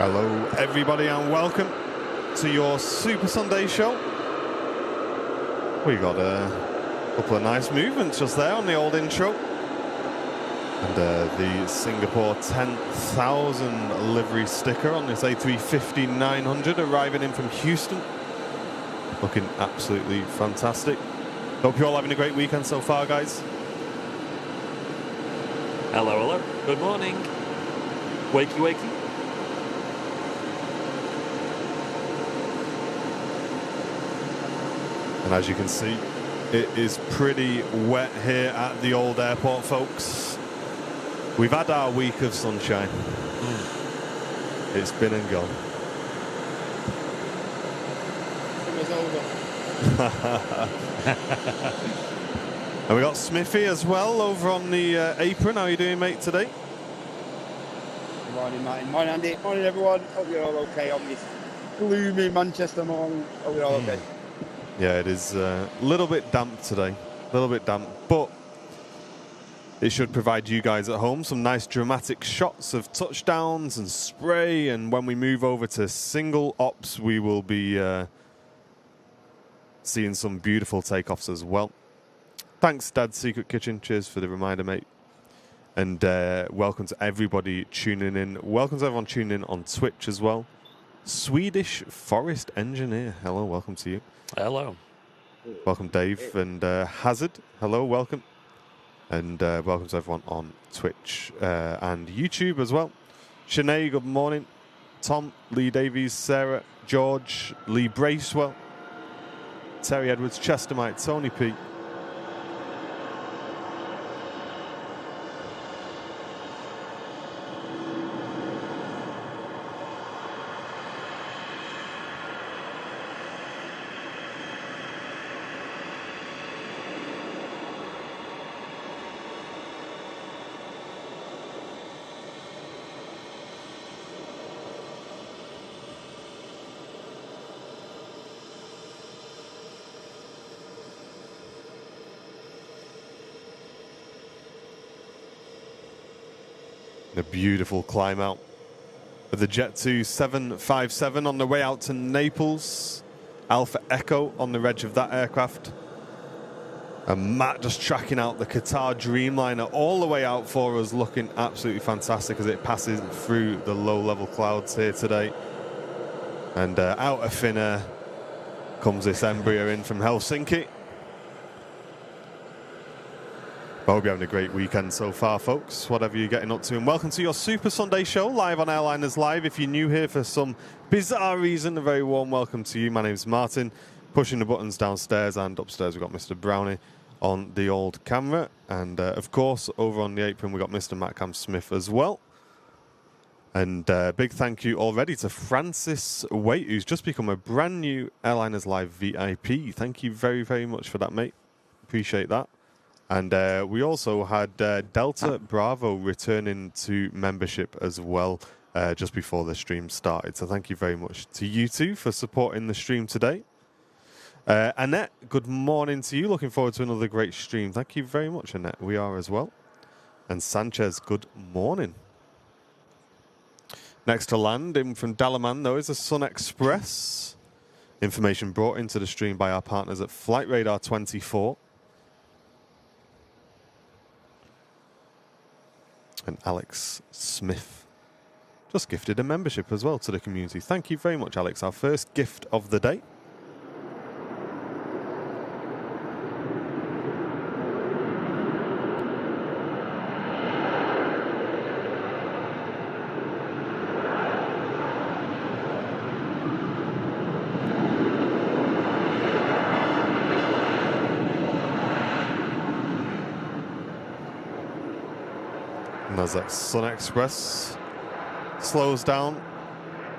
Hello everybody and welcome to your Super Sunday show. We got a couple of nice movements just there on the old intro. And the Singapore 10,000 livery sticker on this A350-900 arriving in from Houston. Looking absolutely fantastic. Hope you're all having a great weekend so far, guys. Hello, hello. Good morning. Wakey, wakey. And as you can see, it is pretty wet here at the old airport, folks. We've had our week of sunshine. It's been and gone. It was over. And we got Smithy as well over on the apron. How are you doing, mate, today? Good morning, Martin. Morning, Andy. Morning, everyone. Hope you're all okay on this gloomy Manchester morning. Hope you're all okay. Yeah, it is a little bit damp today. A little bit damp, but it should provide you guys at home some nice dramatic shots of touchdowns and spray. And when we move over to single ops, we will be seeing some beautiful takeoffs as well. Thanks, Dad's Secret Kitchen. Cheers for the reminder, mate. And welcome to everybody tuning in. Welcome to everyone tuning in on Twitch as well. Swedish Forest Engineer. Hello, welcome to you. Hello. Welcome, Dave and Hazard. Hello, welcome. And welcome to everyone on Twitch and YouTube as well. Shanae, good morning. Tom, Lee Davies, Sarah, George, Lee Bracewell, Terry Edwards, Chestermite, Tony P. A beautiful climb out of the Jet 2 757 on the way out to Naples. Alpha Echo on the reg of that aircraft. And Matt just tracking out the Qatar Dreamliner all the way out for us, looking absolutely fantastic as it passes through the low-level clouds here today. And out of thin air comes this Embraer in from Helsinki. I hope you're having a great weekend so far, folks, whatever you're getting up to. And welcome to your Super Sunday show, live on Airliners Live. If you're new here for some bizarre reason, a very warm welcome to you. My name's Martin, pushing the buttons downstairs, and upstairs we've got Mr. Brownie on the old camera. And, of course, over on the apron we've got Mr. Matt Cam Smith as well. And big thank you already to Francis Waite, who's just become a brand new Airliners Live VIP. Thank you very, very much for that, mate. Appreciate that. And we also had Delta Bravo returning to membership as well just before the stream started. So thank you very much to you two for supporting the stream today. Annette, good morning to you. Looking forward to another great stream. Thank you very much, Annette. We are as well. And Sanchez, good morning. Next to land in from Dalaman, though, is the Sun Express. Information brought into the stream by our partners at Flight Radar 24. And Alex Smith just gifted a membership as well to the community. Thank you very much, Alex. Our first gift of the day. And as that Sun Express slows down,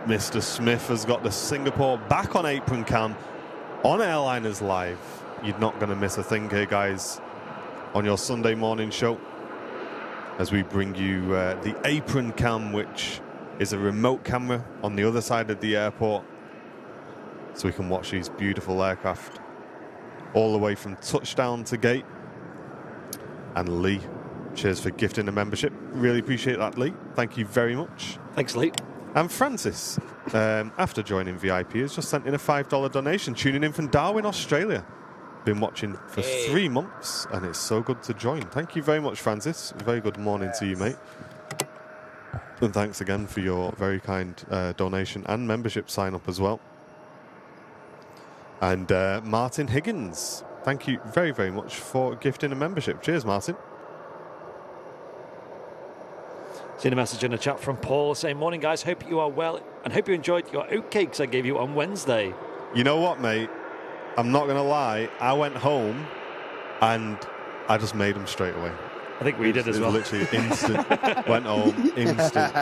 Mr. Smith has got the Singapore back on apron cam on Airliners Live. You're not going to miss a thing here, guys, on your Sunday morning show as we bring you the apron cam, which is a remote camera on the other side of the airport, so we can watch these beautiful aircraft all the way from touchdown to gate. And Lee, cheers for gifting the membership. Really appreciate that, Lee. Thank you very much. Thanks, Lee. And Francis, after joining VIP, has just sent in a $5 donation, tuning in from Darwin, Australia. Been watching for 3 months, and it's so good to join. Thank you very much, Francis. Very good morning to you, mate. And thanks again for your very kind donation and membership sign-up as well. And Martin Higgins, thank you very, very much for gifting a membership. Cheers, Martin. Seen a message in the chat from Paul saying, morning guys, hope you are well and hope you enjoyed your oatcakes I gave you on Wednesday. You know what, mate? I'm not going to lie. I went home and I just made them straight away. I think we did as well. Literally instant. Went home, instant.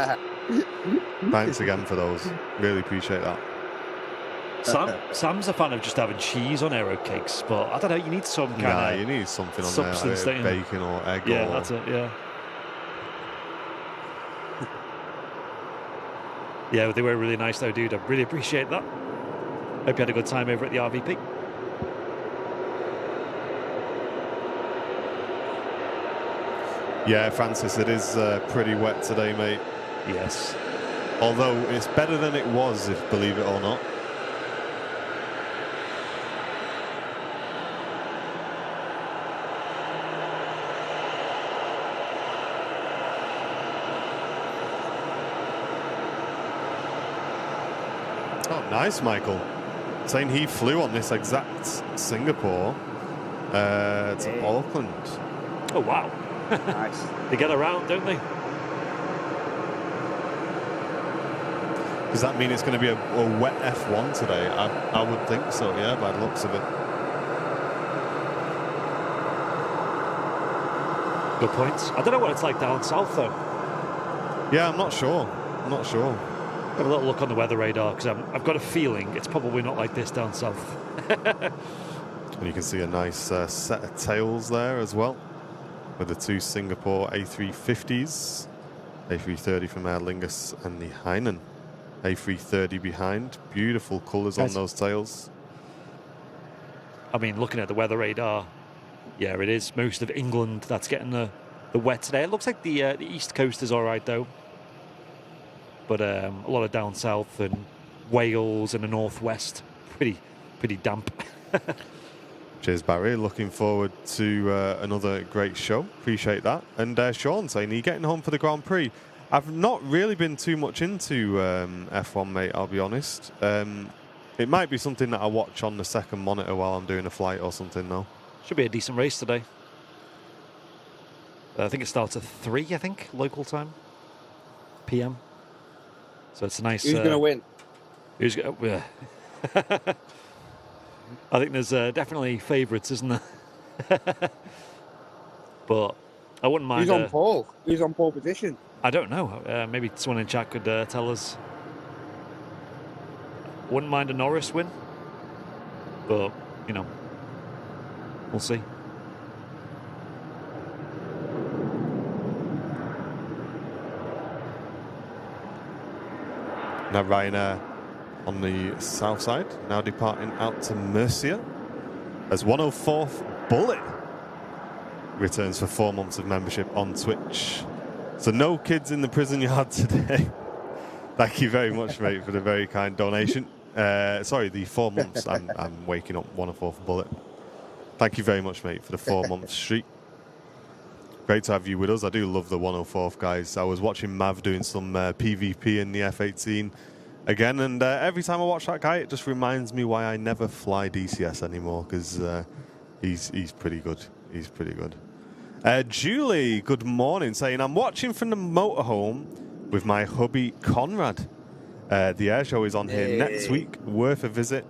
Thanks again for those. Really appreciate that. Sam's a fan of just having cheese on our oatcakes, but I don't know, you need some kind of... you need something on substance, there, like bacon or egg. Yeah, that's it, yeah. Yeah, they were really nice though, dude. I really appreciate that. Hope you had a good time over at the RVP. Yeah, Francis, it is pretty wet today, mate. Yes. Although it's better than it was, if believe it or not. Oh, nice, Michael. Saying he flew on this exact Singapore to Auckland. Oh, wow. Nice. They get around, don't they? Does that mean it's going to be a wet F1 today? I would think so, yeah, by the looks of it. Good points. I don't know what it's like down south, though. Yeah, I'm not sure. Have a little look on the weather radar, because I've got a feeling it's probably not like this down south. And you can see a nice set of tails there as well, with the 2 Singapore A350s, A330 from Aer Lingus and the Hainan A330 behind. Beautiful colours on those tails. I mean, looking at the weather radar, yeah, it is most of England that's getting the wet today. It looks like the east coast is all right, though. But a lot of down south and Wales and the northwest, pretty damp. Cheers, Barry. Looking forward to another great show. Appreciate that. And Sean saying, are you getting home for the Grand Prix? I've not really been too much into F1, mate, I'll be honest. It might be something that I watch on the second monitor while I'm doing a flight or something, though. Should be a decent race today. I think it starts at 3, I think, local time, PM. So it's a nice... Who's going to win? Who's going to... I think there's definitely favourites, isn't there? But I wouldn't mind... Who's on pole? Who's on pole position? I don't know. Maybe someone in chat could tell us. Wouldn't mind a Norris win. But, you know, we'll see. Now Ryanair on the south side, now departing out to Murcia as 104th Bullet returns for 4 months of membership on Twitch. So no kids in the prison yard today. Thank you very much, mate, for the very kind donation. Sorry, the 4 months. I'm waking up 104th Bullet. Thank you very much, mate, for the 4 month streak. Great to have you with us. I do love the 104th, guys. I was watching Mav doing some PvP in the F-18 again, and every time I watch that guy, it just reminds me why I never fly DCS anymore, because he's pretty good. He's pretty good. Julie, good morning, saying, I'm watching from the motorhome with my hubby Conrad. The air show is on here next week. Worth a visit.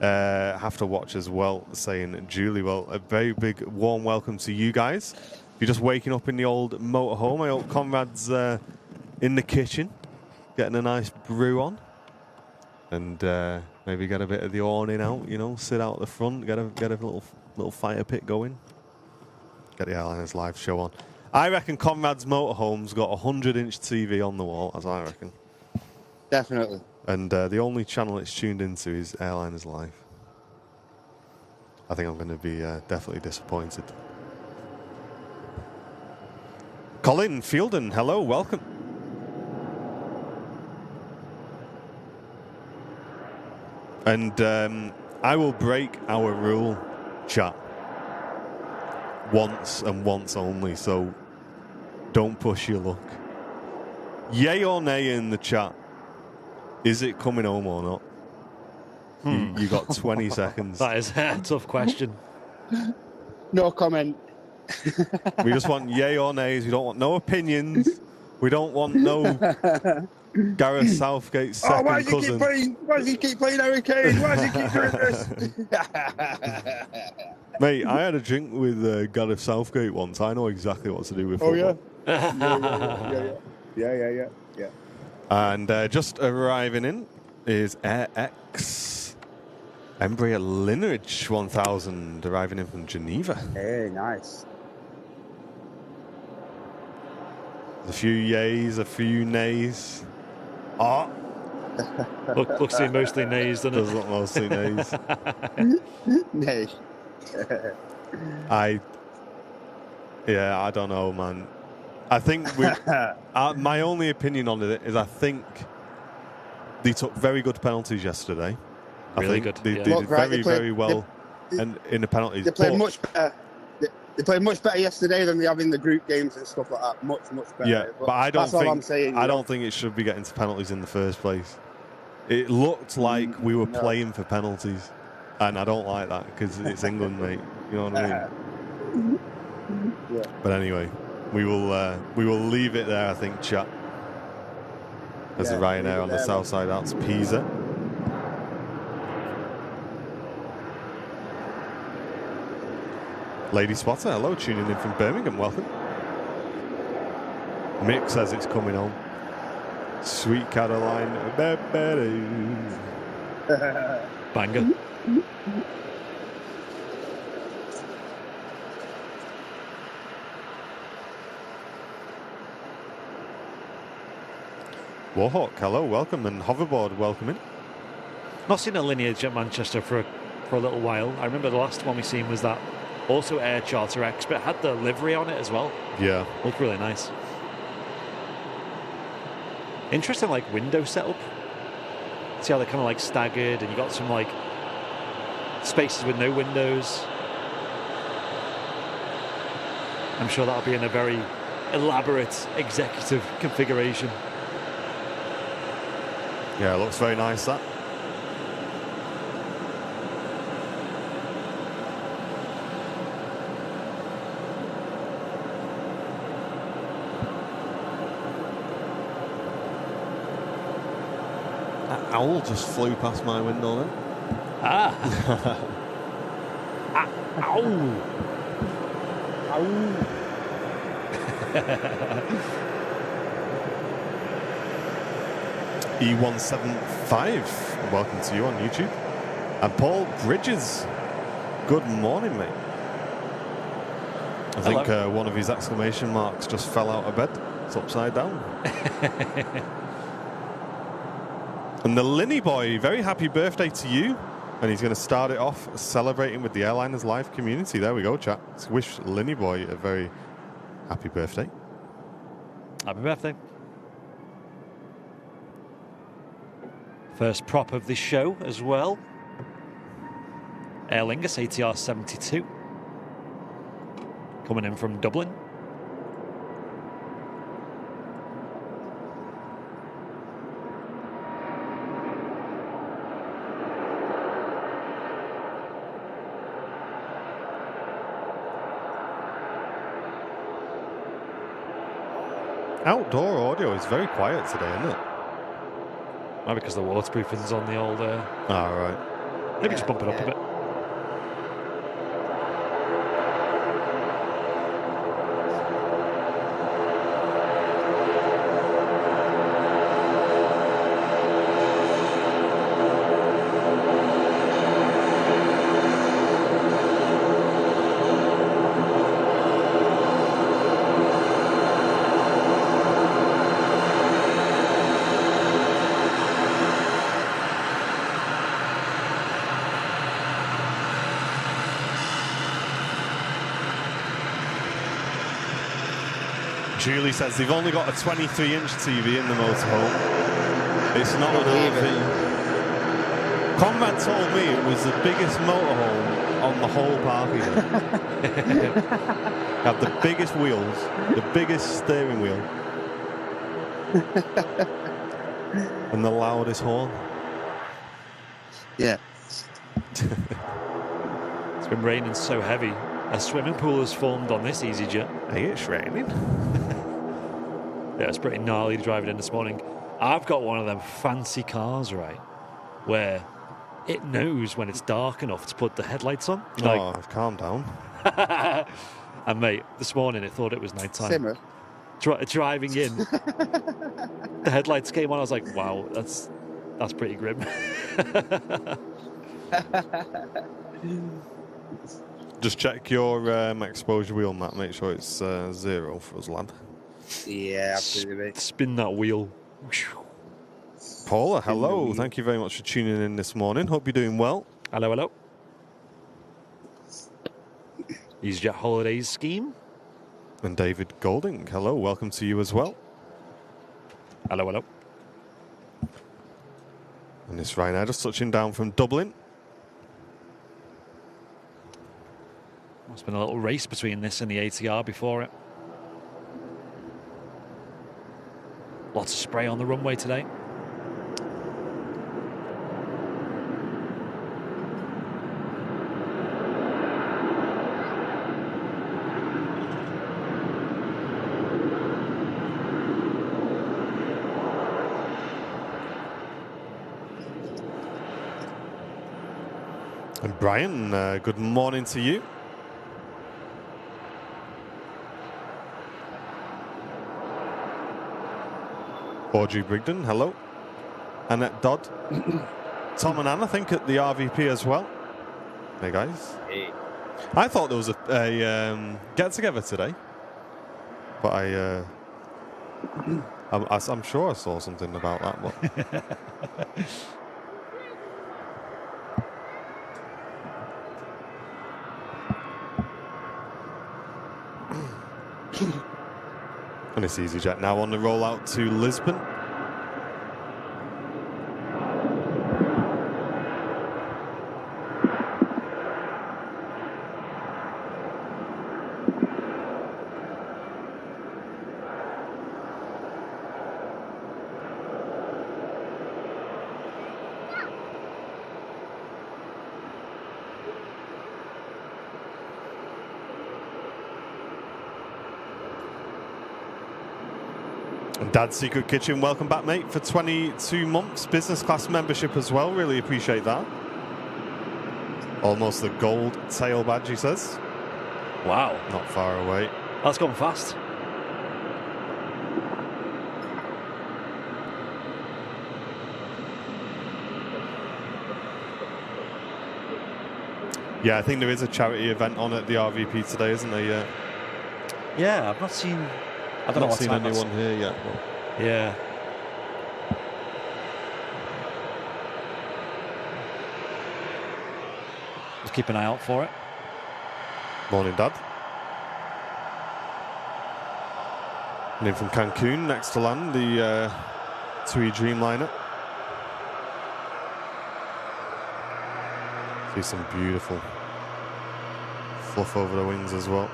Have to watch as well, saying Julie. Well, a very big warm welcome to you guys. If you're just waking up in the old motorhome, I hope Conrad's in the kitchen, getting a nice brew on. And maybe get a bit of the awning out, you know, sit out at the front, get a little fire pit going. Get the Airliners live show on. I reckon Conrad's motorhome's got a 100-inch TV on the wall, as I reckon. Definitely. And the only channel it's tuned into is Airliners Live. I think I'm going to be definitely disappointed. Colin Fielden, hello, welcome. And I will break our rule, chat, once and once only, so don't push your luck. Yay or nay in the chat. Is it coming home or not? You got 20 seconds. That is a tough question. No comment. We just want yay or nays. We don't want no opinions. We don't want no Gareth Southgate's second cousin. Why does he keep playing Harry Kane? Why does he keep doing this? Mate, I had a drink with Gareth Southgate once. I know exactly what to do with football. Yeah. And just arriving in is AirX Embraer Lineage 1000, arriving in from Geneva. Hey, nice. A few yays, a few nays. Oh, Looks to be mostly nays, doesn't it? does look mostly nays. Nay. I don't know, man. I think my only opinion on it is I think they took very good penalties yesterday. Really I think good. They did very well and in the penalties. They played much better. They played much better yesterday than they have in the group games and stuff like that. Much better. Yeah, but I don't that's think all I'm saying. I don't think it should be getting to penalties in the first place. It looked like we were playing for penalties, and I don't like that because it's England, mate. You know what I mean? Yeah. But anyway, we will leave it there, I think, chat. As the Ryanair on the south side, that's Pisa. Lady Spotter, hello, tuning in from Birmingham, welcome. Mick says it's coming home. Sweet Caroline. Banger. Warhawk, hello, welcome, and Hoverboard, welcome in. Not seen a Lineage at Manchester for a little while. I remember the last one we seen was that also Air Charter X, but it had the livery on it as well. Yeah. Looked really nice. Interesting, like, window setup. See how they're kind of like staggered, and you got some like spaces with no windows. I'm sure that'll be in a very elaborate executive configuration. Yeah, it looks very nice, that. That owl just flew past my window then. Ah. Ow. Ow. E175, welcome to you on YouTube. And Paul Bridges, good morning, mate. I think one of his exclamation marks just fell out of bed. It's upside down. And the Linny Boy, very happy birthday to you. And he's going to start it off celebrating with the Airliners Live community. There we go, chat. Let's wish Linny Boy a very happy birthday. Happy birthday. First prop of the show as well. Aer Lingus ATR 72. Coming in from Dublin. Outdoor audio is very quiet today, isn't it? Maybe because the waterproofing's on the old... Right. Maybe just bump it up a bit. Julie says they've only got a 23-inch TV in the motorhome. It's not an RV. Conrad told me it was the biggest motorhome on the whole parking lot. Have the biggest wheels, the biggest steering wheel, and the loudest horn. Yeah. It's been raining so heavy. A swimming pool has formed on this EasyJet. Hey, it's raining. Yeah, it's pretty gnarly driving in this morning. I've got one of them fancy cars, right, where it knows when it's dark enough to put the headlights on. Oh, calm down. And mate, this morning it thought it was nighttime. Simmer. Driving in, the headlights came on. I was like, wow, that's pretty grim. Just check your exposure wheel, Matt. Make sure it's 0 for us, lad. Yeah, absolutely, mate. Spin that wheel. Paula, hello. Thank you very much for tuning in this morning. Hope you're doing well. Hello, hello. EasyJet Holidays scheme. And David Golding, hello. Welcome to you as well. Hello, hello. And it's Ryanair just touching down from Dublin. There's been a little race between this and the ATR before it. Lots of spray on the runway today. And Brian, good morning to you. Audrey Brigden, hello. Annette Dodd. Tom and Anne, I think, at the RVP as well. Hey, guys. Hey. I thought there was a get-together today. But I'm sure I saw something about that. But and it's EasyJet now on the rollout to Lisbon. Dad's Secret Kitchen, welcome back, mate, for 22 months. Business class membership as well. Really appreciate that. Almost the gold tail badge, he says. Wow. Not far away. That's gone fast. Yeah, I think there is a charity event on at the RVP today, isn't there? Yeah, I've not seen... I don't know Not what seen time anyone here yet. But Yeah. Just keep an eye out for it. morning, Dad. And in from Cancun, next to land, the TUI Dreamliner. See some beautiful fluff over the wings as well.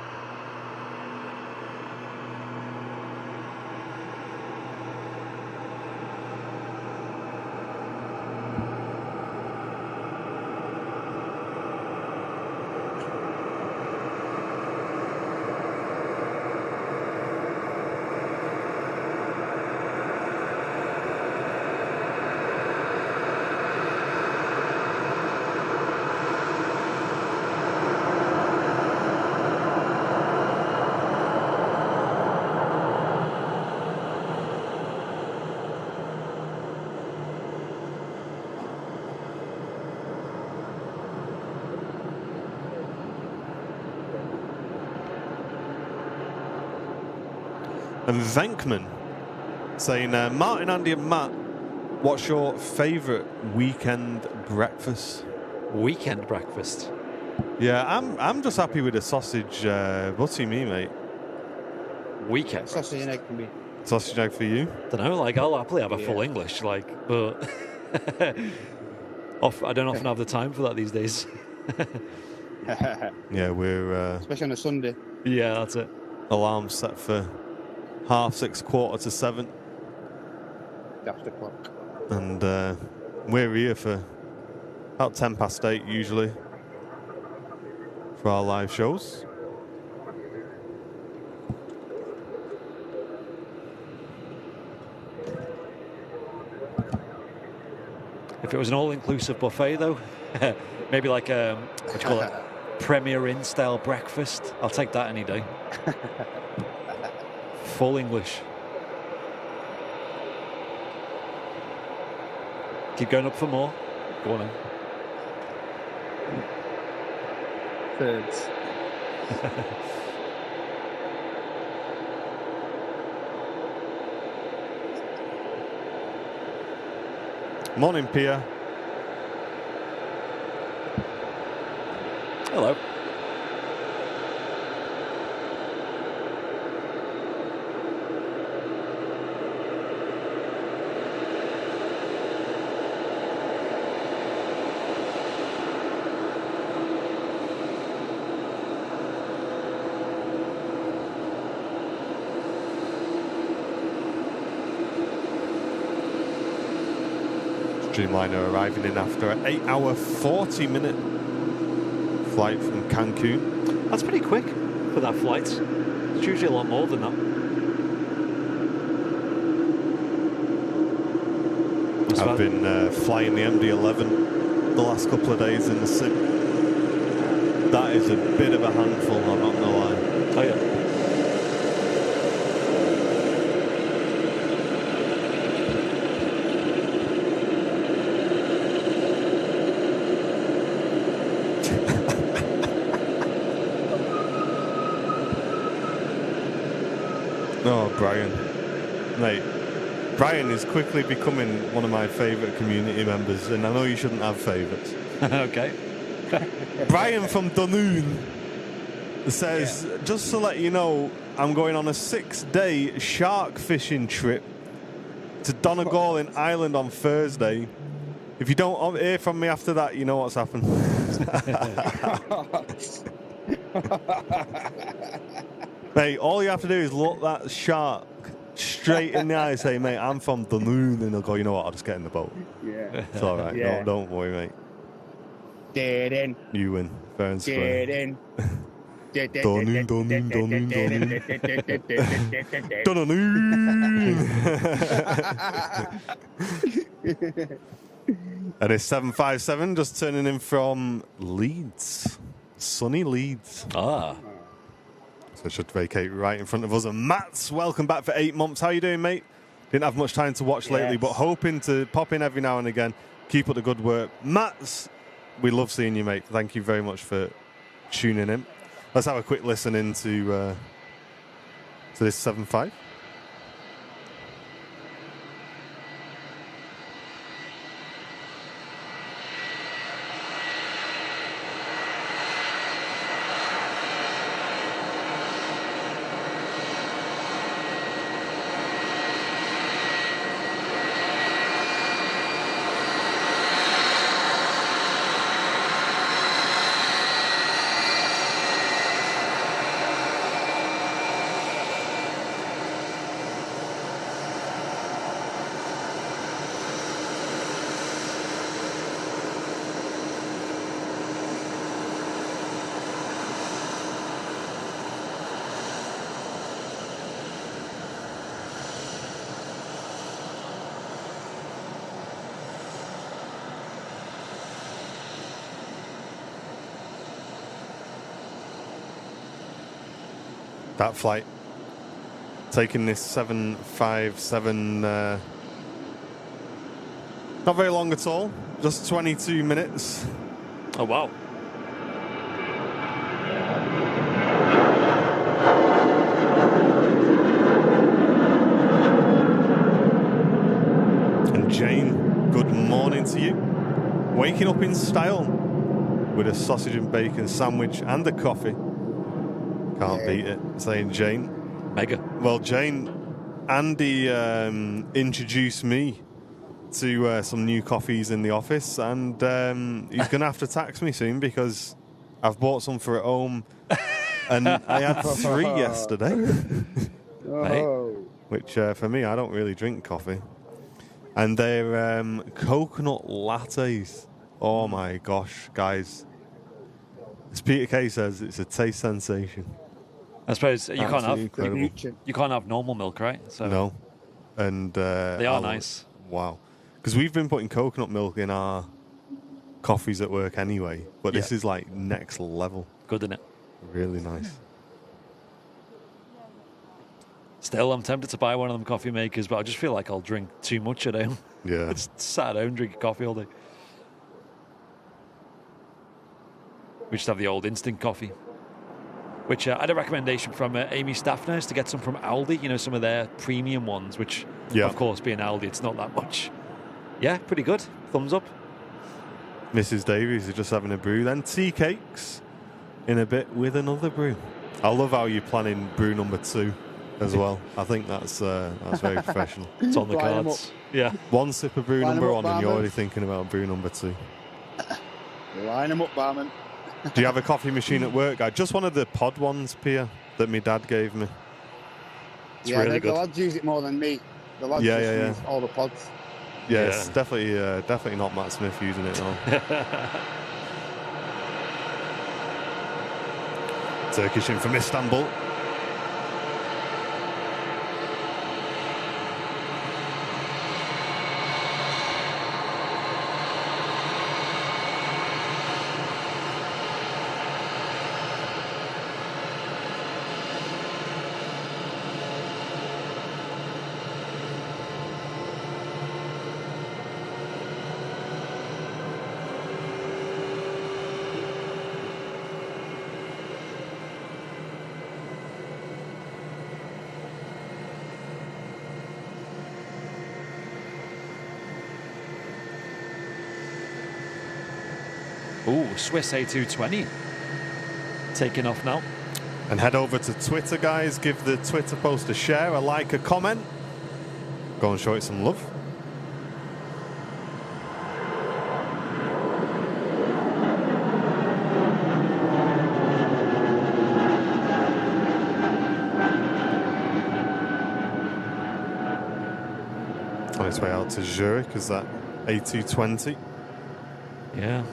And Venkman saying, Martin, Andy and Matt, what's your favourite weekend breakfast? Weekend breakfast? Yeah, I'm just happy with a sausage butty, me, mate. Weekend Sausage and egg for me. Sausage and egg for you? Don't know, like, I'll happily have a full English, like, but... I don't often have the time for that these days. Yeah, we're Especially on a Sunday. Yeah, that's it. alarm set for 6:30, 7:15, After clock. and we're here for about 8:10 usually for our live shows. If it was an all-inclusive buffet, though, maybe like what do you call it, Premier Inn style breakfast, I'll take that any day. Full English. Keep going up for more. Go on in. Thirds. Morning, Pia. Hello. Dreamliner arriving in after an 8-hour, 40-minute flight from Cancun. That's pretty quick for that flight. It's usually a lot more than that. I've been flying the MD-11 the last couple of days in the sim. That is a bit of a handful, I'm not gonna lie. Oh yeah. Oh, Brian. Mate, Brian is quickly becoming one of my favourite community members, and I know you shouldn't have favourites. Okay. Brian from Dunoon says, just to let you know, I'm going on a 6-day shark fishing trip to Donegal Island on Thursday. If you don't hear from me after that, you know what's happened. Mate, all you have to do is look that shark straight in the eye and say, mate, I'm from Dunoon, and he'll go, you know what, I'll just get in the boat. Yeah. It's all right. Yeah. Don't worry, mate. Dead in. You win, fair and square. Dead in. Dunoon. And it's 757, just turning in from Leeds. Sunny Leeds. Ah. So it should vacate right in front of us. And Matt's, welcome back for 8 months. How you doing, mate? Didn't have much time to watch lately, but hoping to pop in every now and again. Keep up the good work. Matt's, we love seeing you, mate. Thank you very much for tuning in. Let's have a quick listen into to this 7.5. That flight, taking this 757, not very long at all, just 22 minutes. Oh, wow. And Jane, good morning to you. Waking up in style with a sausage and bacon sandwich and a coffee. Can't beat it, saying Jane. Mega. Well, Jane, Andy introduced me to some new coffees in the office, and he's going to have to tax me soon because I've bought some for at home, and I had 3 yesterday. Oh. Which for me, I don't really drink coffee. And they're coconut lattes. Oh my gosh, guys. As Peter Kay says, it's a taste sensation. I suppose you Incredible. can't have normal milk, right? So No. And they are nice. Wow. Because we've been putting coconut milk in our coffees at work anyway, but this is like next level. Good, isn't it? Really nice. Still, I'm tempted to buy one of them coffee makers, but I just feel like I'll drink too much at home. Yeah. Just sat at home drinking coffee all day. We just have the old instant coffee, which I had a recommendation from Amy Staffners to get some from Aldi, you know, some of their premium ones, which, of course, being Aldi, it's not that much. Yeah, pretty good. Thumbs up. Mrs. Davies is just having a brew. Then tea cakes in a bit with another brew. I love how you're planning brew number 2 as well. I think that's very professional. It's on the Line 'em cards. Yeah. One sip of brew Line 'em number up, 1 and you're barman. already thinking about brew number 2. Line them up, barman. Do you have a coffee machine at work? I just one of the pod ones, Pia, that my dad gave me. It's really the good. lads use it more than me. The lads Yeah, just yeah, use all the pods. Yeah, it's definitely not Matt Smith using it now. Turkish in from Istanbul. Ooh, Swiss A220. Taking off now. And head over to Twitter, guys. Give the Twitter post a share, a like, a comment. Go and show it some love. On its way out to Zurich is that A220. Yeah.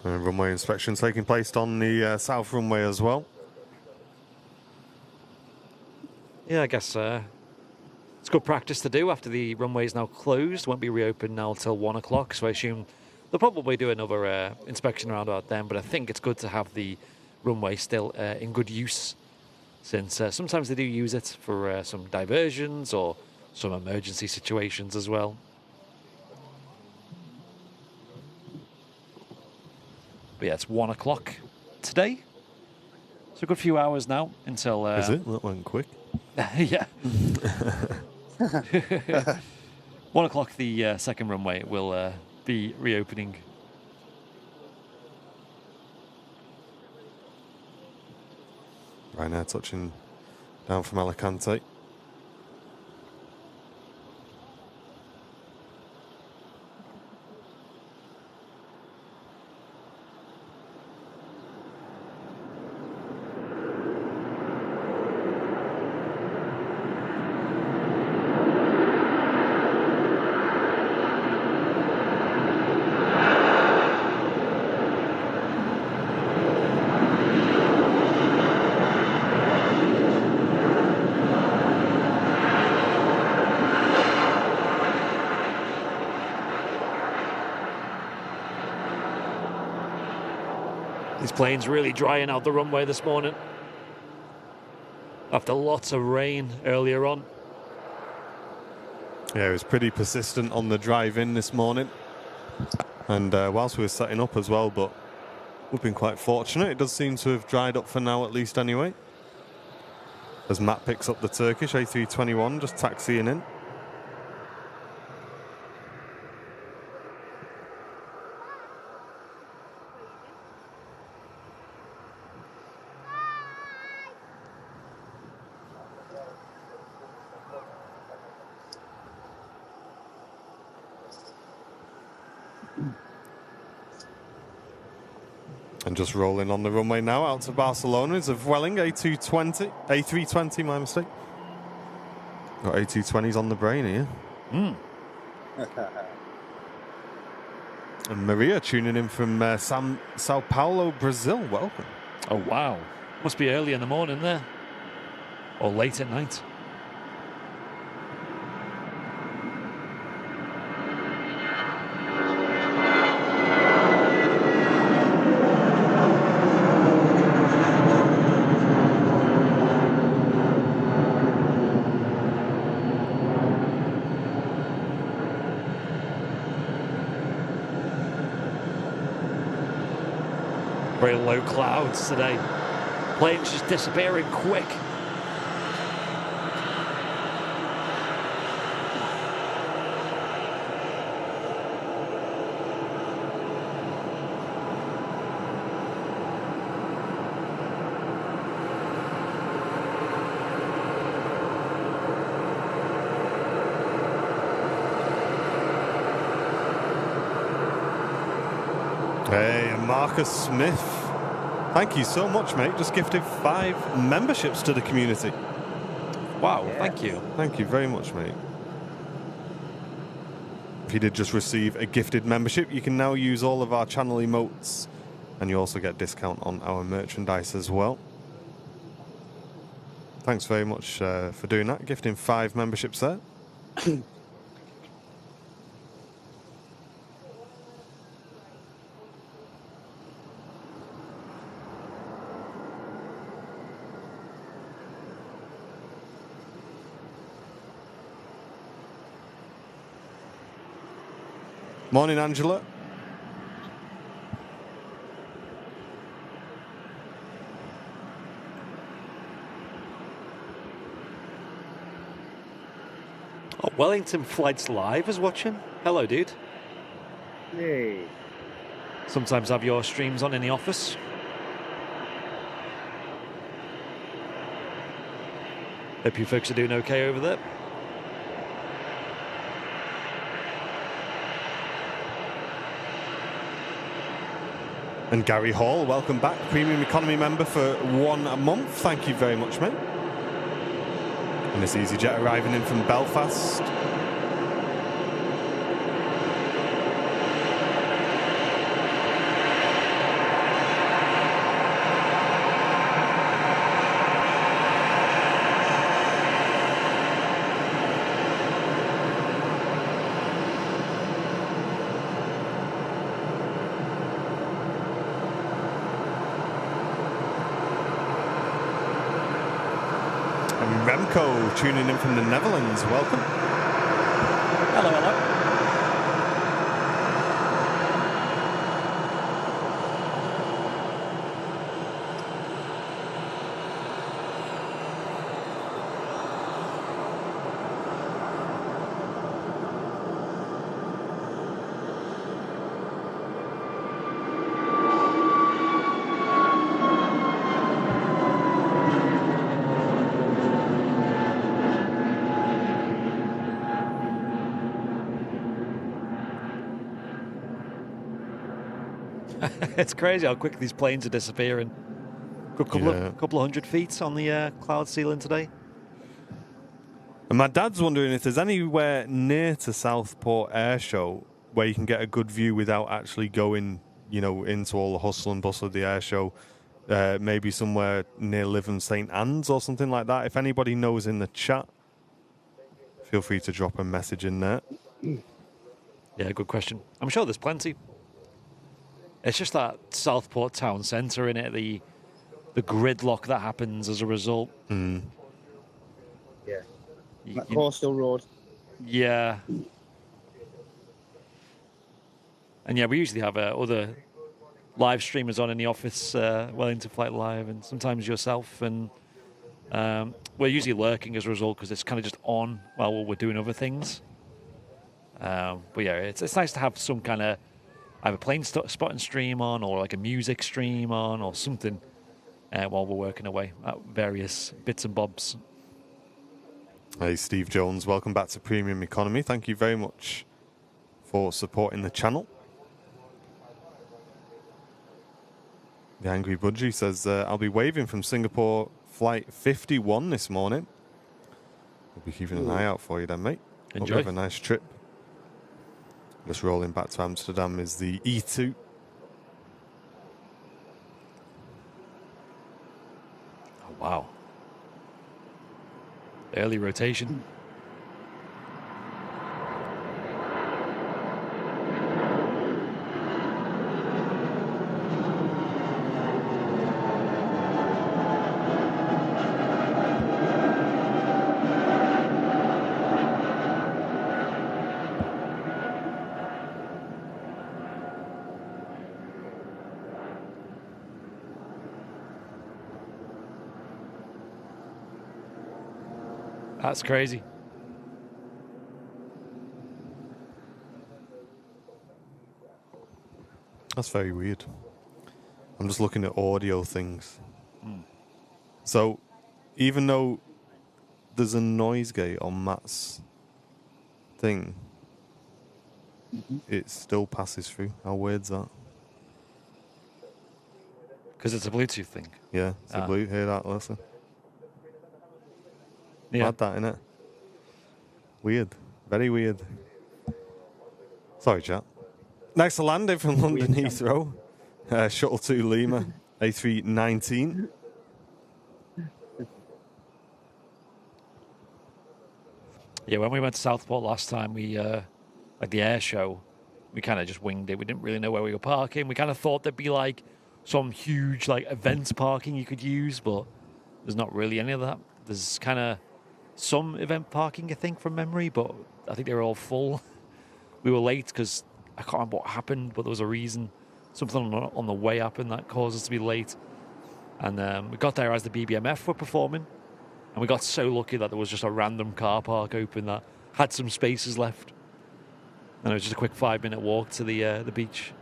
Runway inspection taking place on the south runway as well. Yeah, I guess it's good practice to do after the runway is now closed. Won't be reopened now till 1 o'clock, so I assume they'll probably do another inspection around about then, but I think it's good to have the runway still in good use, since sometimes they do use it for some diversions or some emergency situations as well. But yeah, it's 1 o'clock today. So a good few hours now until... Is it? That went quick. Yeah. 1 o'clock, the second runway will be reopening. Right now, touching down from Alicante. These planes really drying out the runway this morning after lots of rain earlier on. Yeah, it was pretty persistent on the drive in this morning. And whilst we were setting up as well, but we've been quite fortunate. It does seem to have dried up for now, at least anyway. As Matt picks up the Turkish A321, just taxiing in. And just rolling on the runway now out to Barcelona is a Vueling A320, my mistake. Got A220s on the brain here. And Maria tuning in from Sao Paulo, Brazil. Welcome. Oh, wow. Must be early in the morning there. Or late at night. Very low clouds today. Planes just disappearing quick. Hey, and Marcus Smith. Thank you so much, mate. Just gifted 5 memberships to the community. Wow, thank you. Thank you very much, mate. If you did just receive a gifted membership, you can now use all of our channel emotes, and you also get discount on our merchandise as well. Thanks very much for doing that, gifting 5 memberships there. Morning, Angela. Oh, Wellington Flights Live is watching. Hello, dude. Hey. Sometimes have your streams on in the office. Hope you folks are doing okay over there. And Gary Hall, welcome back. Premium Economy member for 1 month. Thank you very much, mate. And this EasyJet arriving in from Belfast. Remco tuning in from the Netherlands. Welcome. Hello, hello. It's crazy how quick these planes are disappearing. Good couple of 100 feet on the cloud ceiling today. And my dad's wondering if there's anywhere near to Southport Air Show where you can get a good view without actually going, you know, into all the hustle and bustle of the air show. Maybe somewhere near Lytham St Anne's or something like that. If anybody knows in the chat, feel free to drop a message in there. Yeah, good question. I'm sure there's plenty. It's just that Southport town centre, in it, the gridlock that happens as a result. Mm. Yeah. That coastal road. Yeah. And yeah, we usually have other live streamers on in the office, Wellington Flight Live, and sometimes yourself. And we're usually lurking as a result because it's kind of just on while we're doing other things. But yeah, it's nice to have some kind of either plane spotting stream on or like a music stream on or something while we're working away at various bits and bobs. Hey, Steve Jones, welcome back to Premium Economy. Thank you very much for supporting the channel. The Angry Budgie says, I'll be waving from Singapore flight 51 this morning. We'll be keeping an eye out for you then, mate. Hope Enjoy. you have a nice trip. Just rolling back to Amsterdam is the E2. Oh, wow. Early rotation. That's crazy. That's very weird. I'm just looking at audio things. So, even though there's a noise gate on Matt's thing, it still passes through. How weird's that? Because it's a Bluetooth thing. Yeah, it's a blue. Hear that, listen. Yeah. Had that in it. Weird. Very weird. Sorry, chat. Next to landing from London Heathrow, Shuttle to Lima, A319. Yeah, when we went to Southport last time, we like the air show, we kind of just winged it. We didn't really know where we were parking. We kind of thought there'd be like some huge like events parking you could use, but there's not really any of that. There's kind of some event parking, I think, from memory, but I think they were all full. We were late because I can't remember what happened, but there was a reason. Something on the way happened that caused us to be late. And we got there as the BBMF were performing, and we got so lucky that there was just a random car park open that had some spaces left. And it was just a quick 5-minute walk to the beach.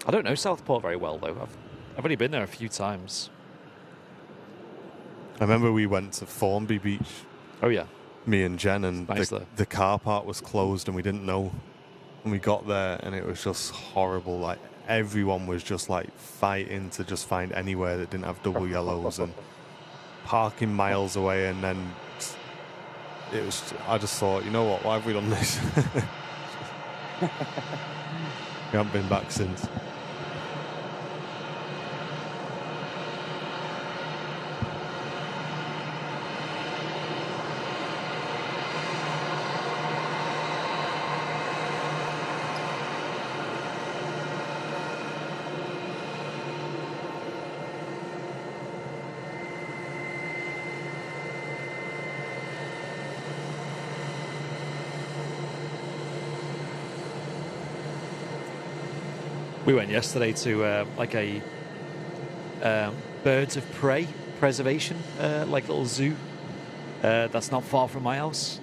I don't know Southport very well, though. I've only been there a few times. I remember we went to Formby Beach, Oh, yeah. me and Jen, and Nice there. the car park was closed and we didn't know. And we got there and it was just horrible. Like, everyone was just like fighting to just find anywhere that didn't have double yellows and parking miles away. And then it was, I just thought, you know what, why have we done this? We haven't been back since. We went yesterday to like a birds of prey preservation, like little zoo that's not far from my house.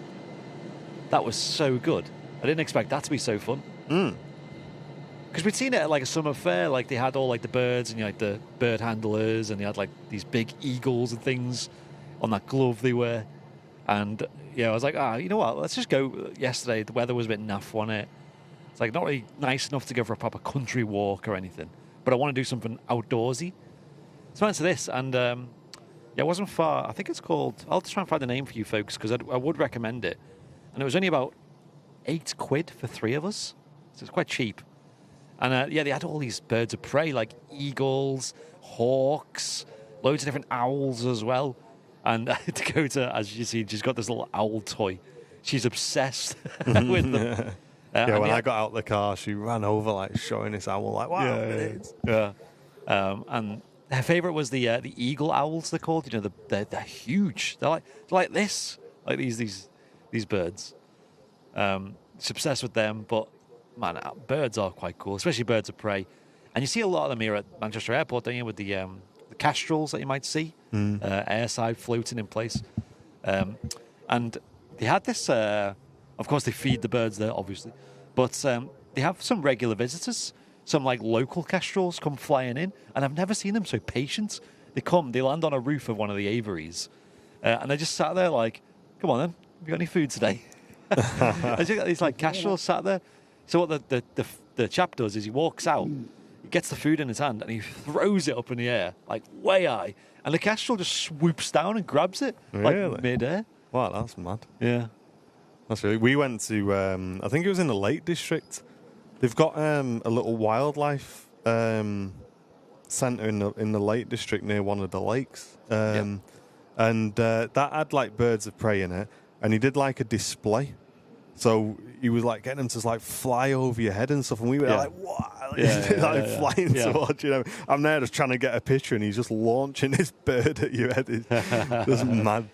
That was so good. I didn't expect that to be so fun. Because we'd seen it at like a summer fair, like they had all like the birds and like the bird handlers, and they had like these big eagles and things on that glove they wear. And yeah, I was like, you know what? Let's just go. Yesterday, the weather was a bit naff, wasn't it? It's like not really nice enough to go for a proper country walk or anything, but I want to do something outdoorsy. So I went to this, and yeah, it wasn't far. I think it's called. I'll try and find the name for you folks because I would recommend it. And it was only about £8 for 3 of us, so it's quite cheap. And yeah, they had all these birds of prey like eagles, hawks, loads of different owls as well. And Dakota, as you see, she's got this little owl toy. She's obsessed with them. Yeah, when I got out the car, she ran over, like, showing this owl, like, wow, Yeah. And her favourite was the eagle owls, they're called. You know, they're huge. They're like this, like these birds. She's obsessed with them, but, man, birds are quite cool, especially birds of prey. And you see a lot of them here at Manchester Airport, don't you, with the kestrels that you might see, airside floating in place. And they had this... Of course, they feed the birds there, obviously. But they have some regular visitors. Some, like, local kestrels come flying in. And I've never seen them so patient. They land on a roof of one of the aviaries. And they just sat there like, come on, then. Have you got any food today? These, like, kestrels sat there. So what the the chap does is he walks out, he gets the food in his hand, and he throws it up in the air, like way high, and the kestrel just swoops down and grabs it, Really? like mid-air. Wow, that's mad. Yeah. That's really. We went to, I think it was in the Lake District. They've got a little wildlife centre in the Lake District near one of the lakes. And that had like birds of prey in it, and he did like a display. So he was like getting them to like fly over your head and stuff, and we were like, "What?" Flying towards you know. I'm there just trying to get a picture, and he's just launching this bird at your head. It's just mad.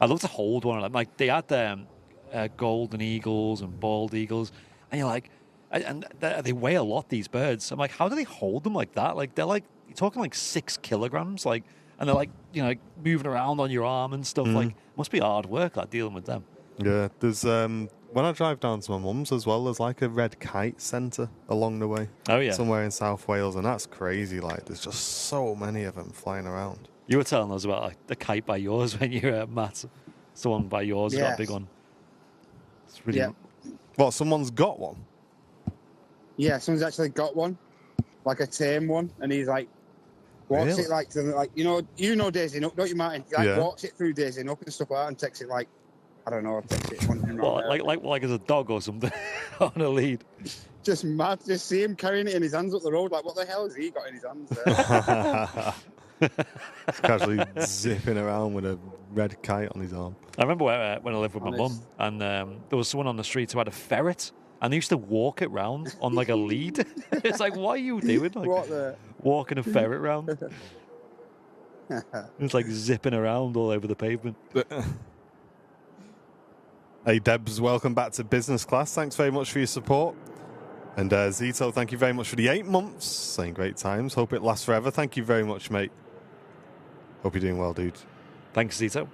I'd love to hold one of them. Like they had golden eagles and bald eagles, and you're like, and they weigh a lot. These birds. I'm like, how do they hold them like that? Like they're like you're talking like 6 kilograms, like. And they're like, you know, like moving around on your arm and stuff. Like, must be hard work, like dealing with them. Yeah, there's when I drive down to my mum's as well, there's like a red kite centre along the way. Oh yeah, somewhere in South Wales, and that's crazy. Like, there's just so many of them flying around. You were telling us about like the kite by yours when you were at Matt. Someone by yours got a big one. It's really. Yeah. What? Someone's got one. Yeah, someone's actually got one, like a tame one, and he's like. Walks it like you know Daisy Nook, don't you, Martin? He like walks it through Daisy Nook and stuff like that, and takes it like I don't know, takes it one like as a dog or something on a lead. Just mad. Just see him carrying it in his hands up the road. Like what the hell has he got in his hands there? He's casually zipping around with a red kite on his arm. I remember when I lived with my mum, and there was someone on the street who had a ferret. And they used to walk it round on like a lead. It's like, what are you doing? Like, walking a ferret round. It's like zipping around all over the pavement. Hey, Debs, welcome back to Business Class. Thanks very much for your support. And Zito, thank you very much for the 8 months. Saying great times. Hope it lasts forever. Thank you very much, mate. Hope you're doing well, dude. Thanks, Zito.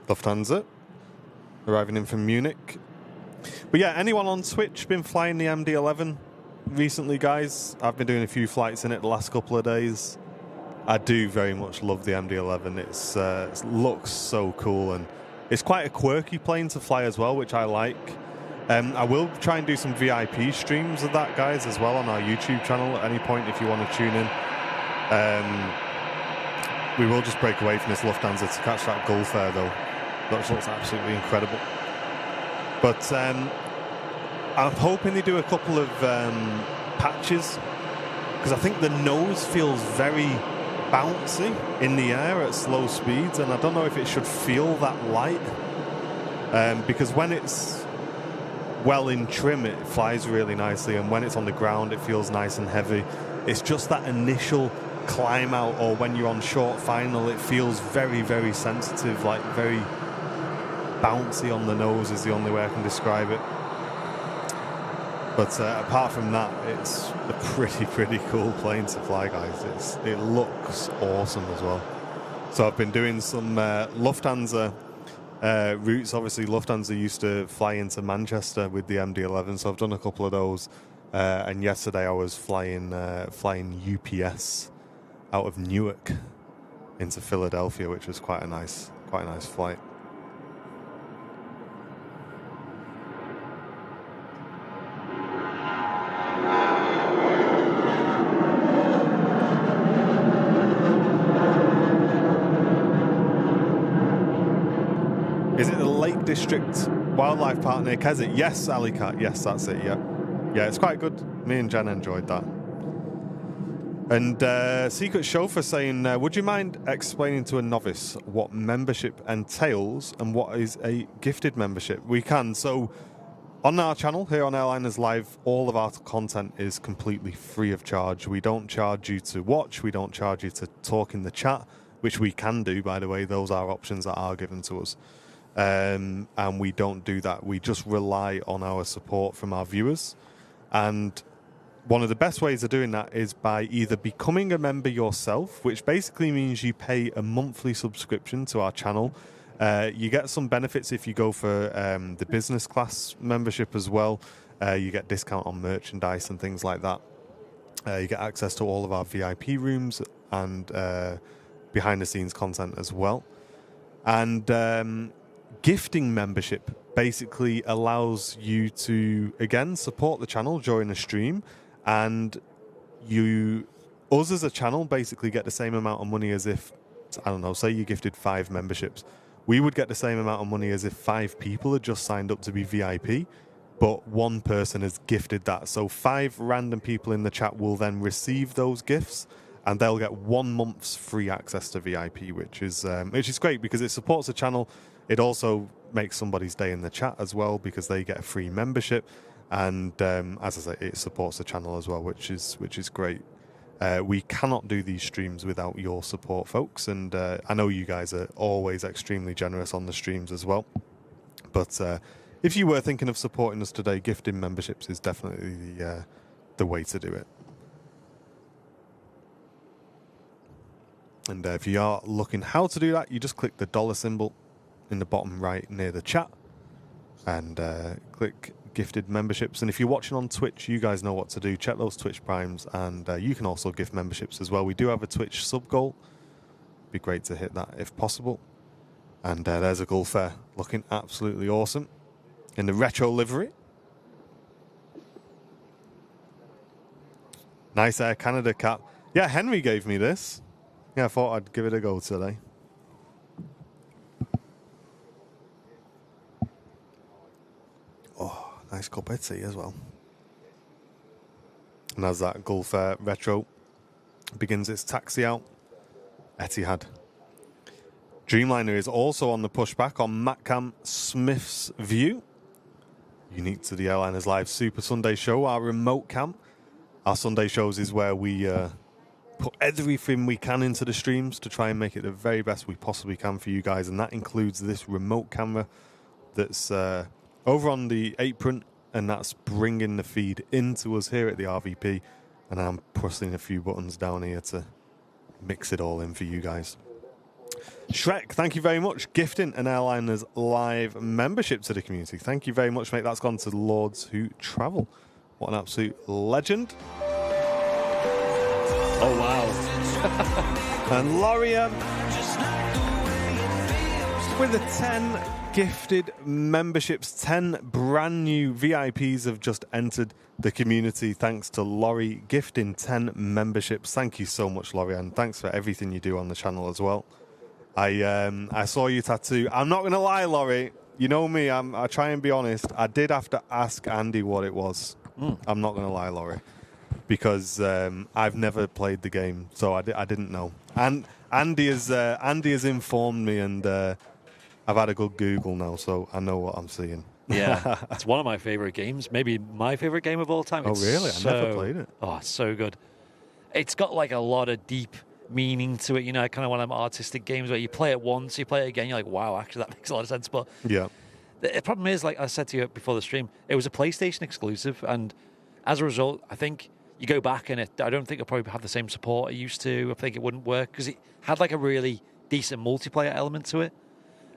Lufthansa, arriving in from Munich. But yeah, anyone on Twitch been flying the MD-11 recently, guys? I've been doing a few flights in it the last couple of days. I do very much love the MD-11. It looks so cool, and it's quite a quirky plane to fly as well, which I like. I will try and do some VIP streams of that, guys, as well on our YouTube channel at any point if you want to tune in. We will just break away from this Lufthansa to catch that Gulf Air, though. That looks absolutely incredible. But I'm hoping they do a couple of patches, because I think the nose feels very bouncy in the air at slow speeds, and I don't know if it should feel that light. Because when it's well in trim, it flies really nicely, and when it's on the ground, it feels nice and heavy. It's just that initial climb out, or when you're on short final, it feels very, very sensitive, like very bouncy on the nose is the only way I can describe it. But apart from that, it's a pretty cool plane to fly, guys. It looks awesome as well. So I've been doing some Lufthansa routes. Obviously, Lufthansa used to fly into Manchester with the MD-11, so I've done a couple of those. And yesterday I was flying UPS out of Newark into Philadelphia, which was quite a nice flight. Is it the Lake District Wildlife Park near Keswick? Yes, Alicat. Yes, that's it. Yeah, it's quite good. Me and Jen enjoyed that. And Secret Chauffeur saying, would you mind explaining to a novice what membership entails and what is a gifted membership? We can. So on our channel here on Airliners Live, all of our content is completely free of charge. We don't charge you to watch. We don't charge you to talk in the chat, which we can do, by the way. Those are options that are given to us. And we don't do that. We just rely on our support from our viewers. And one of the best ways of doing that is by either becoming a member yourself, which basically means you pay a monthly subscription to our channel. You get some benefits if you go for the business class membership as well. You get discount on merchandise and things like that. You get access to all of our VIP rooms and behind the scenes content as well. And gifting membership basically allows you to, again, support the channel during a stream, and us as a channel basically get the same amount of money as if, I don't know, say you gifted 5 memberships. We would get the same amount of money as if 5 people had just signed up to be VIP, but 1 person has gifted that. So 5 random people in the chat will then receive those gifts, and they'll get 1 month's free access to VIP, which is great because it supports the channel. It also makes somebody's day in the chat as well because they get a free membership, and as I say, it supports the channel as well, which is great. We cannot do these streams without your support, folks, and I know you guys are always extremely generous on the streams as well. But if you were thinking of supporting us today, gifting memberships is definitely the way to do it. And if you are looking how to do that, you just click the dollar symbol in the bottom right near the chat and click gifted memberships. And if you're watching on Twitch, you guys know what to do. Check those Twitch primes, and you can also gift memberships as well. We do have a Twitch sub goal. Be great to hit that if possible. And there's a Gulf Air looking absolutely awesome in the retro livery. Nice Air Canada cap. Yeah, Henry gave me this. Yeah, I thought I'd give it a go today. Oh, nice cup of tea as well. And as that Gulf Air retro begins its taxi out, Etihad. Dreamliner is also on the pushback on Matcam Smith's View. Unique to the Airliners Live Super Sunday show, our remote cam. Our Sunday shows is where we put everything we can into the streams to try and make it the very best we possibly can for you guys, and that includes this remote camera that's over on the apron, and that's bringing the feed into us here at the RVP, and I'm pressing a few buttons down here to mix it all in for you guys. Shrek, thank you very much. Gifting an Airliners Live membership to the community. Thank you very much, mate. That's gone to the Lords Who Travel. What an absolute legend. Oh, wow. And Loria with a 10 gifted memberships. 10 brand new VIPs have just entered the community thanks to Laurie gifting 10 memberships. Thank you so much, Laurie, and thanks for everything you do on the channel as well. I saw your tattoo. I'm not going to lie, Laurie. You know me. I try and be honest. I did have to ask Andy what it was. I'm not going to lie, Laurie, because I've never played the game, so I didn't know. And Andy has informed me, and I've had a good Google now, so I know what I'm seeing. Yeah, it's one of my favorite games. Maybe my favorite game of all time. Oh, really? I never played it. Oh, it's so good. It's got like a lot of deep meaning to it. You know, kind of one of them artistic games where you play it once, you play it again, you're like, wow, actually that makes a lot of sense. But yeah, the problem is, like I said to you before the stream, it was a PlayStation exclusive, and as a result, I think you go back and I don't think it'll probably have the same support it used to. I think it wouldn't work because it had like a really decent multiplayer element to it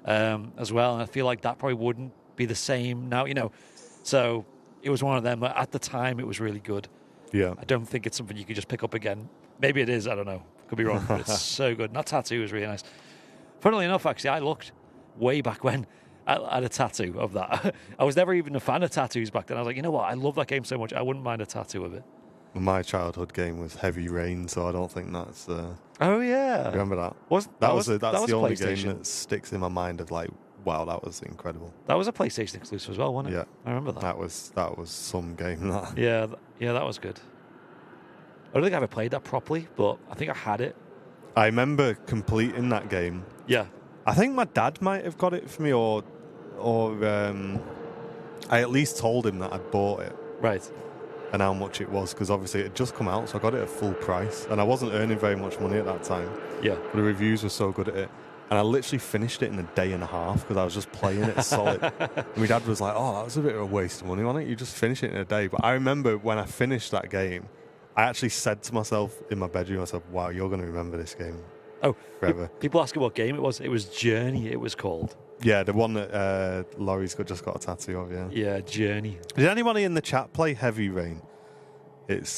as well, and I feel like that probably wouldn't be the same now, you know. So it was one of them. At the time, it was really good. Yeah. I don't think it's something you could just pick up again. Maybe it is. I don't know. Could be wrong, but it's so good. And that tattoo was really nice. Funnily enough, actually, I looked way back when at a tattoo of that. I was never even a fan of tattoos back then. I was like, you know what? I love that game so much. I wouldn't mind a tattoo of it. My childhood game was Heavy Rain, so I don't think that's... Oh, yeah. Remember that? That's that's the only game that sticks in my mind of like, wow, that was incredible. That was a PlayStation exclusive as well, wasn't it? Yeah. I remember that. That was some game, that. Yeah, that was good. I don't think I ever played that properly, but I think I had it. I remember completing that game. Yeah. I think my dad might have got it for me, or I at least told him that I'd bought it. Right. And how much it was, because obviously it had just come out, so I got it at full price. And I wasn't earning very much money at that time. Yeah. But the reviews were so good at it. And I literally finished it in a day and a half because I was just playing it solid. And my dad was like, oh, that was a bit of a waste of money, wasn't it? You just finish it in a day. But I remember when I finished that game, I actually said to myself in my bedroom, I said, wow, you're going to remember this game forever. People ask what game it was. It was Journey, it was called. Yeah, the one that Laurie's just got a tattoo of, yeah. Yeah, Journey. Did anybody in the chat play Heavy Rain? It's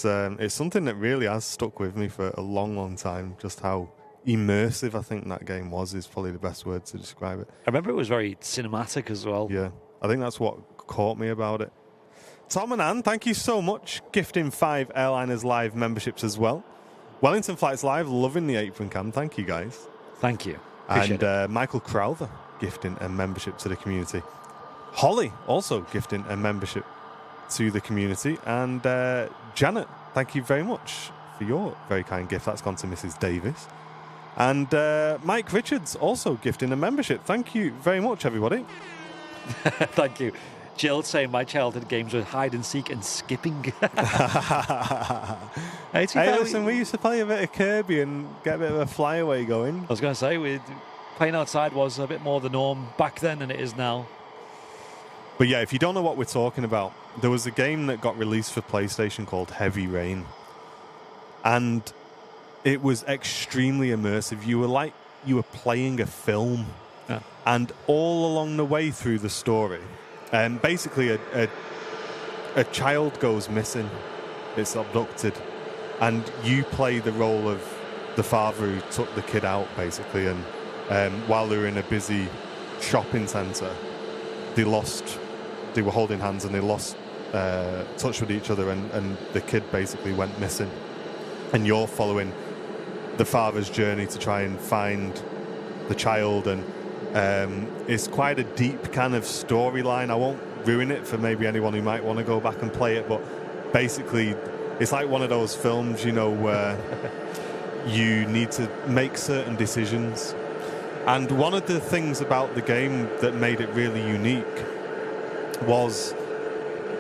something that really has stuck with me for a long, long time, just how immersive I think that game is probably the best word to describe it. I remember it was very cinematic as well. Yeah, I think that's what caught me about it. Tom and Anne, thank you so much. Gifting 5 Airliners Live memberships as well. Wellington Flights Live, loving the apron cam. Thank you, guys. Thank you. And Michael Crowther gifting a membership to the community. Holly also gifting a membership to the community. And Janet, thank you very much for your very kind gift. That's gone to Mrs. Davis. And Mike Richards also gifting a membership. Thank you very much, everybody. Thank you. Jill saying my childhood games were hide and seek and skipping. Hey, listen, we used to play a bit of Kirby and get a bit of a flyaway going. I was going to say, playing outside was a bit more the norm back then than it is now. But yeah, if you don't know what we're talking about, there was a game that got released for PlayStation called Heavy Rain. And it was extremely immersive. You were playing a film. Yeah. And all along the way through the story, basically a child goes missing. It's abducted. And you play the role of the father who took the kid out, basically. And while they were in a busy shopping centre, they were holding hands and they lost touch with each other, and the kid basically went missing. And you're following the father's journey to try and find the child, and it's quite a deep kind of storyline. I won't ruin it for maybe anyone who might want to go back and play it, but basically it's like one of those films, where you need to make certain decisions. And one of the things about the game that made it really unique was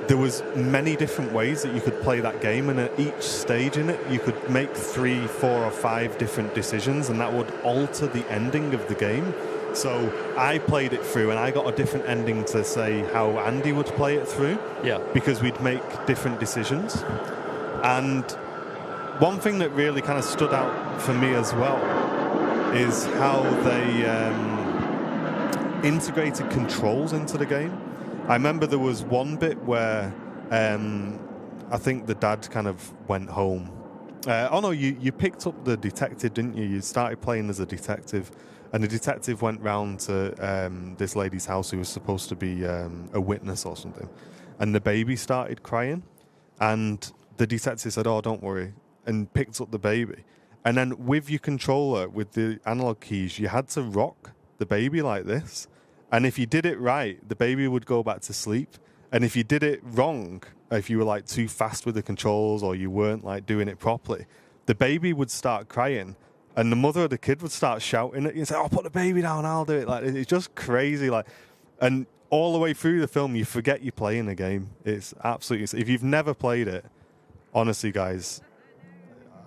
there was many different ways that you could play that game, and at each stage in it you could make 3, 4 or 5 different decisions, and that would alter the ending of the game. So I played it through and I got a different ending to say how Andy would play it through. Yeah. Because we'd make different decisions. And one thing that really kind of stood out for me as well is how they integrated controls into the game. I remember there was one bit where I think the dad kind of went home. You picked up the detective, didn't you? You started playing as a detective, and the detective went round to this lady's house who was supposed to be a witness or something, and the baby started crying, and the detective said, "Oh, don't worry," and picked up the baby. And then with your controller, with the analog keys, you had to rock the baby like this. And if you did it right, the baby would go back to sleep. And if you did it wrong, if you were like too fast with the controls or you weren't like doing it properly, the baby would start crying. And the mother of the kid would start shouting at you and say, "Oh, put the baby down, I'll do it." Like, it's just crazy. And all the way through the film, you forget you're playing a game. It's absolutely... If you've never played it, honestly, guys,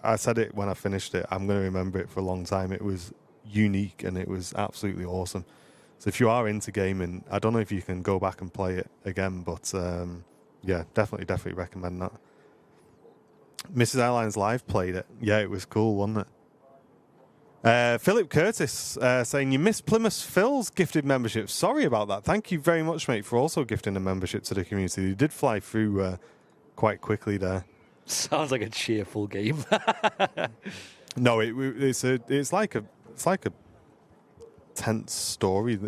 I said it when I finished it, I'm going to remember it for a long time. It was unique and it was absolutely awesome. So if you are into gaming, I don't know if you can go back and play it again, but yeah, definitely recommend that. Mrs. Airlines Live played it. Yeah, it was cool, wasn't it? Philip Curtis saying, "You missed Plymouth Phil's gifted membership. Sorry about that." Thank you very much, mate, for also gifting a membership to the community. You did fly through quite quickly there. Sounds like a cheerful game. No, it's like a tense story.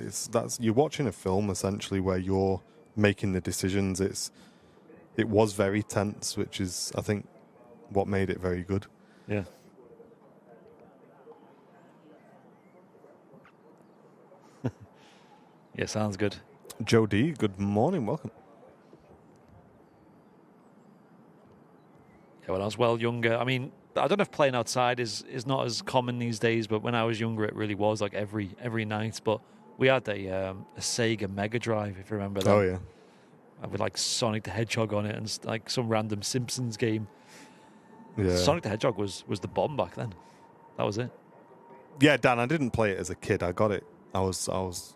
You're watching a film essentially where you're making the decisions. It was very tense, which is, I think, what made it very good. Yeah. Yeah, sounds good. Joe D, good morning, welcome. Yeah, when I was well younger, I mean, I don't know if playing outside is not as common these days, but when I was younger, it really was, like every night. But we had a Sega Mega Drive, if you remember that. Oh, yeah. With like Sonic the Hedgehog on it and like some random Simpsons game. Yeah. Sonic the Hedgehog was the bomb back then. That was it. Yeah, Dan, I didn't play it as a kid. I got it. I was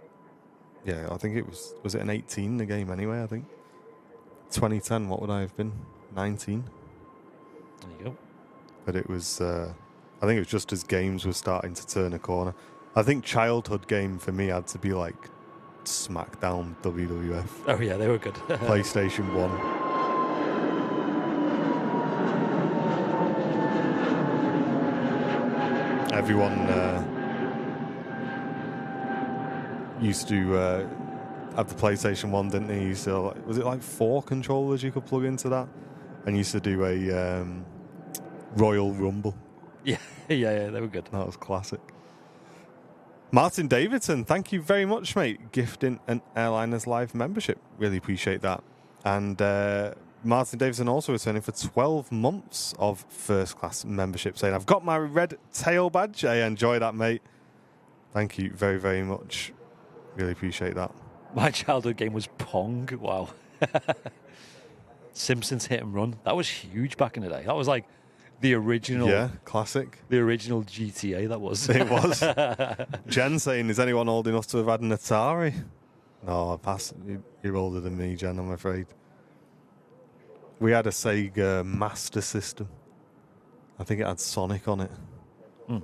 yeah, I think it was it an 18, the game anyway, I think. 2010, what would I have been? 19? There you go. But it was, I think it was just as games were starting to turn a corner. I think childhood game for me had to be like SmackDown, WWF. Oh yeah, they were good. PlayStation 1. everyone used to have the PlayStation 1, didn't they? Used to, was it like 4 controllers you could plug into that? And used to do a Royal Rumble. Yeah, they were good. That was classic. Martin Davidson, thank you very much, mate. Gifting an Airliners Live membership. Really appreciate that. And Martin Davidson also returning for 12 months of first class membership, saying, I've got my red tail badge. I enjoy that, mate. Thank you very, very much. Really appreciate that. My childhood game was Pong. Wow. Simpsons Hit and Run. That was huge back in the day. That was like the original. Yeah, classic. The original GTA, that was. It was. Jen saying, is anyone old enough to have had an Atari? No, you're older than me, Jen, I'm afraid. We had a Sega Master System. I think it had Sonic on it. Mm.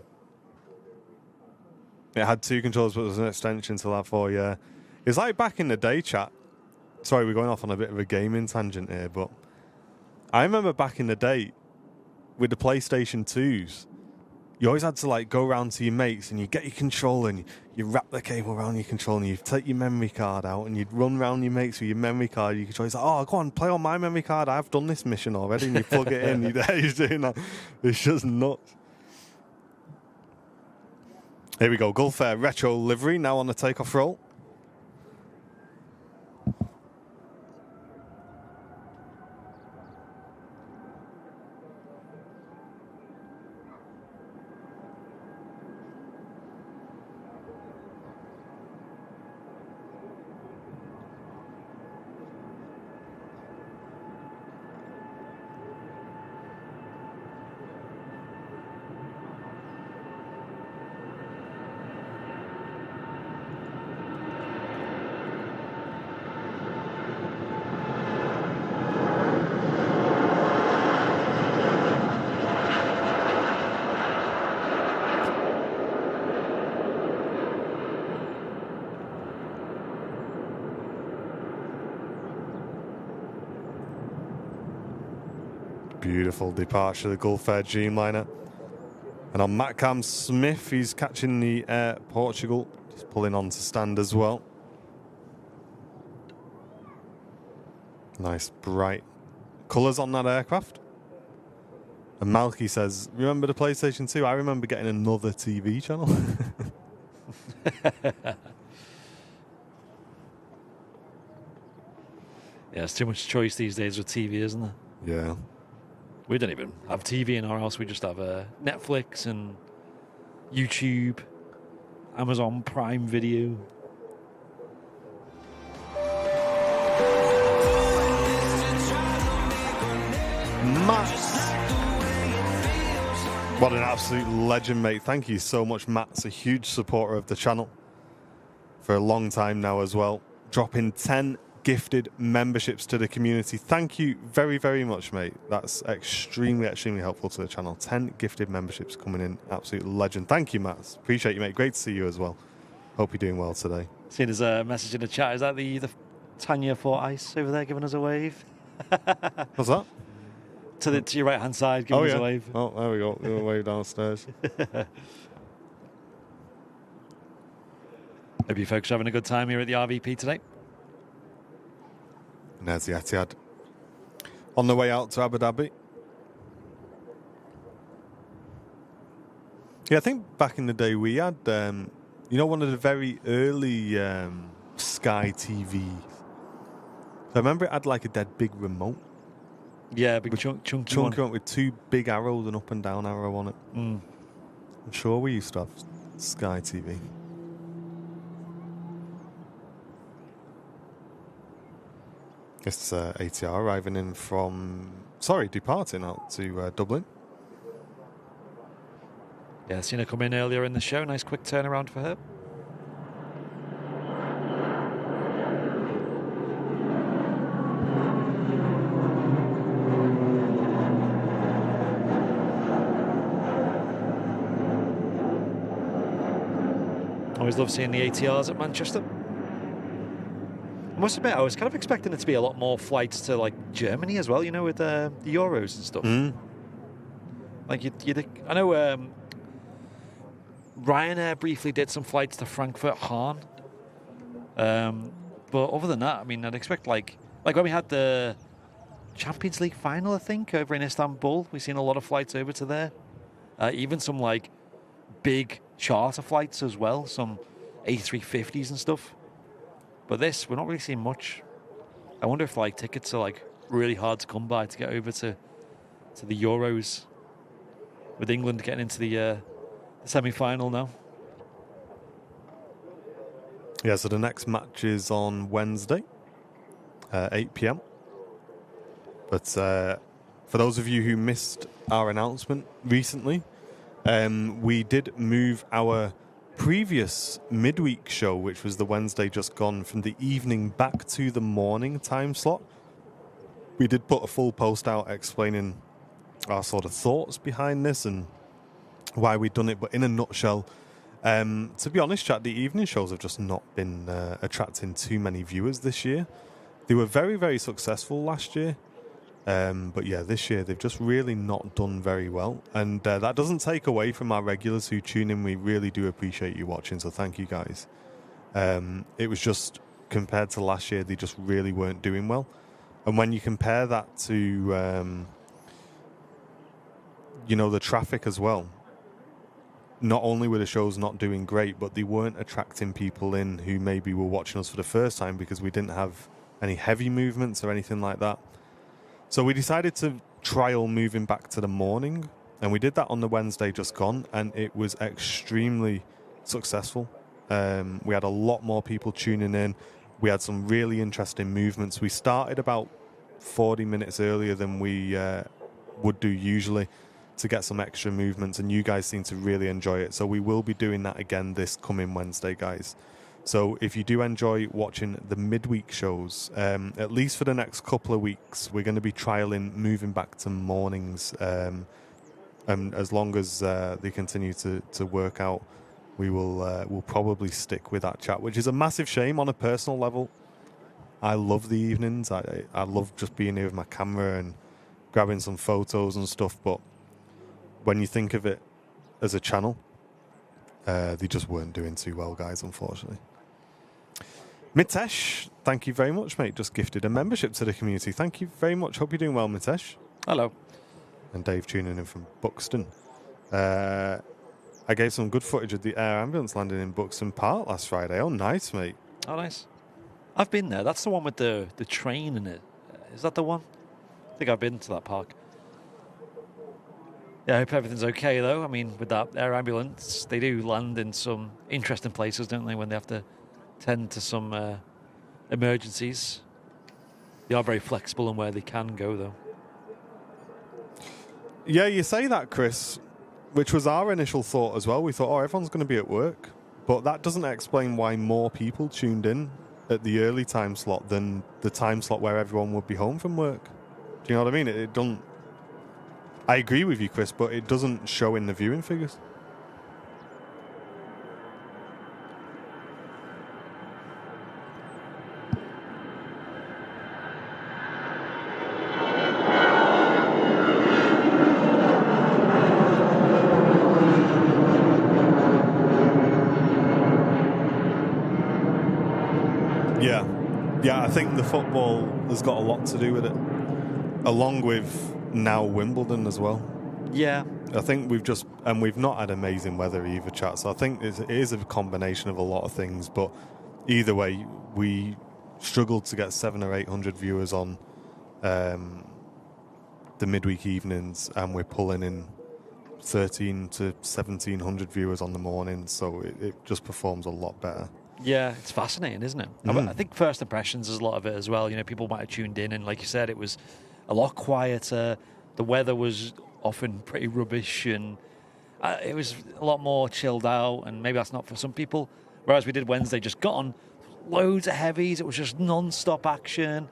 It had 2 controllers, but there was an extension to that for, yeah. It's like back in the day, chat. Sorry, we're going off on a bit of a gaming tangent here, but I remember back in the day, with the PlayStation 2s, you always had to like go around to your mates and you get your controller and you wrap the cable around your controller and you take your memory card out and you'd run around your mates with your memory card. You could always like, oh, go on, play on my memory card. I've done this mission already. And you plug it in. You're doing that. It's just nuts. Here we go. Gulf Air Retro livery now on the takeoff roll. Beautiful departure of the Gulf Air Dreamliner. And on Matt Cam Smith, he's catching the Air Portugal. Just pulling on to stand as well. Nice bright colours on that aircraft. And Malky says, remember the PlayStation 2? I remember getting another TV channel. Yeah, it's too much choice these days with TV, isn't there? Yeah. We don't even have TV in our house. We just have Netflix and YouTube, Amazon Prime Video. Matt. What an absolute legend, mate. Thank you so much, Matt. It's a huge supporter of the channel for a long time now as well. Dropping 10 gifted memberships to the community. Thank you very, very much, mate. That's extremely, extremely helpful to the channel. 10 gifted memberships coming in. Absolute legend. Thank you, Matt. Appreciate you, mate. Great to see you as well. Hope you're doing well today. See, there's a message in the chat. Is that the Tanya for Ice over there giving us a wave? What's that? To your right-hand side, giving us a wave. Oh, there we go. Give a wave downstairs. Hope you folks are having a good time here at the RVP today. And there's the Etihad on the way out to Abu Dhabi. Yeah, I think back in the day we had, one of the very early Sky TVs. I remember it had like a dead big remote. Yeah, big chunky one. With 2 big arrows, an up and down arrow on it. Mm. I'm sure we used to have Sky TV. It's ATR arriving in departing out to Dublin. Yeah, seen her come in earlier in the show. Nice quick turnaround for her. Always love seeing the ATRs at Manchester. I must admit, I was kind of expecting it to be a lot more flights to like Germany as well, with the Euros and stuff. Mm. Like I know Ryanair briefly did some flights to Frankfurt Hahn. But other than that, I mean, I'd expect like when we had the Champions League final, I think, over in Istanbul, we've seen a lot of flights over to there. Even some like big charter flights as well, some A350s and stuff. But this, we're not really seeing much. I wonder if like tickets are like really hard to come by to get over to the Euros, with England getting into the semi-final now. Yeah, so the next match is on Wednesday, 8 p.m. But for those of you who missed our announcement recently, we did move our previous midweek show, which was the Wednesday just gone, from the evening back to the morning time slot. We did put a full post out explaining our sort of thoughts behind this and why we'd done it, but in a nutshell, to be honest, chat, the evening shows have just not been attracting too many viewers this year. They were very, very successful last year, but yeah, this year they've just really not done very well, and that doesn't take away from our regulars who tune in. We really do appreciate you watching, so thank you guys. It was just, compared to last year, they just really weren't doing well, and when you compare that to the traffic as well, not only were the shows not doing great, but they weren't attracting people in who maybe were watching us for the first time because we didn't have any heavy movements or anything like that. So we decided to trial moving back to the morning, and we did that on the Wednesday just gone, and it was extremely successful. We had a lot more people tuning in. We had some really interesting movements. We started about 40 minutes earlier than we would do usually, to get some extra movements, and you guys seem to really enjoy it. So we will be doing that again this coming Wednesday, guys. So if you do enjoy watching the midweek shows, at least for the next couple of weeks, we're going to be trialing moving back to mornings. And as long as they continue to work out, we'll probably stick with that, chat, which is a massive shame on a personal level. I love the evenings. I love just being here with my camera and grabbing some photos and stuff, but when you think of it as a channel, they just weren't doing too well, guys, unfortunately. Mitesh, thank you very much, mate. Just gifted a membership to the community. Thank you very much. Hope you're doing well, Mitesh. Hello. And Dave tuning in from Buxton. I gave some good footage of the air ambulance landing in Buxton Park last Friday. Oh, nice, mate. Oh, nice. I've been there. That's the one with the train in it. Is that the one? I think I've been to that park. Yeah, I hope everything's okay, though. I mean, with that air ambulance, they do land in some interesting places, don't they, when they have to tend to some emergencies. They are very flexible in where they can go, though. Yeah, you say that, Chris, which was our initial thought as well. We thought, everyone's going to be at work. But that doesn't explain why more people tuned in at the early time slot than the time slot where everyone would be home from work. Do you know what I mean? It doesn't... I agree with you, Chris, but it doesn't show in the viewing figures. Yeah, I think the football has got a lot to do with it, along with now Wimbledon as well. Yeah. I think we've not had amazing weather either, chat, so I think it is a combination of a lot of things, but either way, we struggled to get 700 or 800 viewers on the midweek evenings, and we're pulling in 13 to 1700 viewers on the morning, so it just performs a lot better. Yeah, it's fascinating, isn't it? I think first impressions is a lot of it as well. You know, people might have tuned in, and like you said, it was a lot quieter. The weather was often pretty rubbish, and it was a lot more chilled out, and maybe that's not for some people. Whereas we did Wednesday, just got on loads of heavies. It was just non-stop action.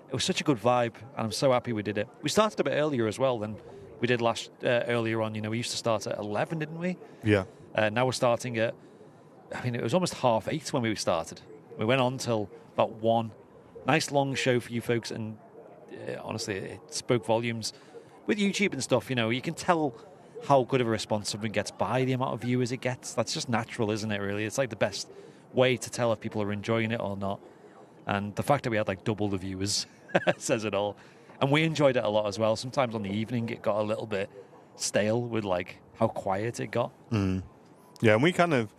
It was such a good vibe, and I'm so happy we did it. We started a bit earlier as well than we did earlier on. You know, we used to start at 11, didn't we? Yeah. Now we're starting at, it was almost 8:30 when we started. We went on till about 1. Nice long show for you folks, and honestly, it spoke volumes. With YouTube and stuff, you know, you can tell how good of a response something gets by the amount of viewers it gets. That's just natural, isn't it, really? It's like the best way to tell if people are enjoying it or not. And the fact that we had like double the viewers says it all. And we enjoyed it a lot as well. Sometimes on the evening it got a little bit stale with like how quiet it got. Yeah, and we kind of,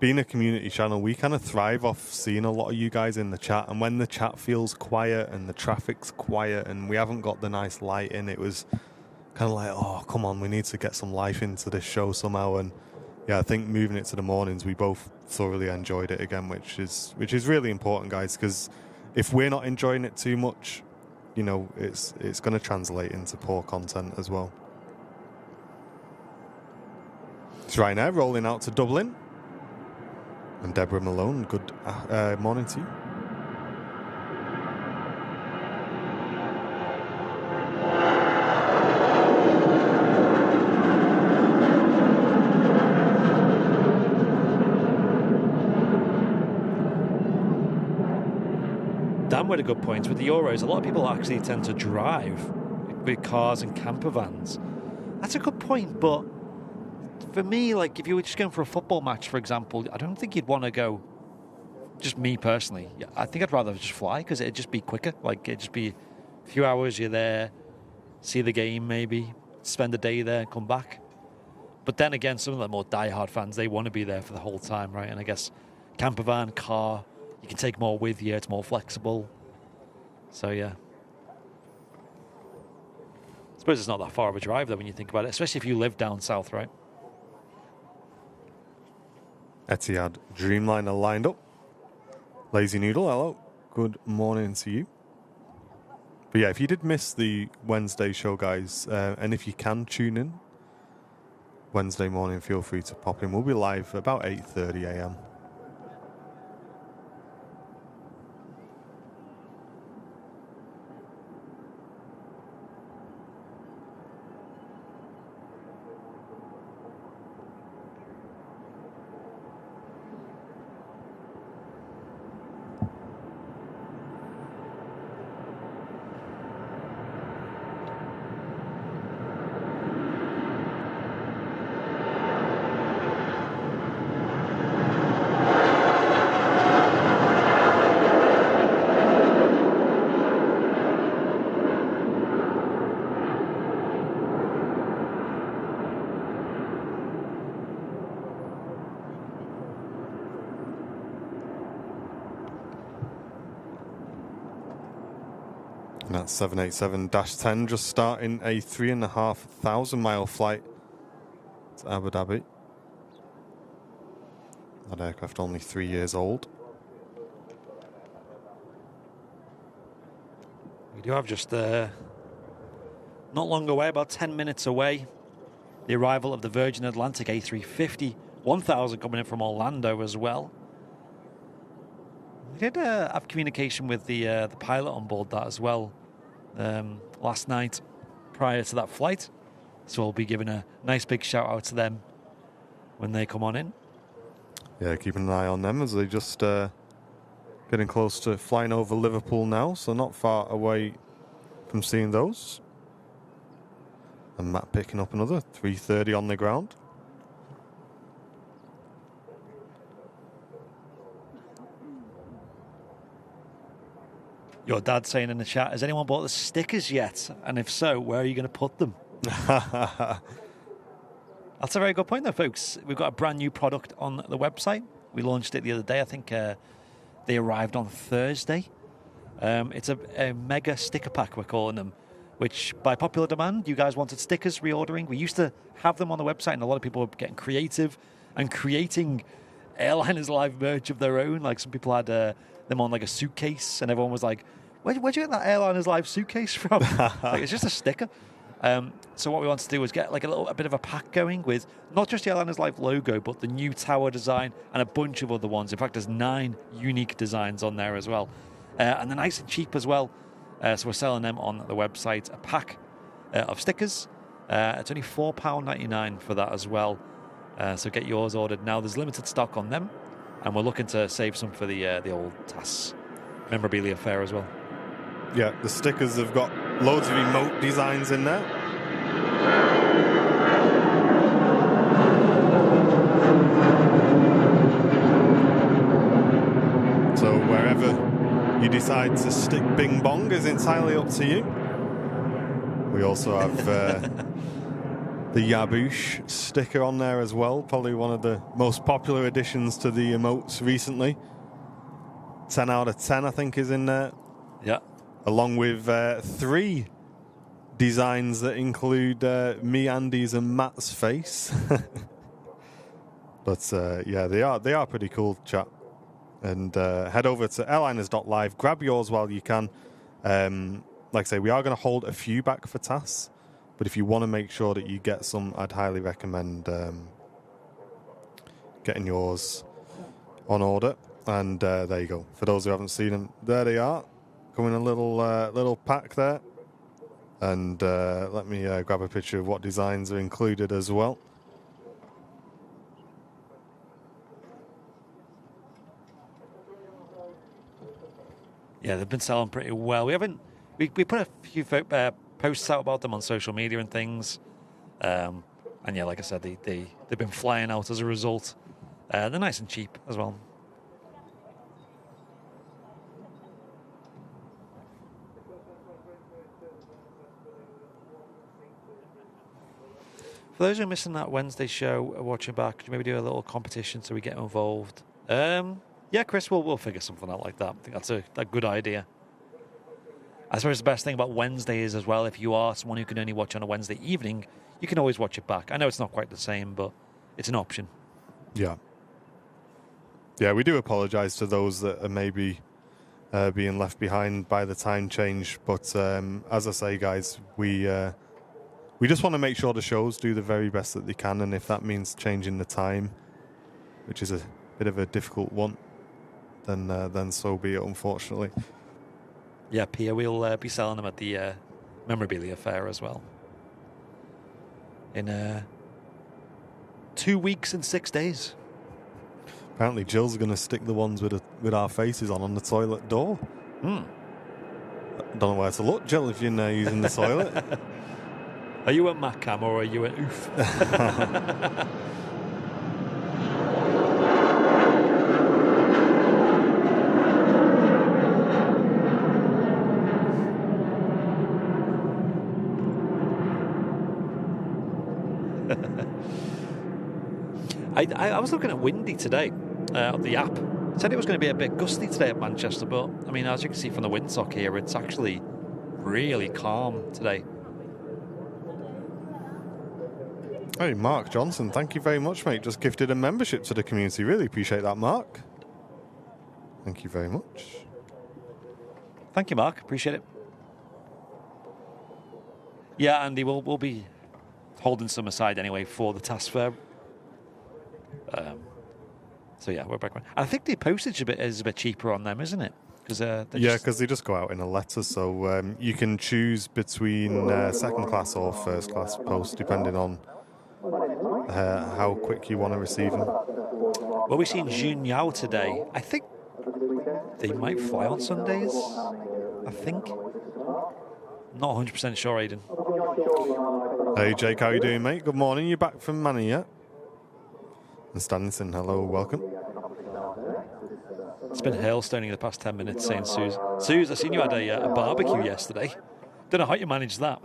being a community channel, we kind of thrive off seeing a lot of you guys in the chat. And when the chat feels quiet and the traffic's quiet and we haven't got the nice light in, it was kind of like, oh, come on, we need to get some life into this show somehow. And yeah, I think moving it to the mornings, we both thoroughly enjoyed it again, which is really important, guys, because if we're not enjoying it too much, you know, it's going to translate into poor content as well. It's Ryanair rolling out to Dublin. And Deborah Malone, good morning to you. Dan with a good point. With the Euros, a lot of people actually tend to drive with cars and camper vans. That's a good point, but for me, like if you were just going for a football match, for example, I don't think you'd want to go, just me personally, I think I'd rather just fly because it'd just be quicker. Like it'd just be a few hours, you're there, see the game maybe, spend a day there, come back. But then again, some of the more diehard fans, they want to be there for the whole time, right? And I guess camper van, car, you can take more with you, it's more flexible. So yeah. I suppose it's not that far of a drive though when you think about it, especially if you live down south, right? Etihad Dreamliner lined up. Lazy Noodle, hello. Good morning to you. But yeah, if you did miss the Wednesday show, guys, and if you can tune in Wednesday morning, feel free to pop in. We'll be live about 8:30 a.m. And that's 787-10 just starting a 3,500 mile flight to Abu Dhabi. That aircraft only 3 years old. We do have just not long away, about 10 minutes away, the arrival of the Virgin Atlantic A350, 1,000 coming in from Orlando as well. We did have communication with the pilot on board that as well last night prior to that flight. So we'll be giving a nice big shout out to them when they come on in. Yeah, keeping an eye on them as they just getting close to flying over Liverpool now, so not far away from seeing those. And Matt picking up another 330 on the ground. Your dad saying in the chat, has anyone bought the stickers yet? And if so, where are you going to put them? That's a very good point, though, folks. We've got a brand new product on the website. We launched it the other day. I think they arrived on Thursday. It's a mega sticker pack, we're calling them, which by popular demand, you guys wanted stickers reordering. We used to have them on the website, and a lot of people were getting creative and creating Airliners Live merch of their own. Like some people had them on like a suitcase, and everyone was like, where'd you get that Airliners Live suitcase from? Like, it's just a sticker. So what we wanted to do was get like a bit of a pack going with not just the Airliners Live logo, but the new tower design and a bunch of other ones. In fact, there's 9 unique designs on there as well. And they're nice and cheap as well. So we're selling them on the website. A pack of stickers. It's only £4.99 for that as well. So get yours ordered now. There's limited stock on them. And we're looking to save some for the old TAS memorabilia fair as well. Yeah, the stickers have got loads of emote designs in there. you decide to stick Bing Bong is entirely up to you. We also have the Yaboosh sticker on there as well. Probably one of the most popular additions to the emotes recently. 10 out of 10, I think, is in there. Yeah. Along with 3 designs that include me, Andy's, and Matt's face. But yeah, they are pretty cool, chat. And head over to airliners.live, grab yours while you can. Like I say, we are going to hold a few back for TAS, but if you want to make sure that you get some, I'd highly recommend getting yours on order. And there you go. For those who haven't seen them, there they are. Come in a little pack there. And let me grab a picture of what designs are included as well. Yeah, they've been selling pretty well. We put a few posts out about them on social media and things. And yeah, like I said, they've been flying out as a result. They're nice and cheap as well. For those who are missing that Wednesday show, watching back, could you maybe do a little competition so we get involved? Yeah, Chris, we'll figure something out like that. I think that's a good idea. I suppose the best thing about Wednesday is as well, if you are someone who can only watch on a Wednesday evening, you can always watch it back. I know it's not quite the same, but it's an option. Yeah. Yeah, we do apologise to those that are maybe being left behind by the time change. But as I say, guys, we just want to make sure the shows do the very best that they can. And if that means changing the time, which is a bit of a difficult one, then so be it, unfortunately. Yeah, Pia, we'll be selling them at the memorabilia fair as well. In 2 weeks and 6 days. Apparently Jill's going to stick the ones with our faces on the toilet door. Don't know where to look, Jill, if you're using the toilet. Are you a Macam or are you an oof? I was looking at Windy today on the app. It said it was going to be a bit gusty today at Manchester, but I mean, as you can see from the windsock here, it's actually really calm today. Hey, Mark Johnson, thank you very much, mate. Just gifted a membership to the community. Really appreciate that, Mark. Thank you very much. Thank you, Mark. Appreciate it. Yeah, Andy, we'll be holding some aside anyway for the task fair. So yeah, we're back. I think the postage is a bit cheaper on them, isn't it? Because they just go out in a letter, so you can choose between second class or first class post, depending on how quick you want to receive them. Well, we've seen Jun Yao today. I think they might fly on Sundays. I think. Not 100% sure, Aidan. Hey, Jake, how you doing, mate? Good morning. You back from Manny yet? And Stanton, hello, welcome. It's been hailstoning the past 10 minutes, saying Suze. Suze, I seen you had a barbecue yesterday. Don't know how you managed that.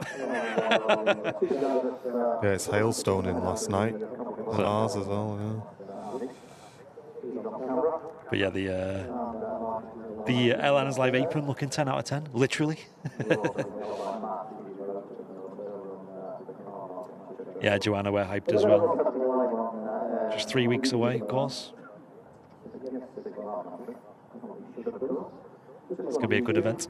Yeah, it's hailstoning last night. And ours as well, yeah. But yeah, the Airliners Live apron looking 10 out of 10, literally. Yeah, Joanna, we're hyped as well. Just 3 weeks away, of course. It's going to be a good event.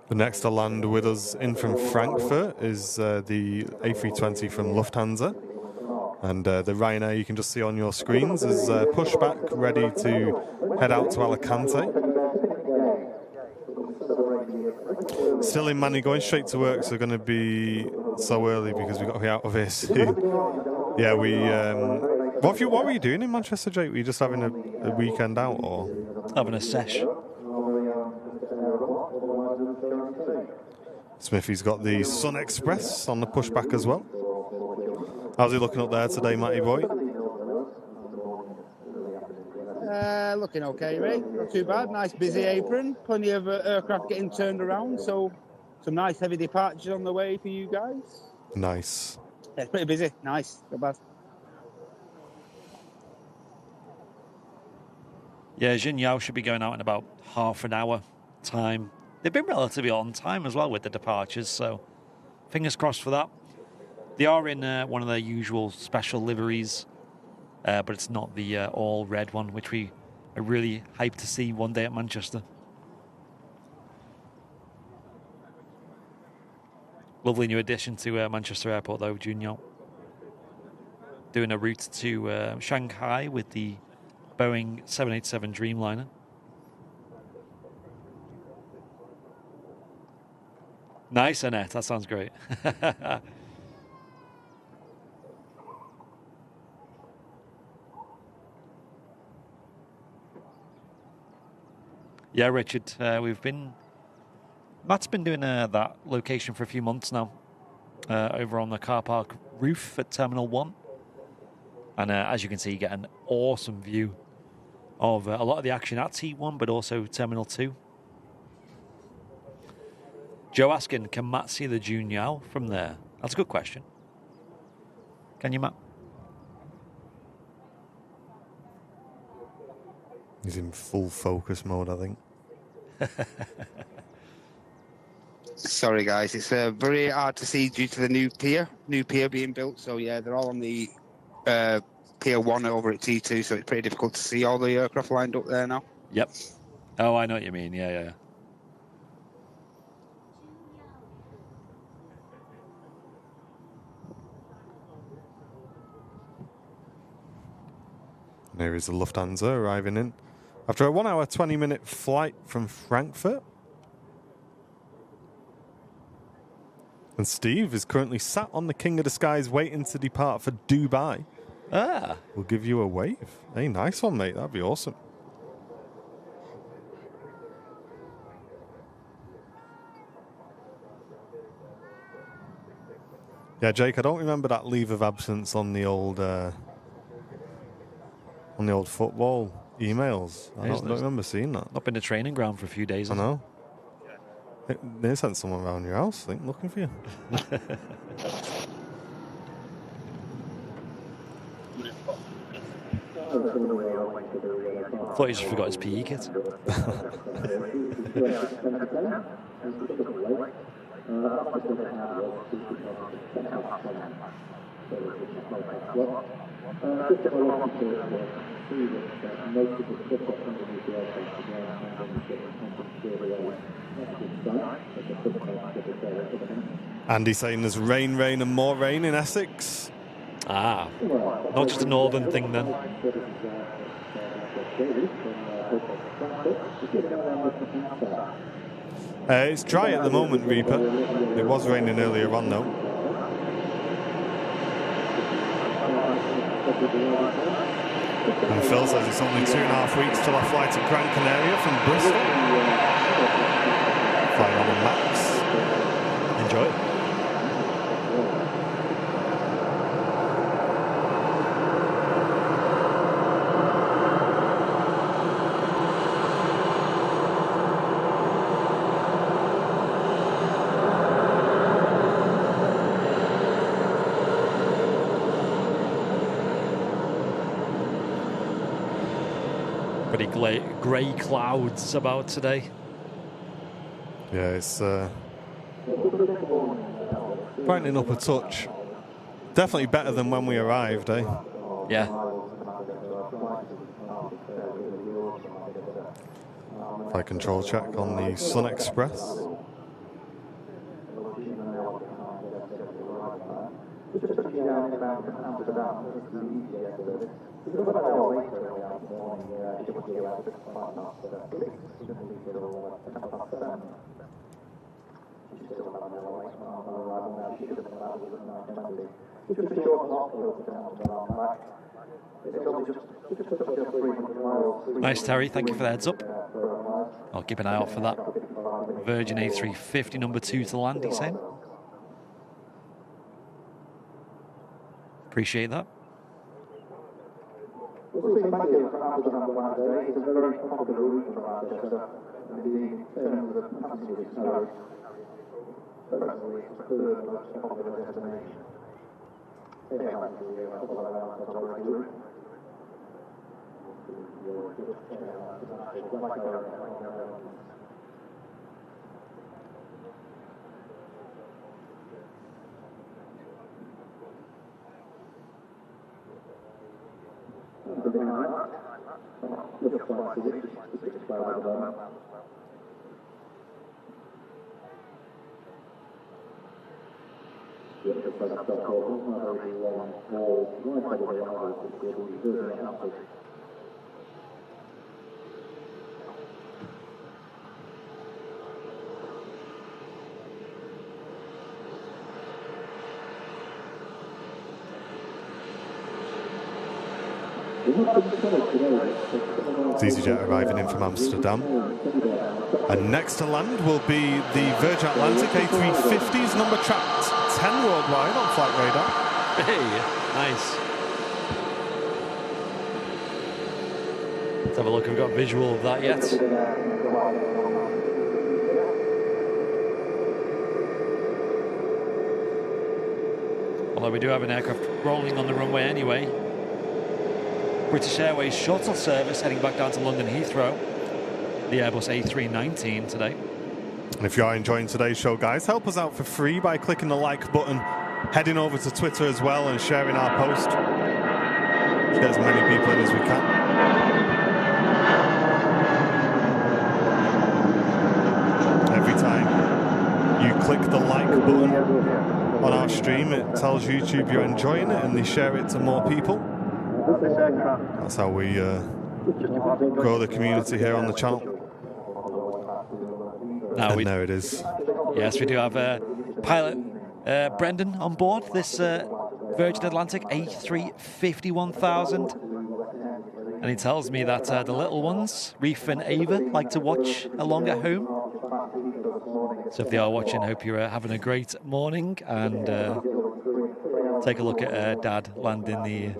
The next to land with us in from Frankfurt is the A320 from Lufthansa. And the Ryanair you can just see on your screens is pushback, ready to head out to Alicante. Still in Manny, going straight to work, so going to be so early because we got to be out of here soon. Yeah, we... What were you doing in Manchester, Jake? Were you just having a weekend out, or...? Having a sesh. Smithy's got the Sun Express on the pushback as well. How's he looking up there today, Matty boy? looking okay, mate. Not too bad. Nice busy apron. Plenty of aircraft getting turned around. So some nice heavy departures on the way for you guys. Nice. Yeah, it's pretty busy. Nice. Not bad. Yeah, Jinyao should be going out in about half an hour time. They've been relatively on time as well with the departures, so fingers crossed for that. They are in one of their usual special liveries, but it's not the all red one, which we are really hyped to see one day at Manchester. Lovely new addition to Manchester Airport, though, Junior. Doing a route to Shanghai with the Boeing 787 Dreamliner. Nice, Annette. That sounds great. Yeah, Richard, Matt's been doing that location for a few months now, over on the car park roof at Terminal 1. And as you can see, you get an awesome view of a lot of the action at T1, but also Terminal 2. Joe asking, can Matt see the Junyao from there? That's a good question. Can you, Matt? He's in full focus mode, I think. Sorry, guys. It's very hard to see due to the new pier being built. So, yeah, they're all on the Pier 1 over at T2, so it's pretty difficult to see all the aircraft lined up there now. Yep. Oh, I know what you mean. Yeah. And here is the Lufthansa arriving in after a 1 hour, 20-minute flight from Frankfurt. And Steve is currently sat on the King of the Skies waiting to depart for Dubai. We'll give you a wave. Hey, nice one, mate. That'd be awesome. Yeah, Jake, I don't remember that leave of absence on the old football emails. I don't remember seeing that. Not been to training ground for a few days. I know. They sent someone around your house, I think, looking for you. Thought he just forgot his PE kit. Andy saying there's rain, and more rain in Essex. Not just a northern thing then. It's dry at the moment, Reaper. It was raining earlier on, though. And Phil says it's only 2.5 weeks till I fly to Gran Canaria from Bristol. Flying on a Max. Enjoy it. Pretty grey clouds about today. Yeah, it's brightening up a touch. Definitely better than when we arrived, eh? Yeah. Flight control check on the Sun Express. Nice, Terry. Thank you for the heads up. I'll keep an eye out for that. Virgin A350 number 2 to land, he's saying. Appreciate that. EasyJet arriving in from Amsterdam. And next to land will be the Virgin Atlantic A350's number tracked 10 worldwide on flight radar. Hey, nice. Let's have a look. We've got a visual of that yet. Although we do have an aircraft rolling on the runway anyway. British Airways shuttle service heading back down to London Heathrow. The Airbus A380 today. And if you are enjoying today's show, guys, help us out for free by clicking the like button, heading over to Twitter as well and sharing our post. Let's get as many people in as we can. Every time you click the like button on our stream, it tells YouTube you're enjoying it and they share it to more people. That's how we grow the community here on the channel. And there it is. Yes, we do have pilot Brendan on board this Virgin Atlantic A350 1000. And he tells me that the little ones, Reef and Ava, like to watch along at home. So if they are watching, hope you're having a great morning. And take a look at Dad landing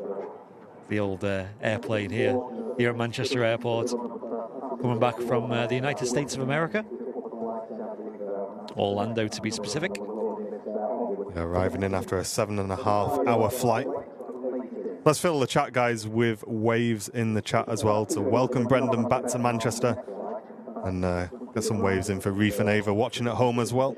the old airplane here at Manchester Airport, coming back from the United States of America. Orlando, to be specific. Arriving in after a 7.5-hour flight. Let's fill the chat, guys, with waves in the chat as well to welcome Brendan back to Manchester. And get some waves in for Reef and Ava watching at home as well.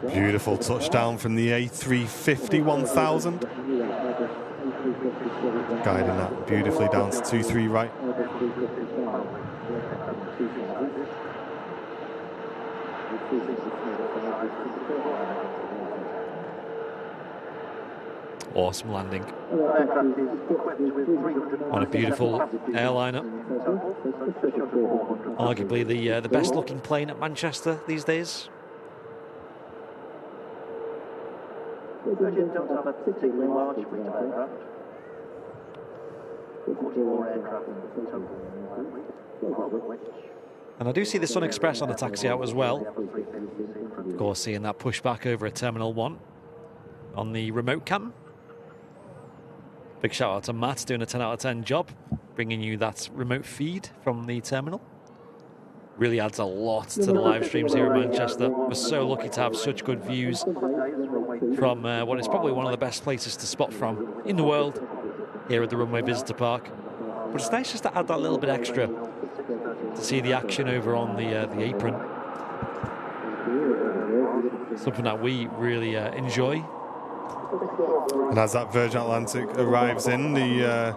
Beautiful touchdown from the A350 1000. Guiding that beautifully down to 2-3 right. Awesome landing on a beautiful airliner. Arguably the best looking plane at Manchester these days. And I do see the Sun Express on the taxi out as well. Of course, seeing that push back over at Terminal 1 on the remote cam. Big shout out to Matt doing a 10 out of 10 job, bringing you that remote feed from the terminal. Really adds a lot to the live streams here in Manchester. We're so lucky to have such good views from what is probably one of the best places to spot from in the world, here at the Runway Visitor Park. But it's nice just to add that little bit extra to see the action over on the apron something that we really enjoy. And as that Virgin Atlantic arrives in, the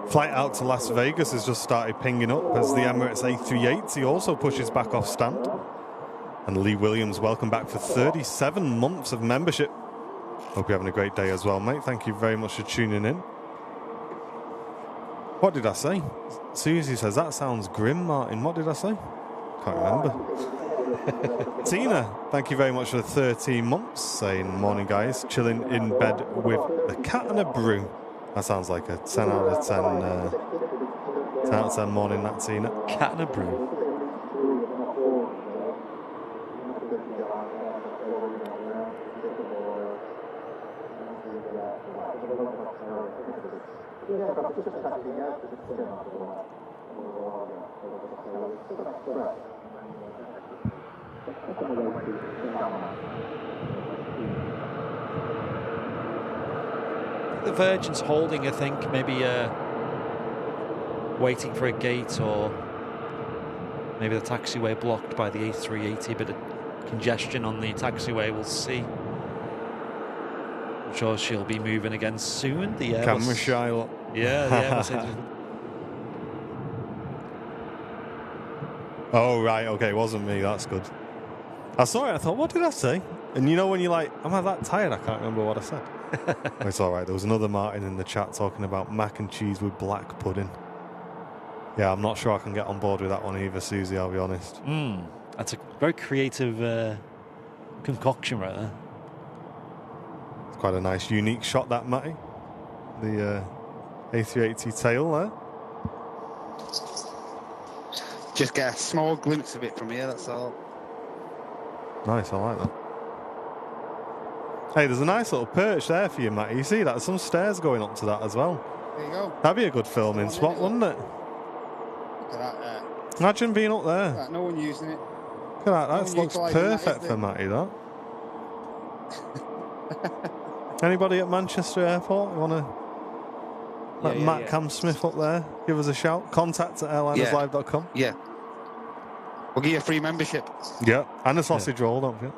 flight out to Las Vegas has just started pinging up as the Emirates A380 also pushes back off stand. And Lee Williams, welcome back for 37 months of membership. Hope you're having a great day as well, mate. Thank you very much for tuning in. What did I say? Susie says, that sounds grim, Martin. What did I say? Can't remember. Tina, thank you very much for 13 months, saying, morning, guys. Chilling in bed with the cat and a brew. That sounds like a 10 out of 10, 10 out of 10 morning, that, Tina. Cat and a brew. The Virgin's holding, I think, maybe waiting for a gate, or maybe the taxiway blocked by the A380, a bit of congestion on the taxiway, we'll see. I'm sure she'll be moving again soon. The Airbus, camera shy lot. Yeah, the Airbus. Oh, right, okay, it wasn't me, that's good. I saw it, I thought, what did I say? And you know when you're like, am I that tired? I can't remember what I said. It's all right. There was another Martin in the chat talking about mac and cheese with black pudding. Yeah, I'm not sure I can get on board with that one either, Susie, I'll be honest. That's a very creative concoction right there. It's quite a nice, unique shot, that, Matty. The A380 tail there. Just get a small glimpse of it from here, that's all. Nice, I like that. Hey, there's a nice little perch there for you, Matty. You see that? There's some stairs going up to that as well. There you go. That'd be a good filming spot, wouldn't it? Look at that. Imagine being up there. Look at that, no one using it. Look at that. That looks perfect for Matty, that. Anybody at Manchester Airport? You want to let Matt Cam Smith up there? Give us a shout. Contact at airlinerslive.com. Yeah. We'll give you a free membership. Yeah, and a sausage roll, don't forget.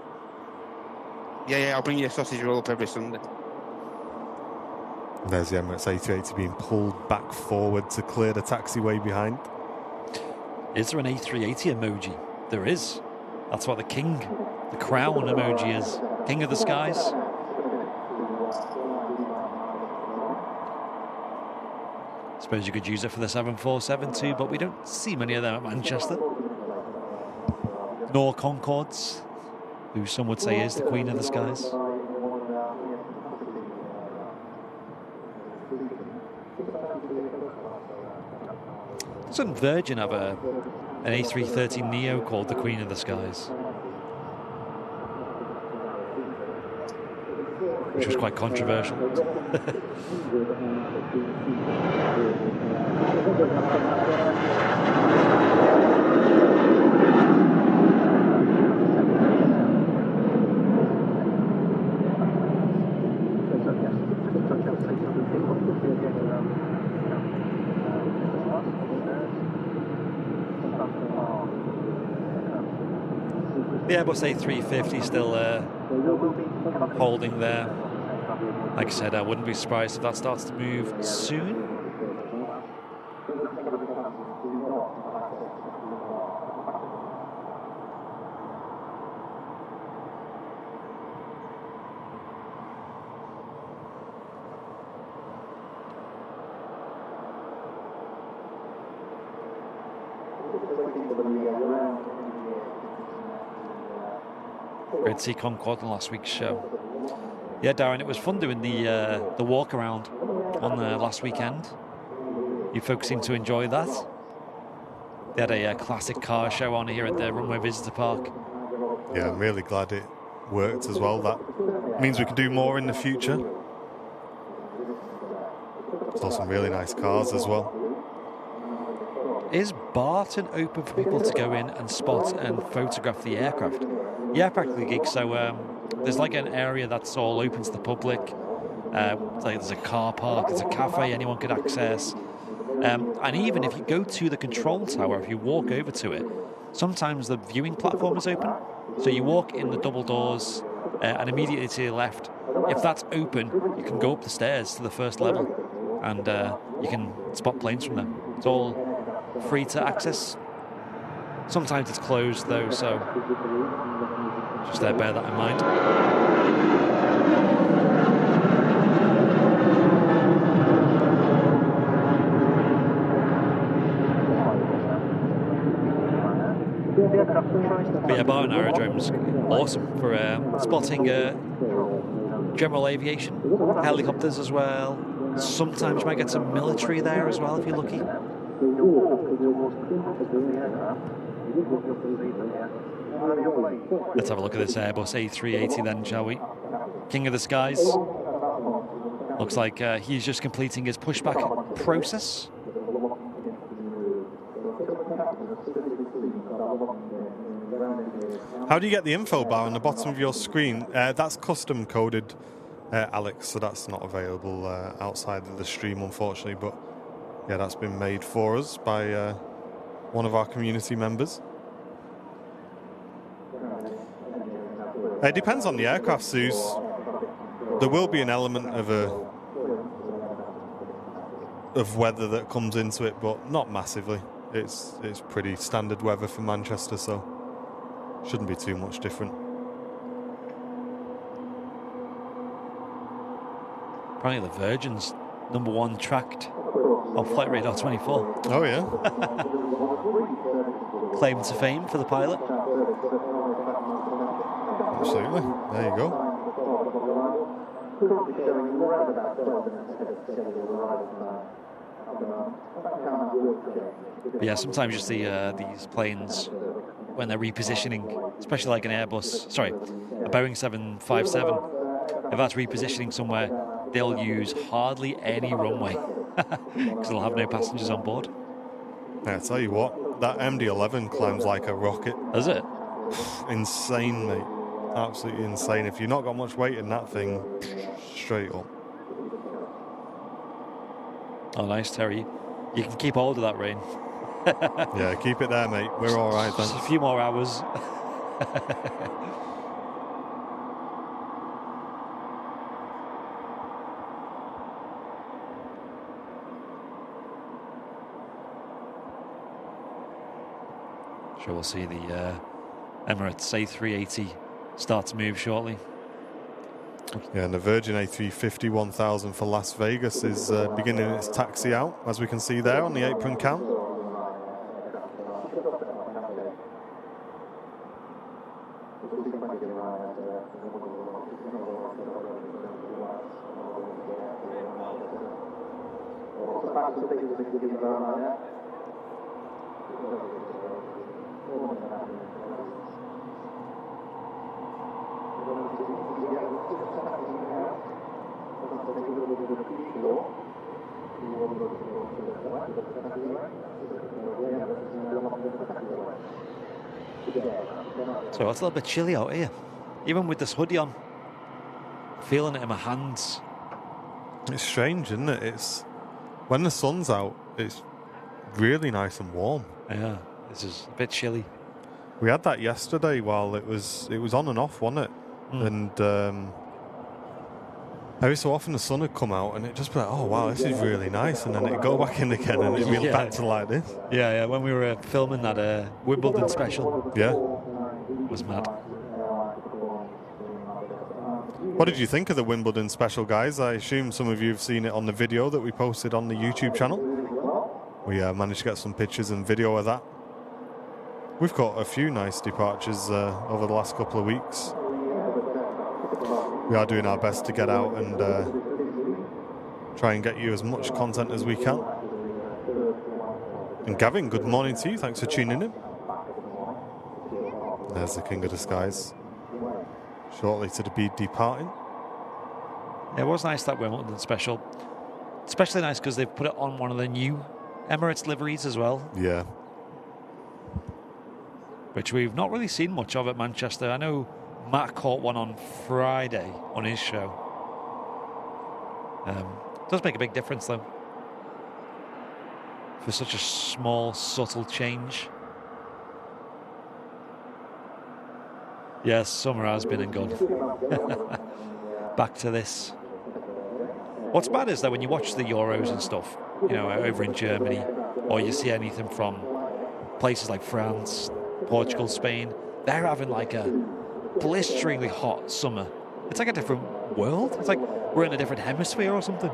Yeah, I'll bring you a sausage roll up every Sunday. There's the Emirates A380 being pulled back forward to clear the taxiway behind. Is there an A380 emoji? There is. That's what the king, the crown emoji is. King of the skies. Suppose you could use it for the 747 too, but we don't see many of them at Manchester. Nor Concords, who some would say is the queen of the skies. Doesn't Virgin have an A330 Neo called the Queen of the Skies? Which was quite controversial. The Airbus A350 still holding there. Like I said, I wouldn't be surprised if that starts to move soon. Great to see Concorde on last week's show. Yeah, Darren, it was fun doing the walk around on the last weekend. You folks seem to enjoy that. They had a classic car show on here at the Runway Visitor Park. Yeah, I'm really glad it worked as well. That means we can do more in the future. Saw some really nice cars as well. Is Barton open for people to go in and spot and photograph the aircraft? Yeah, practically, Gig. So there's like an area that's all open to the public. Like there's a car park, there's a cafe anyone could access. And even if you go to the control tower, if you walk over to it, sometimes the viewing platform is open. So you walk in the double doors and immediately to your left. If that's open, you can go up the stairs to the first level, and you can spot planes from there. It's all free to access. Sometimes it's closed though, so just bear that in mind. But yeah, Barton Aerodrome's awesome for spotting general aviation, helicopters as well. Sometimes you might get some military there as well if you're lucky. Let's have a look at this Airbus A380 then, shall we? King of the skies. Looks like he's just completing his pushback process. How do you get the info bar on the bottom of your screen? That's custom coded, Alex, so that's not available outside of the stream, unfortunately. But yeah, that's been made for us by one of our community members. It depends on the aircraft, Suze. There will be an element of weather that comes into it, but not massively. It's pretty standard weather for Manchester, so shouldn't be too much different. Apparently the Virgin's #1 tracked on Flight Radar 24. Oh yeah. Claim to fame for the pilot. Absolutely. There you go. But yeah, sometimes you see these planes when they're repositioning, especially like an Airbus, sorry, a Boeing 757. If that's repositioning somewhere, they'll use hardly any runway because they'll have no passengers on board. Yeah, I tell you what, that MD-11 climbs like a rocket. Does it? Insane, mate. Absolutely insane. If you've not got much weight in that thing, straight up. Oh, nice, Terry. You can keep hold of that rain. Yeah, keep it there, mate. We're all right, Just thanks. a few more hours. Sure, we'll see the Emirates A380 start to move shortly. Yeah, and the Virgin A350 1000 for Las Vegas is beginning its taxi out, as we can see there on the apron cam. So it's a little bit chilly out here, even with this hoodie on. Feeling it in my hands. It's strange, isn't it? It's when the sun's out, it's really nice and warm. Yeah, this is a bit chilly. We had that yesterday while it was on and off, wasn't it? And every so often the sun would come out and it'd just be like, oh wow, this is really nice, and then it'd go back in again and it'd be back to like this. Yeah, when we were filming that Wimbledon special. Yeah. It was mad. What did you think of the Wimbledon special, guys? I assume some of you have seen it on the video that we posted on the YouTube channel. We managed to get some pictures and video of that. We've got a few nice departures over the last couple of weeks. We are doing our best to get out and try and get you as much content as we can. And Gavin, good morning to you. Thanks for tuning in. There's the King of the Skies. Shortly to be departing. Yeah, it was nice, that Wimbledon special. Especially nice because they've put it on one of the new Emirates liveries as well. Yeah. Which we've not really seen much of at Manchester. I know Matt caught one on Friday on his show. Does make a big difference though. For such a small, subtle change. Yes, summer has been and gone. Back to this. What's bad is that when you watch the Euros and stuff, over in Germany, or you see anything from places like France, Portugal, Spain, they're having like a blisteringly hot summer. It's like a different world. It's like we're in a different hemisphere or something.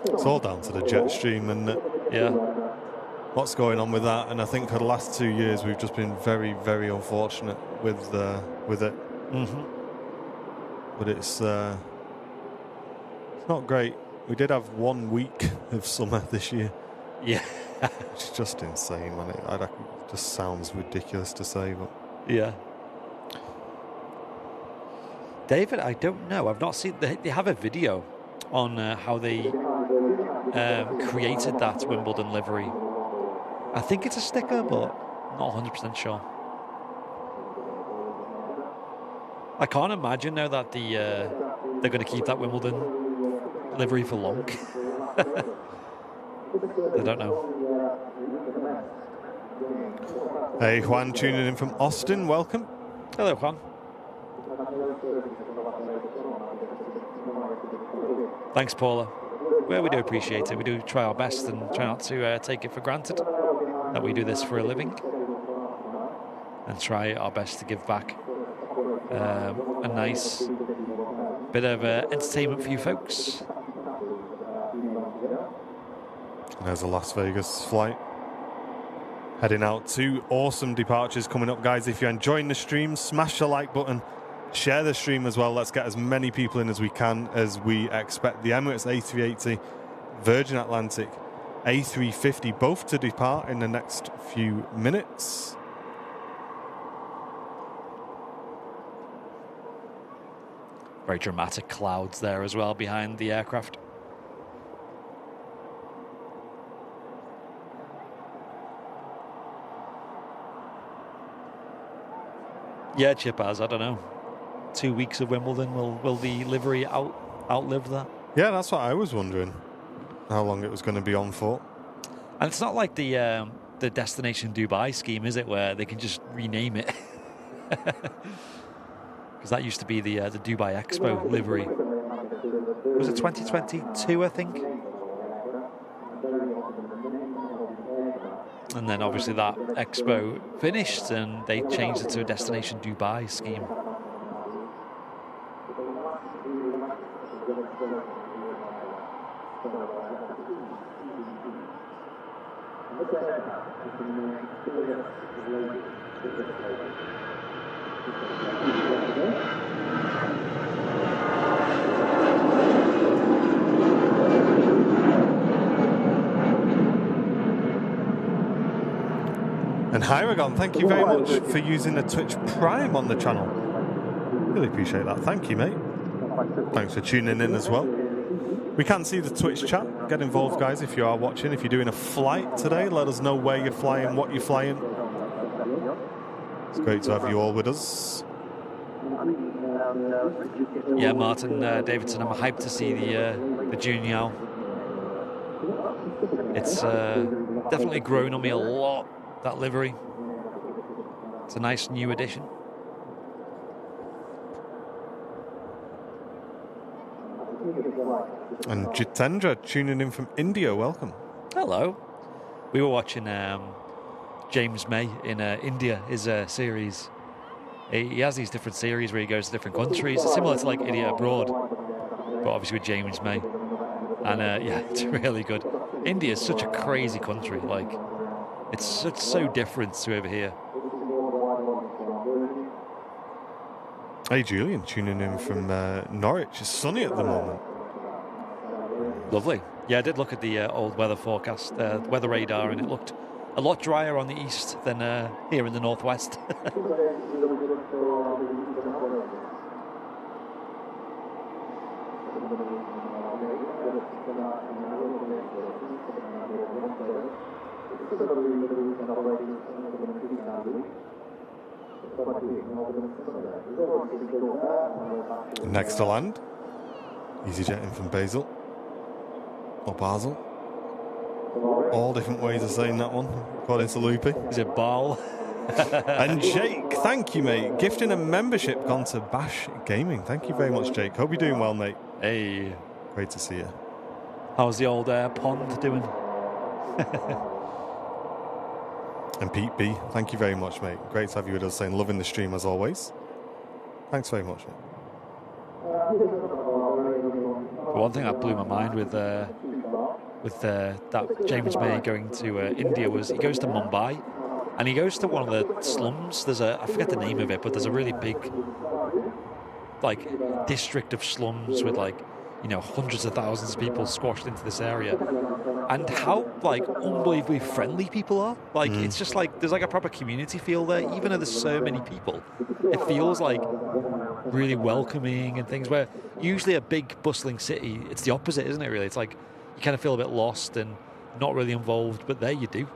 It's all down to the jet stream and what's going on with that. And I think for the last 2 years we've just been very, very unfortunate with it. Mm-hmm. But it's not great. We did have 1 week of summer this year. Yeah. It's just insane, man. It just sounds ridiculous to say, but yeah. David, I don't know. I've not seen. They have a video on how they created that Wimbledon livery. I think it's a sticker, but not 100% sure. I can't imagine now that they're going to keep that Wimbledon livery for long. I don't know. Hey, Juan, tuning in from Austin. Welcome. Hello, Juan. Thanks, Paula. Well, we do appreciate it. We do try our best and try not to take it for granted that we do this for a living, and try our best to give back a nice bit of entertainment for you folks. There's a Las Vegas flight heading out. 2 awesome departures coming up, guys. If you're enjoying the stream, smash the like button, share the stream as well. Let's get as many people in as we can, as we expect the Emirates A380, Virgin Atlantic A350 both to depart in the next few minutes. Very dramatic clouds there as well behind the aircraft. Yeah, Chip has. I don't know. 2 weeks of Wimbledon. Will the livery outlive that? Yeah, that's what I was wondering. How long it was going to be on for. And it's not like the Destination Dubai scheme, is it? Where they can just rename it. Because that used to be the Dubai Expo livery. Was it 2022, I think? And then obviously that Expo finished and they changed it to a Destination Dubai scheme. And Hyragon, thank you very much for using the Twitch Prime on the channel. Really appreciate that. Thank you, mate. Thanks for tuning in as well. We can see the Twitch chat. Get involved, guys, if you are watching. If you're doing a flight today, let us know where you're flying, what you're flying. It's great to have you all with us. Yeah, Martin Davidson, I'm hyped to see the Junior. It's definitely grown on me a lot, that livery. It's a nice new addition. And Jitendra tuning in from India, welcome. Hello. We were watching James May in India, his series. He has these different series where he goes to different countries, similar to like Idiot Abroad, but obviously with James May. And yeah, it's really good. India is such a crazy country. Like, it's so different to over here. Hey, Julian, tuning in from Norwich. It's sunny at the moment. Lovely. Yeah, I did look at the old weather forecast, weather radar, and it looked a lot drier on the east than here in the northwest. Next to land, EasyJet in from Basel. Or Basel. All different ways of saying that one, according to Loopy. Is it Bal? And Jake, thank you, mate. Gifting a membership gone to Bash Gaming. Thank you very much, Jake. Hope you're doing well, mate. Hey. Great to see you. How's the old pond doing? And Pete B, thank you very much, mate. Great to have you with us, saying loving the stream as always. Thanks very much, mate. One thing that blew my mind with that James May going to India was he goes to Mumbai, and he goes to one of the slums. I forget the name of it, but there's a really big district of slums with hundreds of thousands of people squashed into this area, and how unbelievably friendly people are. It's just there's a proper community feel there, even though there's so many people. It feels really welcoming and things, where usually a big bustling city, it's the opposite, isn't it, really? It's you kind of feel a bit lost and not really involved, but there you do.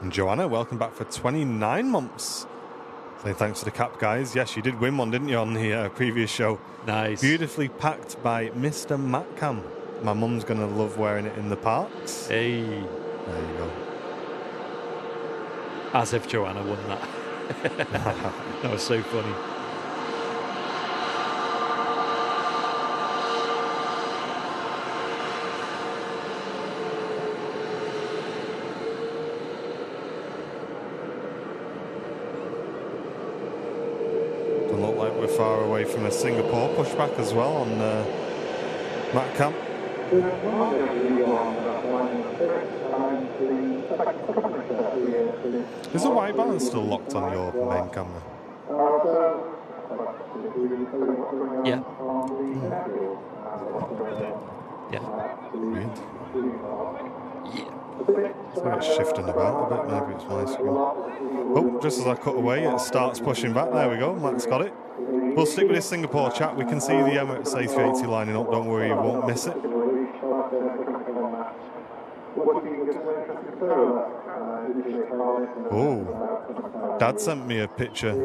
And Joanna, welcome back for 29 months. Saying thanks for the cap, guys. Yes, you did win one, didn't you, on the previous show? Nice. Beautifully packed by Mr. Matcam. My mum's going to love wearing it in the parks. Hey. There you go. As if Joanna won that. That was so funny. Doesn't look like we're far away from a Singapore pushback as well on Matcam. Is the white balance still locked on your main camera? Yeah. Yeah. Weird. Yeah. So it's shifting about a bit, maybe it's my screen. Oh, just as I cut away, it starts pushing back. There we go, Matt's got it. We'll stick with this Singapore chat. We can see the Emirates A380 lining up. Don't worry, you won't miss it. Oh, Dad sent me a picture.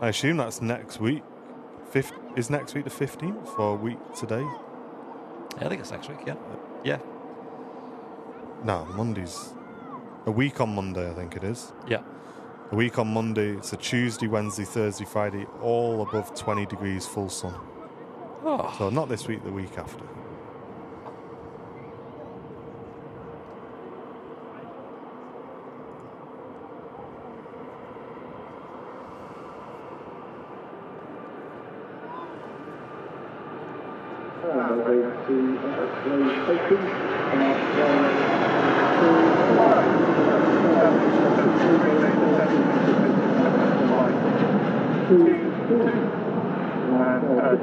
I assume that's next week. Is next week the 15th or a week today? Yeah, I think it's next week, yeah. Yeah. No, Monday's. A week on Monday, I think it is. Yeah. A week on Monday. It's a Tuesday, Wednesday, Thursday, Friday, all above 20 degrees, full sun. Oh. So not this week, the week after.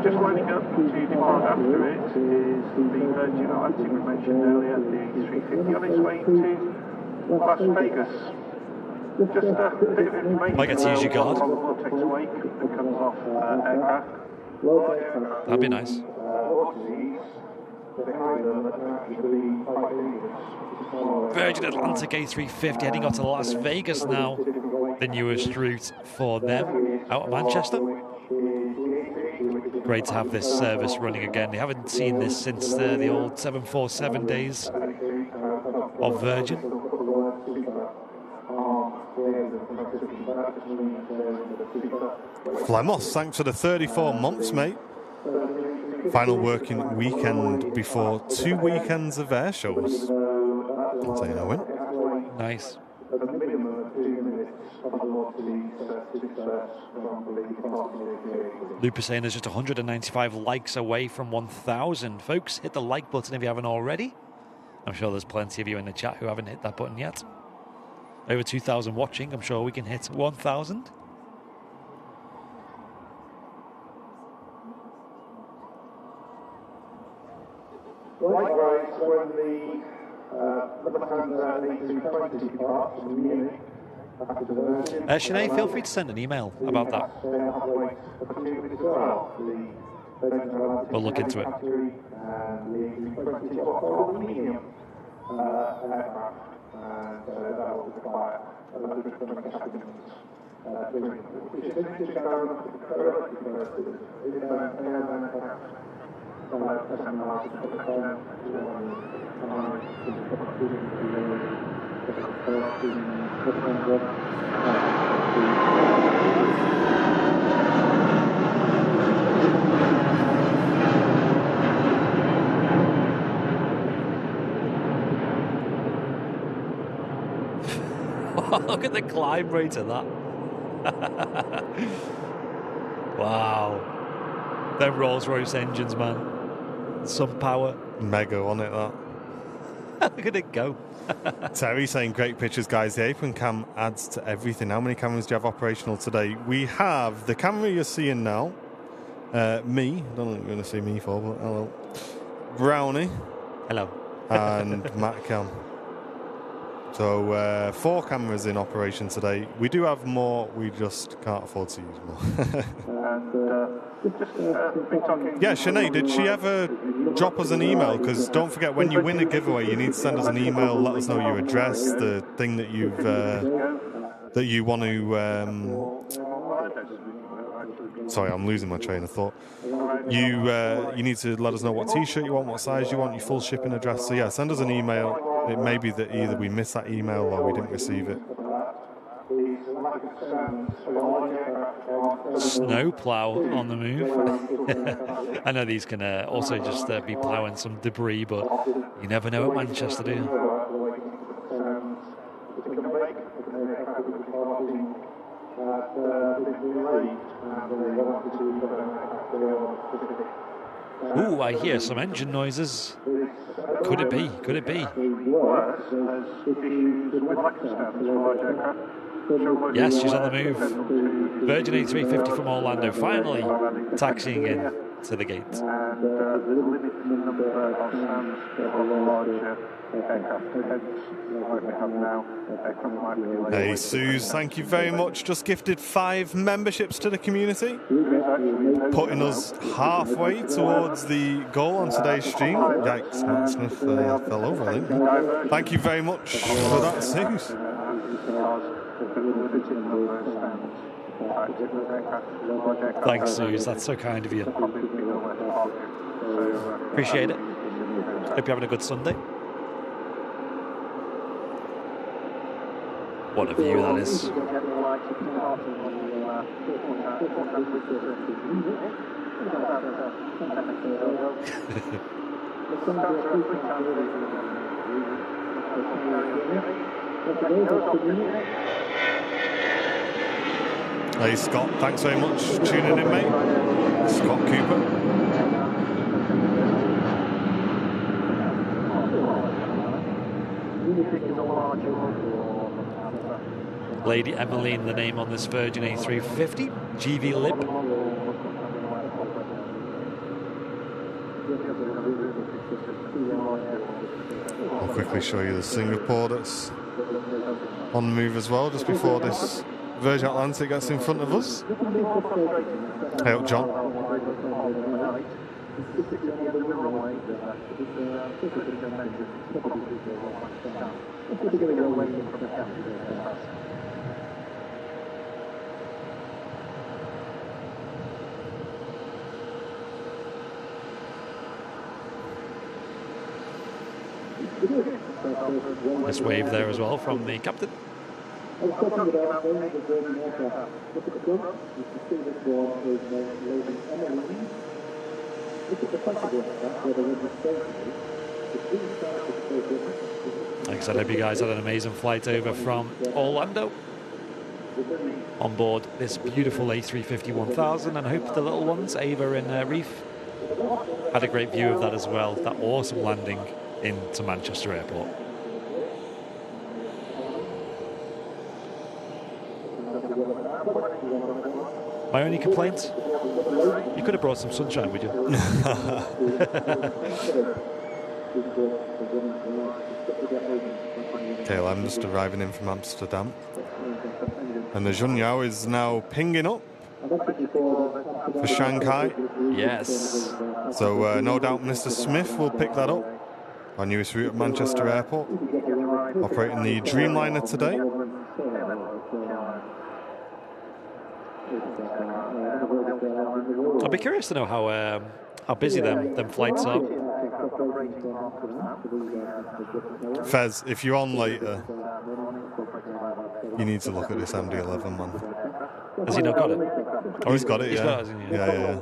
Just lining up to depart after it is the Virgin Atlantic we mentioned earlier, the A350 on its way to Las Vegas. Just a bit of information. Might get to use your guard. What takes away and comes off aircraft. That'd be nice. Virgin Atlantic A350 heading out to Las Vegas now. The newest route for them out of Manchester. Great to have this service running again. They haven't seen this since the old 747 days of Virgin. Flemos, thanks for the 34 months, mate. Final working weekend before 2 weekends of air shows. I'll tell you no win. Nice. Lupus saying there's just 195 likes away from 1,000. Folks, hit the like button if you haven't already. I'm sure there's plenty of you in the chat who haven't hit that button yet. Over 2,000 watching. I'm sure we can hit 1,000. Likewise, when the A320 departs from Munich after the Virgin, Sinead, feel free to send an email about that. We'll look into it. Look at the climb rate of that. Wow. Them Rolls-Royce engines, man. Some power. Mega on it, that. Look at it go. Terry saying, great pictures, guys. The apron cam adds to everything. How many cameras do you have operational today? We have the camera you're seeing now. Me. I don't know what you're going to see me for, but hello. Brownie. Hello. And Matt Cam. So 4 cameras in operation today. We do have more, we just can't afford to use more. Yeah, Sinead, did she ever drop us an email? Because don't forget, when you win a giveaway, you need to send us an email, let us know your address, the thing that you've that you want to. Sorry, I'm losing my train of thought. You need to let us know what T-shirt you want, what size you want, your full shipping address. So yeah, send us an email. It may be that either we missed that email or we didn't receive it. Snow plow on the move. I know these can also just be ploughing some debris, but you never know at Manchester, do you? Ooh, I hear some engine noises. Could it be? Could it be? Yes, she's on the move. Virgin A350 from Orlando, finally taxiing in to the gate. Hey, Suze, thank you very much. Just gifted 5 memberships to the community, putting us halfway towards the goal on today's stream. Yikes, Matt Smith fell over, I think. Thank you very much for that, Suze. Thanks, Suze. That's so kind of you. Appreciate it. Hope you're having a good Sunday. What a view that is. Hey, Scott, thanks very much for tuning in, mate. Scott Cooper. Lady Emmeline, the name on this Virgin A350, GV Lib. I'll quickly show you the Singapore that's on the move as well, just before this Virgin Atlantic gets in front of us. Hey up, John. Nice wave there as well from the captain. Like I said, I hope you guys had an amazing flight over from Orlando on board this beautiful A350-1000, and I hope the little ones, Ava and Reef, had a great view of that as well. That awesome landing into Manchester Airport. My only complaint? You could have brought some sunshine, would you? KLM just arriving in from Amsterdam. And the Junyao is now pinging up for Shanghai. Yes. So no doubt Mr. Smith will pick that up. Our newest route at Manchester Airport. Operating the Dreamliner today. I'd be curious to know how busy them flights are. Fez, if you're on later, you need to look at this MD-11, man. Has he not got it? Oh, he's got it, he's yeah. got it, hasn't he? Yeah.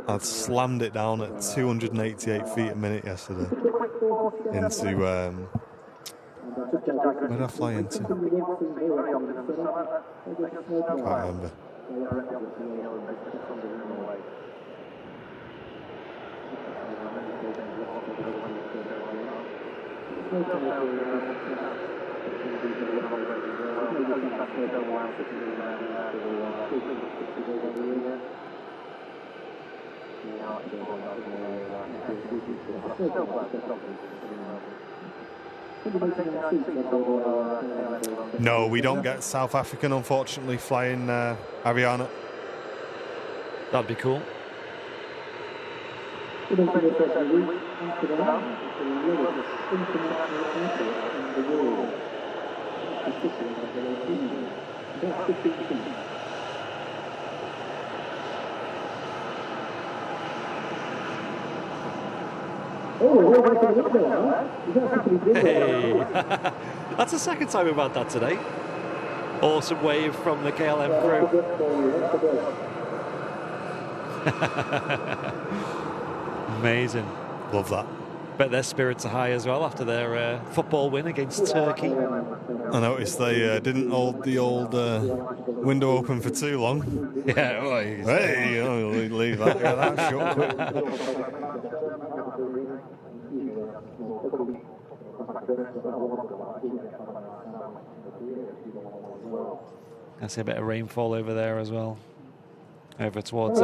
I slammed it down at 288 feet a minute yesterday into where did I fly into? Can't remember. No, we don't get South African, unfortunately, flying Ariana. That'd be cool. Hey, that's the second time we've had that today. Awesome wave from the KLM crew. Amazing. Love that. Bet their spirits are high as well after their football win against Turkey. I noticed they didn't hold the old window open for too long. Yeah, well, hey, leave that shut quick. I see a bit of rainfall over there as well. Over towards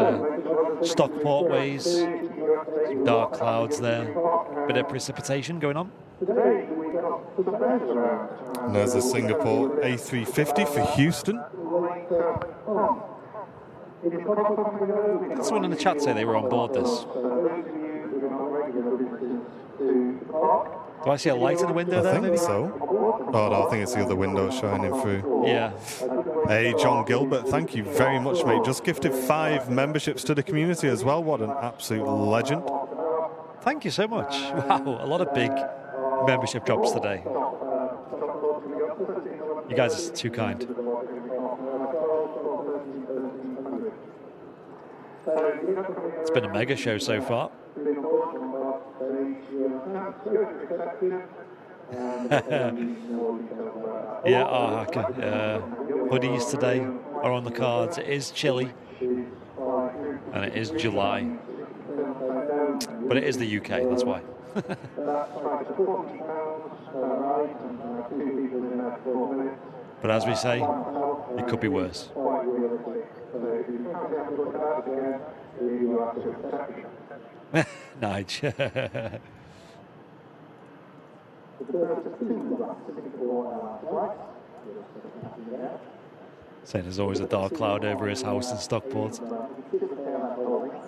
Stockport ways. Some dark clouds there. Bit of precipitation going on. And there's a Singapore A350 for Houston. Someone in the chat say they were on board this. Do I see a light in the window there? I think maybe? so. Oh, no, I think it's the other window shining through. Yeah. Hey, John Gilbert, thank you very much, mate. Just gifted 5 memberships to the community as well. What an absolute legend. Thank you so much. Wow, a lot of big membership drops today. You guys are too kind. It's been a mega show so far. Yeah, hoodies today are on the cards. It is chilly, and it is July, but it is the UK, that's why. But as we say, it could be worse. Nige. Saying there's always a dark cloud over his house in Stockport.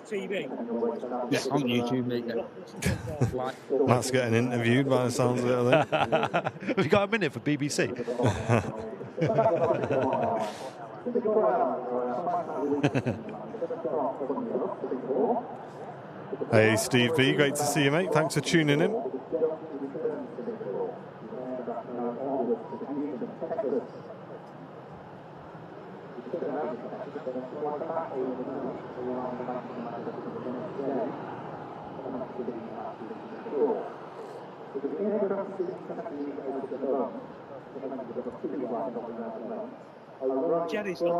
TV. Yes, on YouTube, mate. Matt's getting interviewed by the sounds of it, I think. Have you got a minute for BBC? Hey, Steve B, great to see you, mate. Thanks for tuning in. Jerry's Did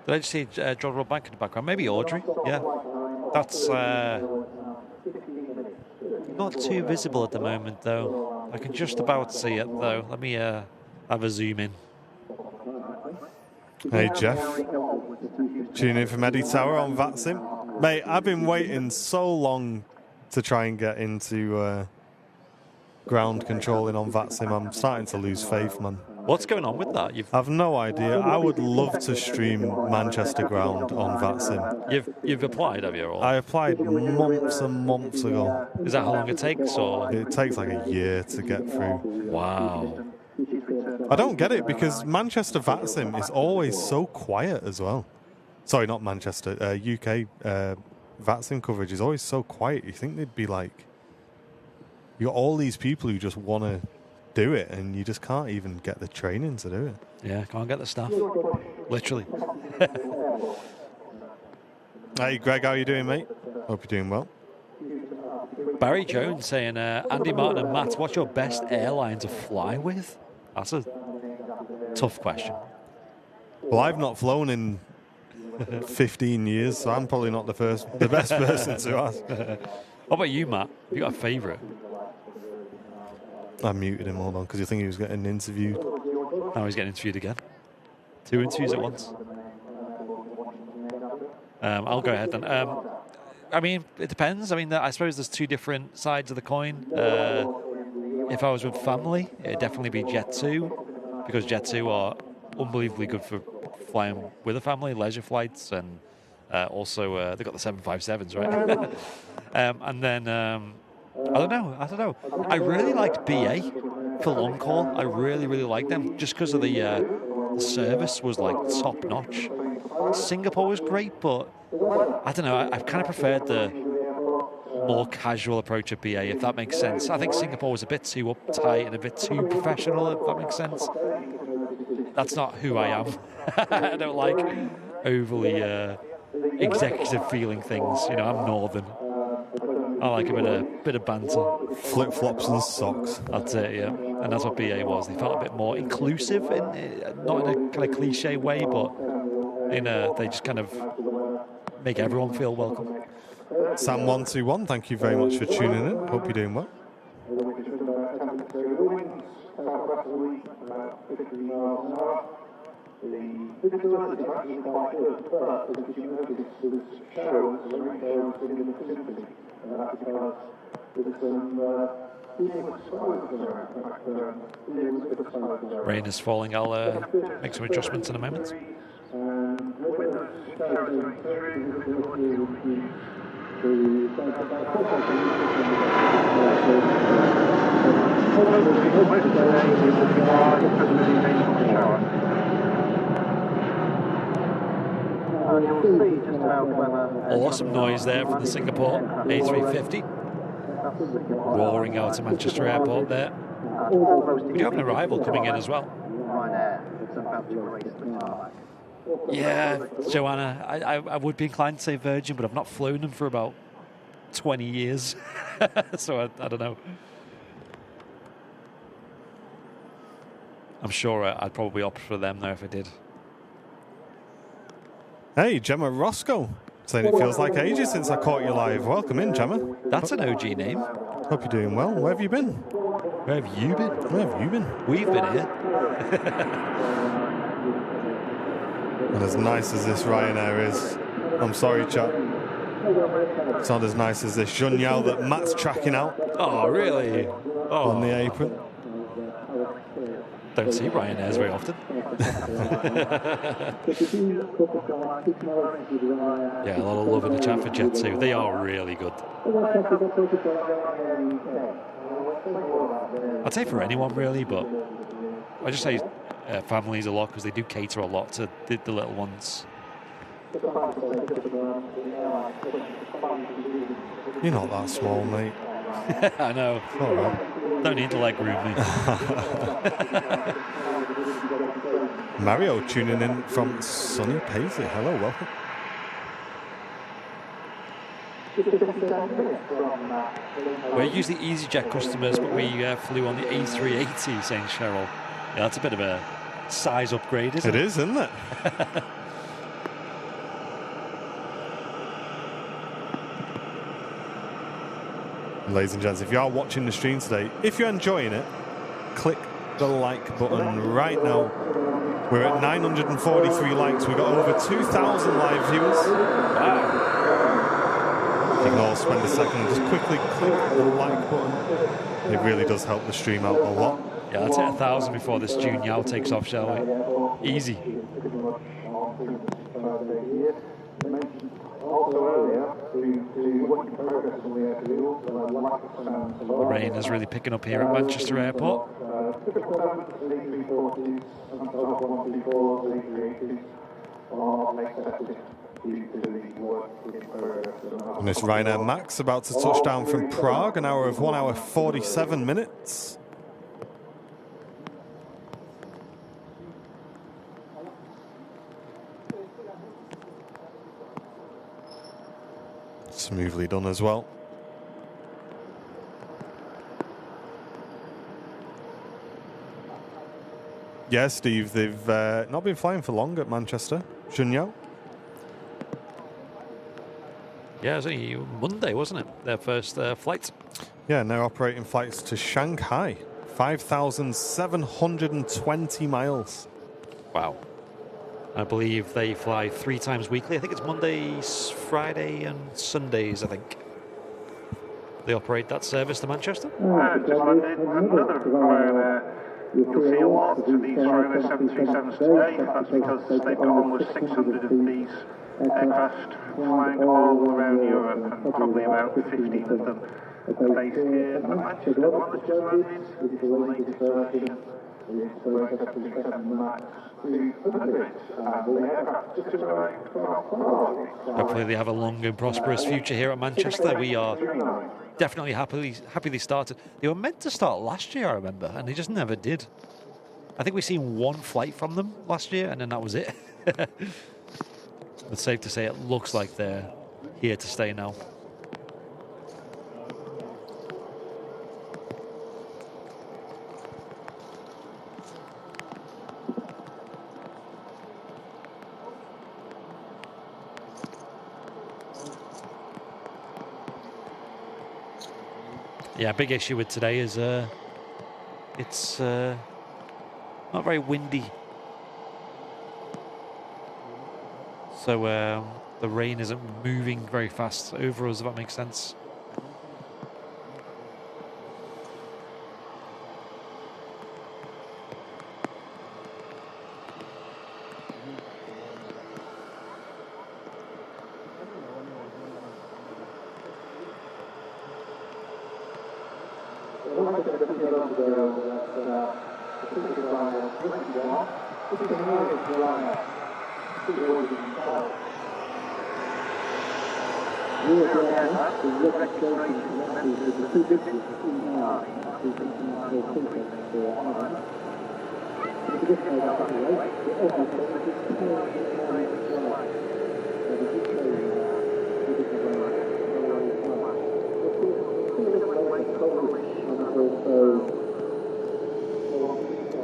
I just see John Rob Bank in the background? Maybe Audrey. Yeah. That's not too visible at the moment, though. I can just about see it, though. Let me have a zoom in. Hey, Jeff. Tuning in from Eddie Tower on VATSIM. Mate, I've been waiting so long to try and get into ground controlling on VATSIM. I'm starting to lose faith, man. What's going on with that? I've no idea. I would love to stream Manchester ground on VATSIM. You've applied, have you? Or? I applied months and months ago. Is that how long it takes? Or it takes like a year to get through. Wow. I don't get it because Manchester VATSIM is always so quiet as well. Sorry, not Manchester. UK VATSIM coverage is always so quiet. You think they'd be like, you got all these people who just want to do it, and you just can't even get the training to do it. Yeah, can't get the staff. Literally. Hey, Greg, how are you doing, mate? Hope you're doing well. Barry Jones saying, Andy Martin and Matt, what's your best airline to fly with? That's a tough question. Well, I've not flown in 15 years, so I'm probably not the best person to ask. What about you, Matt? Have you got a favourite? I muted him, hold on, because you think he was getting interviewed. Now he's getting interviewed again. 2 interviews at once. I'll go ahead then. I mean, it depends. I mean, I suppose there's two different sides of the coin. If I was with family, it'd definitely be Jet2, because Jet2 are unbelievably good for flying with a family, leisure flights, and also they've got the 757s, right? And then, I don't know. I really liked BA for long haul. I really like them, just because of the service was like top notch. Singapore was great, but I don't know. I've kind of preferred the more casual approach of BA, if that makes sense. I think Singapore was a bit too uptight and a bit too professional, if that makes sense. That's not who I am. I don't like overly executive feeling things. You know, I'm northern. I like a bit of banter. Flip-flops and socks. That's it, yeah. And that's what BA was. They felt a bit more inclusive, not in a kind of cliche way, but they just kind of make everyone feel welcome. Sam121, thank you very much for tuning in. Hope you're doing well. Rain is falling. I'll make some adjustments in a moment. Awesome noise there from the Singapore A350. Roaring out to Manchester Airport there. We do have an arrival coming in as well. Yeah, Joanna, I would be inclined to say Virgin, but I've not flown them for about 20 years. So I don't know. I'm sure I'd probably opt for them though if I did. Hey, Gemma Roscoe, saying it feels like ages since I caught you live. Welcome in, Gemma. That's an OG name. Hope you're doing well. Where have you been? Where have you been? Where have you been? We've been here. And as nice as this Ryanair is, I'm sorry, chat. It's not as nice as this Junyao that Matt's tracking out. Oh, really? Oh. On the apron. Don't see Ryanairs very often. Yeah, a lot of love in the chat for Jet2. They are really good. I'd say for anyone really, but I just say families a lot because they do cater a lot to the little ones. You're not that small, mate. I know. All right. Don't need to leg room me. Mario tuning in from sunny Paisley. Hello, welcome. We're usually EasyJet customers, but we flew on the A380, saying Cheryl. Yeah, that's a bit of a size upgrade, isn't it? It is, isn't it? Ladies and gents, if you are watching the stream today, if you're enjoying it, click the like button right now. We're at 943 likes. We've got over 2,000 live viewers. Wow. You can all spend a second and just quickly click the like button. It really does help the stream out a lot. Yeah, let's hit 1,000 before this Junyao takes off, shall we? Easy. The rain is really picking up here at Manchester Airport. A340s, some sort of 124s, A380s, or next active due to the work in progress. And this Ryanair Max about to touch down from Prague, an hour of 1 hour 47 minutes. Smoothly done as well. Yeah, Steve, they've not been flying for long at Manchester. Junyao? Yeah, it was only Monday, wasn't it? Their first flight. Yeah, now operating flights to Shanghai. 5,720 miles. Wow. I believe they fly 3 times weekly. I think it's Mondays, Friday, and Sundays, I think. They operate that service to Manchester. Just landed another Ryanair. You'll see a lot of these Ryanair 737s today. That's because they've got almost 600 of these aircraft flying all around Europe, and probably about 15 of them based here at Manchester. One that's just landed is the latest version. It's the 737 MAX 200, and the aircraft just arrived from Prague. Hopefully they have a long and prosperous future here at Manchester. We are definitely happy they started. They were meant to start last year, I remember, and they just never did. I think we've seen 1 flight from them last year, and then that was it. It's safe to say it looks like they're here to stay now. Yeah, big issue with today is it's not very windy. So the rain isn't moving very fast over us, if that makes sense.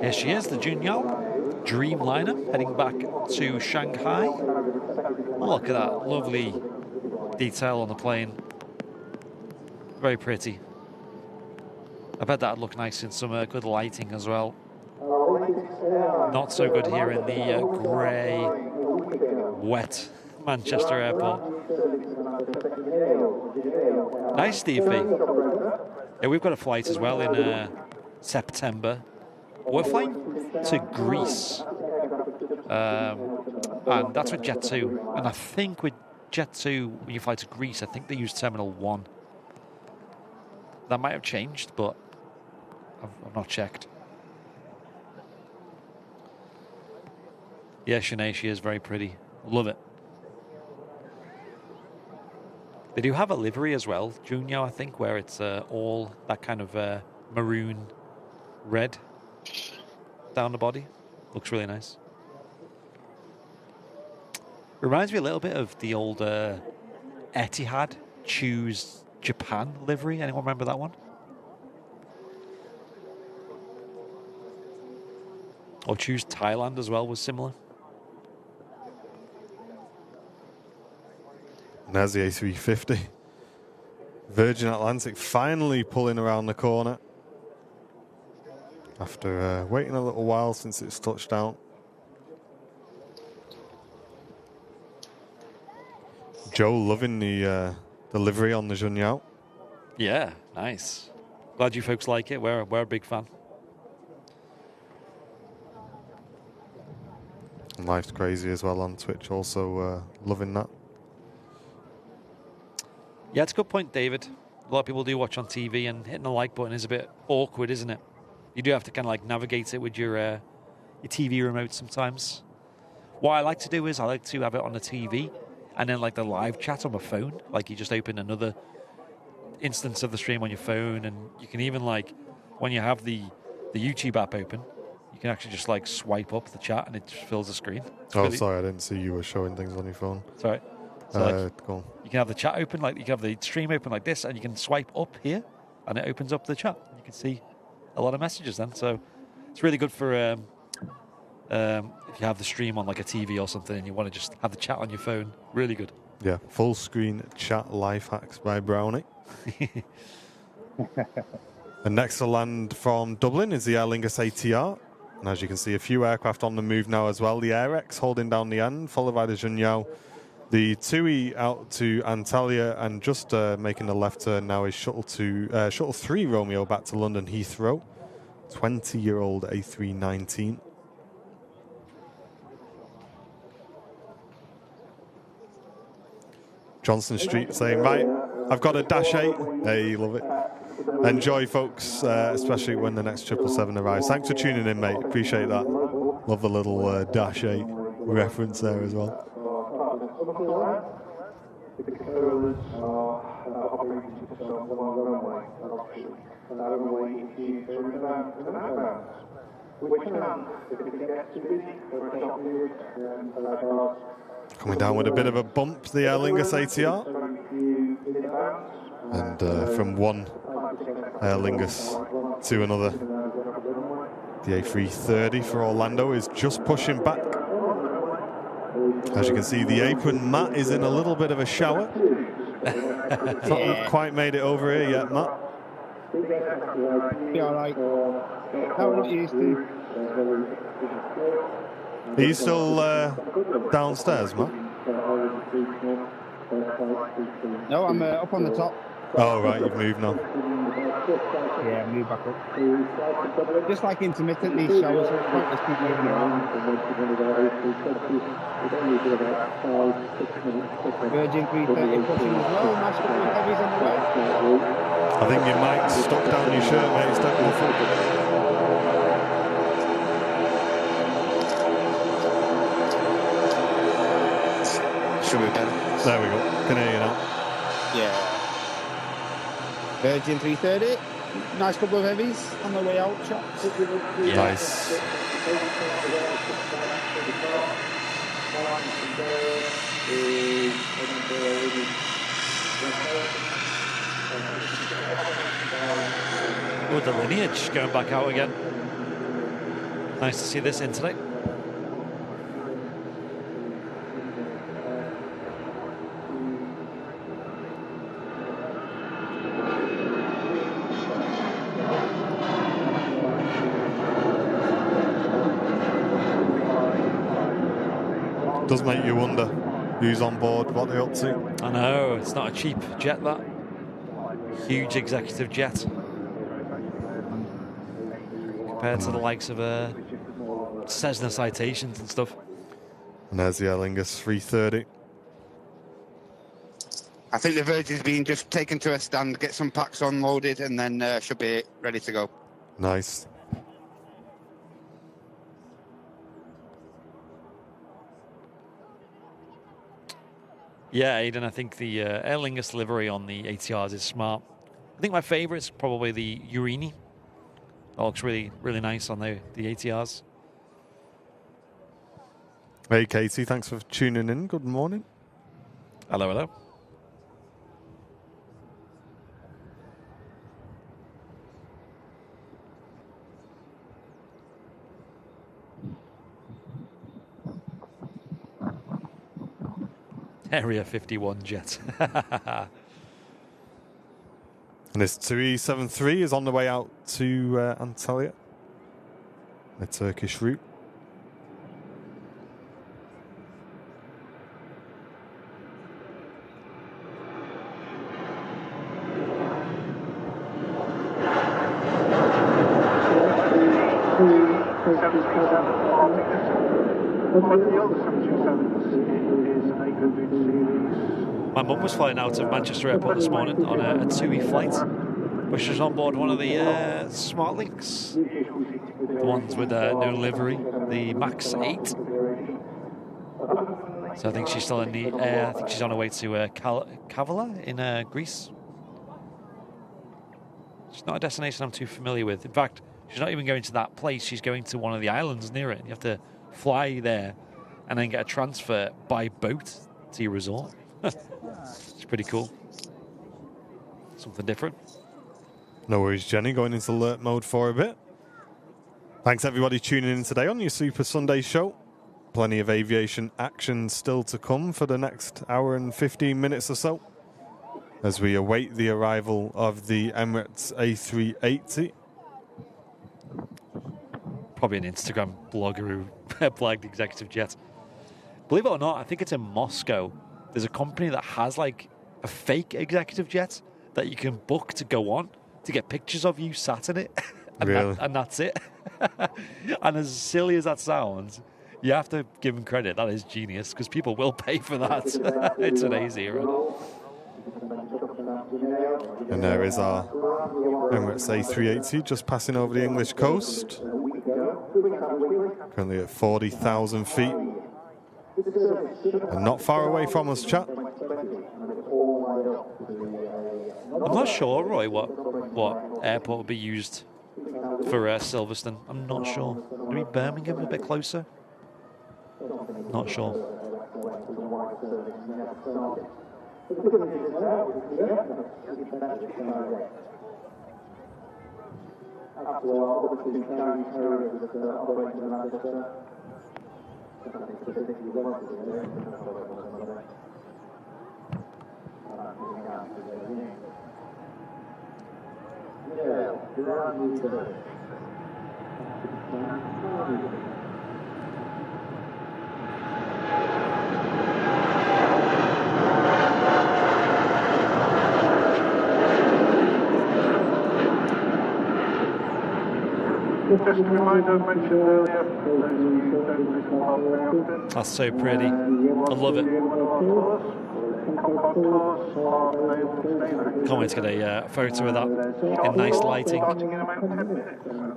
Here she is, the Junyao Dreamliner, heading back to Shanghai. Look at that lovely detail on the plane. Very pretty. I bet that'd look nice in some good lighting as well. Not so good here in the grey, wet Manchester airport. Nice, Steve B. Yeah, we've got a flight as well in September. We're flying to Greece, and that's with Jet2. And I think with Jet2, when you fly to Greece, I think they use Terminal 1. That might have changed, but I've not checked. Yeah, Shanae, she is very pretty. Love it. They do have a livery as well, Junyao, I think, where it's all that kind of maroon red down the body. Looks really nice. Reminds me a little bit of the old Etihad Choose Japan livery. Anyone remember that one? Or Choose Thailand as well was similar. And there's the A350. Virgin Atlantic finally pulling around the corner after waiting a little while since it's touched down. Joe loving the livery on the Junyao. Yeah, nice. Glad you folks like it. We're a big fan. And Life's Crazy as well on Twitch, also loving that. Yeah, it's a good point, David. A lot of people do watch on TV, and hitting the like button is a bit awkward, isn't it? You do have to kind of like navigate it with your TV remote sometimes. What I like to do is I like to have it on the TV and then like the live chat on my phone. Like you just open another instance of the stream on your phone, and you can even like when you have the YouTube app open, you can actually just like swipe up the chat and it just fills the screen. Sorry, I didn't see you were showing things on your phone. Sorry. So go on. you can have the chat open, like you can have the stream open like this, and you can swipe up here, and it opens up the chat. You can see a lot of messages then. So it's really good for if you have the stream on like a TV or something and you want to just have the chat on your phone. Really good. Yeah, full screen chat life hacks by Brownie. And next to land from Dublin is the Aer Lingus ATR. And as you can see, a few aircraft on the move now as well. The AirX holding down the end, followed by the Junyao. The TUI out to Antalya, and just making a left turn now is Shuttle 3 Romeo back to London Heathrow. 20-year-old A319. Johnson Street saying, right, I've got a Dash 8. Hey, love it. Enjoy, folks, especially when the next 777 arrives. Thanks for tuning in, mate. Appreciate that. Love the little Dash 8 reference there as well. The controllers are operating just on one runway. That runway is inbound and outbound. Which can, if it gets busy for a short period, coming down with a bit of a bump, the Aer Lingus ATR. And from one Aer Lingus to another, the A330 for Orlando is just pushing back. As you can see, the apron mat is in a little bit of a shower. It's not quite made it over here yet, Matt. Be alright. How are you used to? Are you still downstairs, Matt? No, I'm up on the top. Oh, right, you've moved now. Yeah, move back up. Just like intermittently showers, so it's pointless keep moving around. Virgin 330 pushing as well. Nice couple of heavies on the way. I think your mic's stuck down your shirt, mate. It's dead muffled. Should be better. There we go. Can hear you now. Yeah. Virgin 330. Nice couple of heavies on the way out, chaps. Yeah. Nice. Oh, the Lineage going back out again. Nice to see this in today. Does make you wonder who's on board, what they're up to. I know, it's not a cheap jet, that. Huge executive jet. Compared to the likes of Cessna Citations and stuff. And there's the Aer Lingus 330. I think the Virgin's been just taken to a stand, get some packs unloaded, and then should be ready to go. Nice. Yeah, Aidan, I think the Aer Lingus livery on the ATRs is smart. I think my favourite is probably the Urini. That looks really, really nice on the ATRs. Hey, Katie, thanks for tuning in. Good morning. Hello, hello. Area 51 jet. And this 2E73 is on the way out to Antalya, the Turkish route. My mum was flying out of Manchester Airport this morning on a TUI flight, Which is on board one of the Smart Links. The ones with no livery, the Max 8. So I think she's still in the air. I think she's on her way to Kavala in Greece. It's not a destination I'm too familiar with. In fact, she's not even going to that place. She's going to one of the islands near it. You have to fly there and then get a transfer by boat to your resort. It's pretty cool. Something different. No worries, Jenny. Going into alert mode for a bit. Thanks, everybody, tuning in today on your Super Sunday show. Plenty of aviation action still to come for the next hour and 15 minutes or so as we await the arrival of the Emirates A380. Probably an Instagram blogger who blagged executive jet. Believe it or not, I think it's in Moscow. There's a company that has like a fake executive jet that you can book to go on to get pictures of you sat in it. And, really? And that's it. And as silly as that sounds, you have to give them credit. That is genius because people will pay for that. It's an A zero. And there is our Emirates A380 just passing over the English coast. Currently at 40,000 feet. And not far away from us, chat. I'm not sure, Roy, what airport would be used for Silverstone. I'm not sure. Maybe Birmingham a bit closer? Not sure. Just a reminder, I mentioned earlier, those of you who don't listen live very often. That's so pretty. I love it. Can't wait to get a photo of that in nice lighting.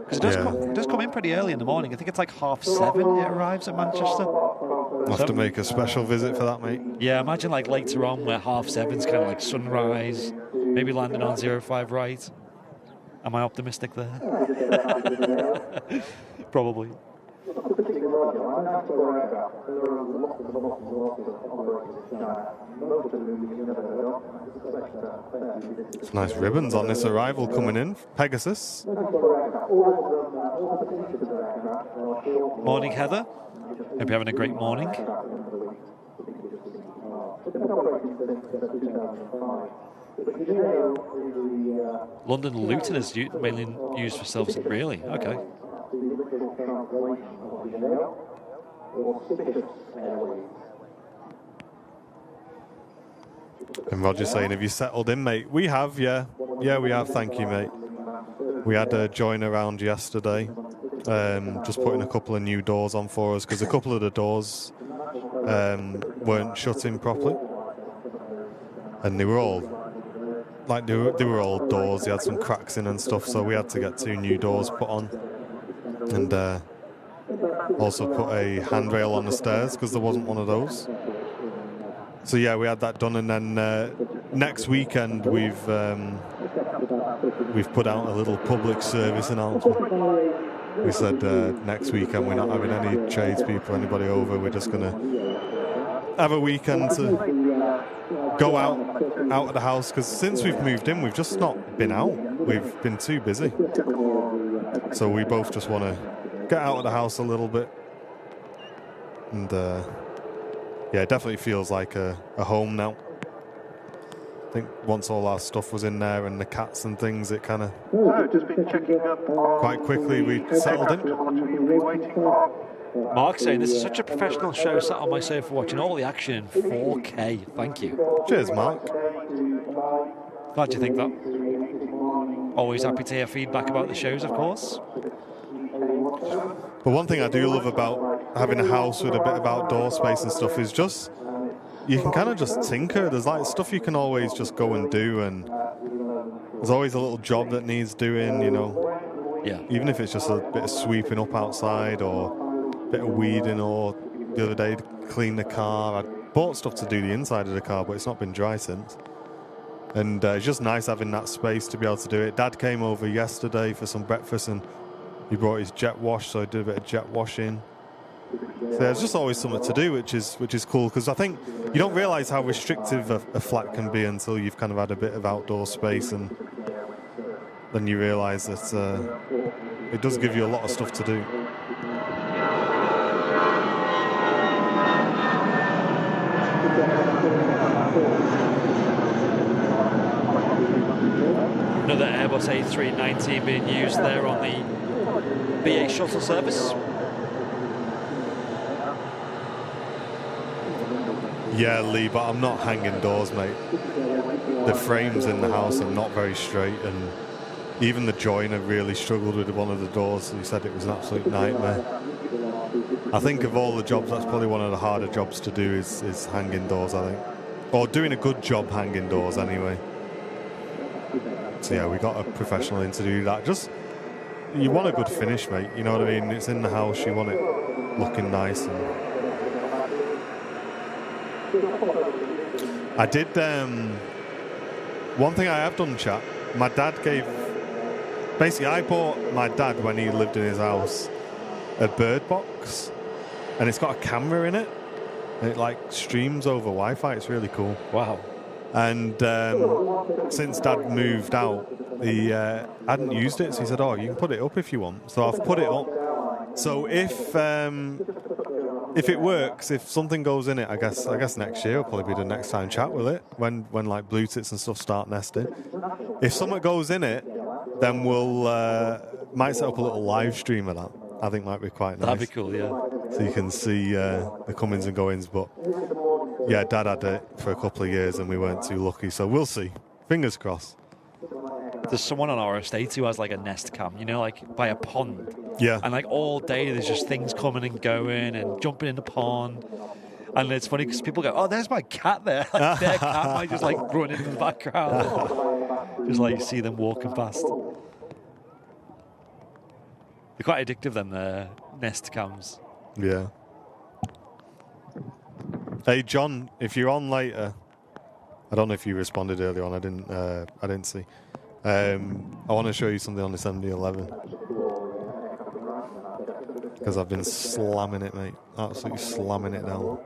Because it does come in pretty early in the morning. I think it's like 7:30 it arrives at Manchester. We'll have to make a special visit for that, mate. Yeah, imagine like later on where 7:30's kind of like sunrise, maybe landing on 05 right. Am I optimistic there? Probably. Some nice ribbons on this arrival coming in. Pegasus. Morning, Heather. Hope you're having a great morning. London Luton is mainly used for Silverstone. Really? Okay. And Roger's saying, have you settled in, mate? We have, yeah. Yeah, we have. Thank you, mate. We had a join around yesterday. Just putting a couple of new doors on for us because a couple of the doors weren't shutting properly. And they were all they were old doors. They had some cracks in and stuff, so we had to get 2 new doors put on. And also put a handrail on the stairs because there wasn't one of those. So yeah, we had that done, and then next weekend we've put out a little public service announcement. We said next weekend we're not having any tradespeople, anybody over. We're just gonna have a weekend to go out of the house because since we've moved in, we've just not been out. We've been too busy. So we both just want to get out of the house a little bit, and yeah, it definitely feels like a home now. I think once all our stuff was in there and the cats and things, it kind of quite quickly we settled in. Mark saying, this is such a professional show, sat on my sofa watching all the action in 4K. Thank you. Cheers, Mark. Glad you think that. Always happy to hear feedback about the shows, of course. But one thing I do love about having a house with a bit of outdoor space and stuff is just, you can kind of just tinker. There's like stuff you can always just go and do, and There's always a little job that needs doing, you know. Yeah. Even if it's just a bit of sweeping up outside or a bit of weeding, or the other day clean the car. I bought stuff to do the inside of the car, but it's not been dry since. And it's just nice having that space to be able to do it. Dad came over yesterday for some breakfast and he brought his jet wash, so I did a bit of jet washing. So there's just always something to do, which is cool, because I think you don't realise how restrictive a flat can be until you've kind of had a bit of outdoor space, and then you realise that it does give you a lot of stuff to do. Another Airbus A380 being used there on the BA shuttle service. Yeah, Lee, but I'm not hanging doors, mate. The frames in the house are not very straight, and even the joiner really struggled with one of the doors. He said it was an absolute nightmare. I think of all the jobs, that's probably one of the harder jobs to do is hanging doors, I think. Or doing a good job hanging doors, anyway. So yeah, we got a professional in to do that. Just, you want a good finish, mate. You know what I mean? It's in the house, you want it looking nice. And I did, one thing I have done, chat, my dad gave, basically I bought my dad, when he lived in his house, a bird box, and it's got a camera in it, and it like streams over Wi-Fi. It's really cool. Wow. And since Dad moved out, he hadn't used it, so he said, "Oh, you can put it up if you want." So I've put it up. So if it works, if something goes in it, I guess next year will probably be the next time chat, will it? When like blue tits and stuff start nesting. If something goes in it, then we'll might set up a little live stream of that. I think might be quite nice. That'd be cool, yeah. So you can see the comings and goings. But yeah, Dad had it for a couple of years and we weren't too lucky. So we'll see. Fingers crossed. There's someone on our estate who has like a nest cam, you know, like by a pond. Yeah. And like all day there's just things coming and going and jumping in the pond. And it's funny because people go, "Oh, there's my cat there." Like their cat might just like run into the background. Just like you see them walking past. They're quite addictive, them nest cams. Yeah. Hey John, if you're on later, I don't know if you responded earlier on. I didn't see. I want to show you something on the 7011 because I've been slamming it, mate. Absolutely slamming it down.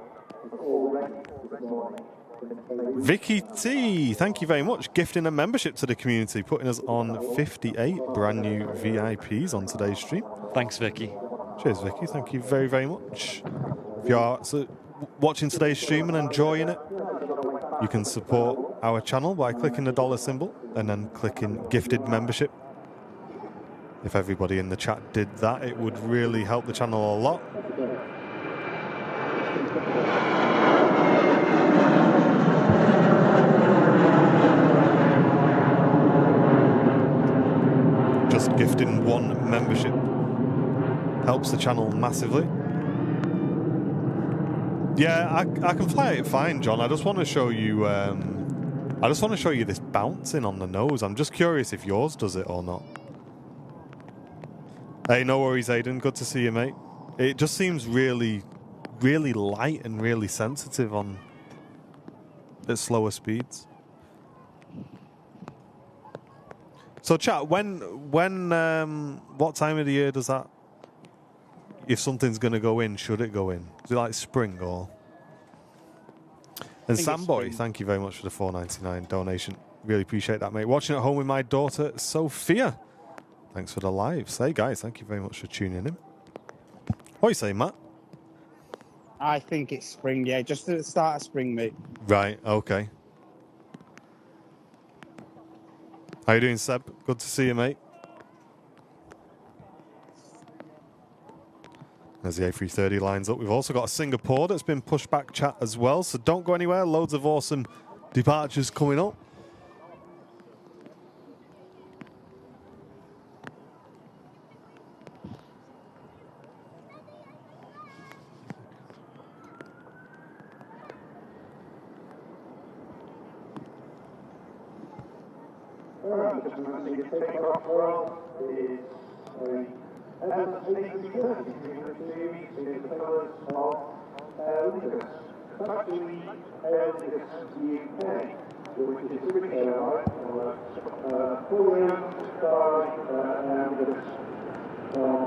Vicky T, thank you very much. Gifting a membership to the community, putting us on 58 brand new VIPs on today's stream. Thanks, Vicky. Cheers, Vicky. Thank you very, very much. If you are watching today's stream and enjoying it, you can support our channel by clicking the dollar symbol and then clicking gifted membership. If everybody in the chat did that, it would really help the channel a lot. Just gifting one membership helps the channel massively. Yeah, I can fly it fine, John. I just want to show you. I just want to show you this bouncing on the nose. I'm just curious if yours does it or not. Hey, no worries, Aiden. Good to see you, mate. It just seems really, really light and really sensitive at slower speeds. So, chat. What time of the year does that? If something's going to go in, should it go in? Is it like spring or? And Samboy, thank you very much for the $4.99 donation. Really appreciate that, mate. Watching at home with my daughter, Sophia. Thanks for the lives. Hey, guys, thank you very much for tuning in. What are you saying, Matt? I think it's spring, yeah. Just at the start of spring, mate. Right, okay. How you doing, Seb? Good to see you, mate. As the A330 lines up, we've also got a Singapore that's been pushed back, chat, as well. So don't go anywhere. Loads of awesome departures coming up. just as you take off from is a A350 series in the colours of Air Lingus. It's actually Air Lingus UK, which is a British airline, fully owned by Air Lingus from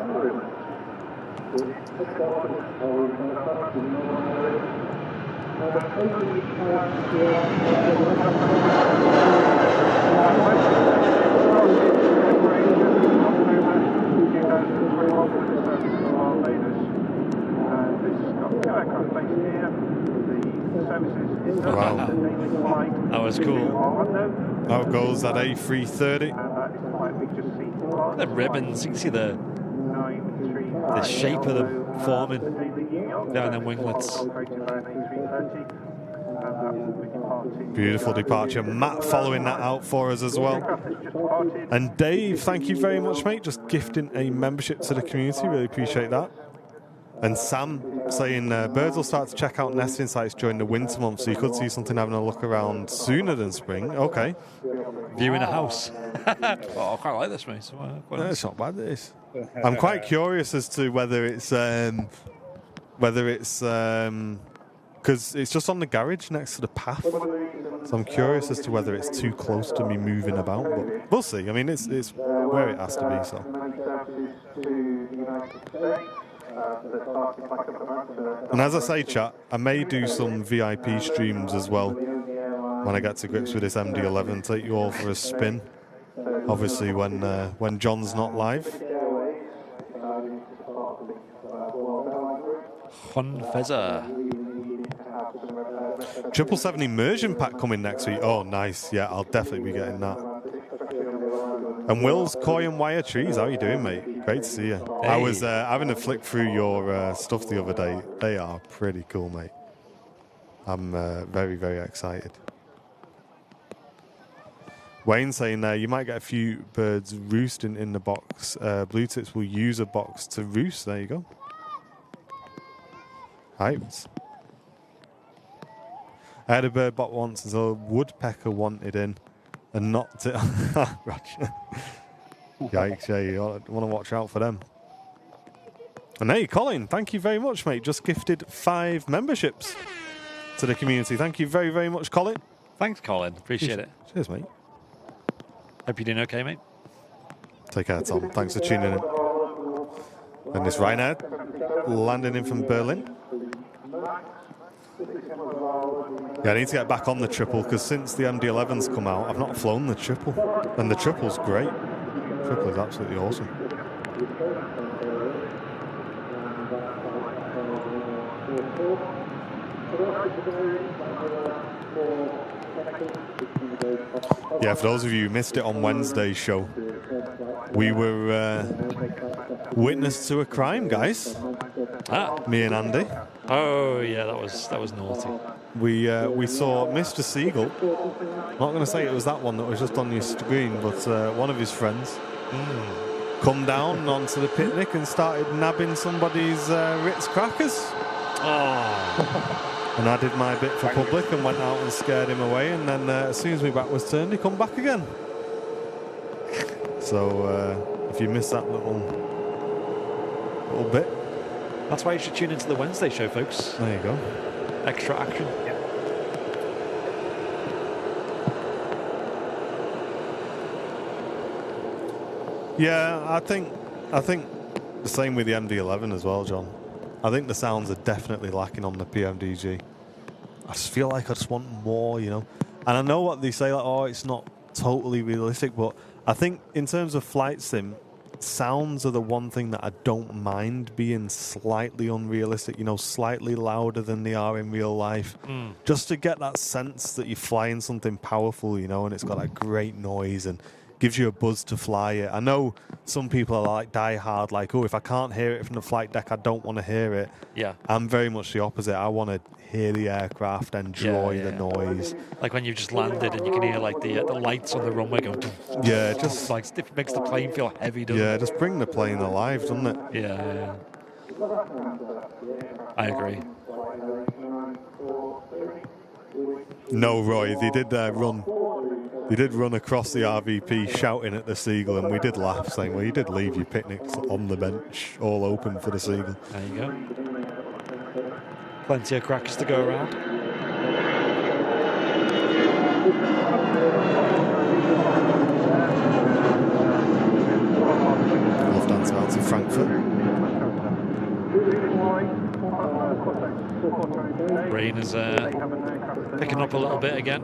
Emirates. Wow. That was cool. Out goes that A330. The ribbons, you can see the shape of them forming down them winglets. Beautiful departure. Matt following that out for us as well. And Dave, thank you very much, mate. Just gifting a membership to the community. Really appreciate that. And Sam saying birds will start to check out nesting sites during the winter months, so you could see something having a look around sooner than spring. Okay. Viewing a house. Oh, I quite like this, mate. So, it's not bad, it is. I'm quite curious as to whether it's because it's just on the garage next to the path. So I'm curious as to whether it's too close to me moving about, but we'll see. I mean, it's where it has to be, so. And as I say, chat, I may do some VIP streams as well when I get to grips with this MD-11. Take you all for a spin. Obviously, when John's not live. Feather. 777 immersion pack coming next week. Oh, nice. Yeah, I'll definitely be getting that. And Will's Koi and Wire Trees, how are you doing, mate? Great to see you. Hey. I was having a flick through your stuff the other day. They are pretty cool, mate. I'm very, very excited. Wayne saying you might get a few birds roosting in the box. Blue Tips will use a box to roost. There you go. Right. I had a bird box once, and so a woodpecker wanted in and knocked it. Roger. Yikes, yeah, you want to watch out for them. And hey, Colin, thank you very much, mate. Just gifted 5 memberships to the community. Thank you very, very much, Colin. Thanks, Colin. Appreciate it. Cheers, mate. Hope you're doing okay, mate. Take care, Tom. Thanks for tuning in. And this Ryanair landing in from Berlin. Yeah, I need to get back on the triple because since the MD-11's come out, I've not flown the triple. And the triple's great. The triple is absolutely awesome. Yeah, for those of you who missed it on Wednesday's show, we were witness to a crime, guys. Me and Andy. Oh yeah, that was naughty. We saw Mr. Siegel. I'm not going to say it was that one that was just on your screen, but one of his friends come down onto the picnic and started nabbing somebody's Ritz crackers. Oh. And I did my bit for public and went out and scared him away. And then as soon as my back was turned, he come back again. So if you missed that little bit. That's why you should tune into the Wednesday show, folks. There you go. Extra action. Yeah, I think the same with the MD-11 as well, John. I think the sounds are definitely lacking on the PMDG. I just feel like I just want more, you know. And I know what they say, like, oh, it's not totally realistic, but I think in terms of flight sim, sounds are the one thing that I don't mind being slightly unrealistic, you know, slightly louder than they are in real life. Just to get that sense that you're flying something powerful, you know, and it's got that great noise and gives you a buzz to fly it. I know some people are like die hard, like, oh, if I can't hear it from the flight deck, I don't want to hear it. Yeah. I'm very much the opposite. I want to hear the aircraft, enjoy the noise. Like when you've just landed and you can hear like the lights on the runway going. Yeah, just like it makes the plane feel heavy, doesn't it? Yeah, just bring the plane alive, doesn't it? Yeah. I agree. No, Roy, they did run They did run across the RVP shouting at the Seagull, and we did laugh, saying, well, you did leave your picnics on the bench, all open for the Seagull. There you go. Plenty of cracks to go around. Lufthansa out to Frankfurt. Rain is picking up a little bit again.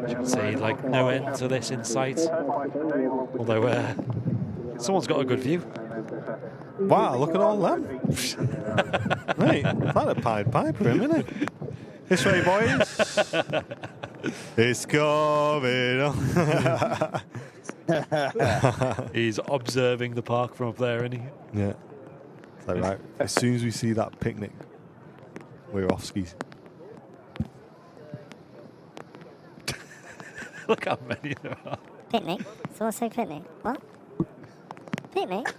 Should say, like, no end to this in sight. Although someone's got a good view. Wow, look at all them. Mate, that's a Pied Piper, isn't it? This way, boys. It's coming on. He's observing the park from up there, isn't he? Yeah. So, right, as soon as we see that picnic, we're off skis. Look how many there are. Picnic? Someone say picnic. What? Picnic?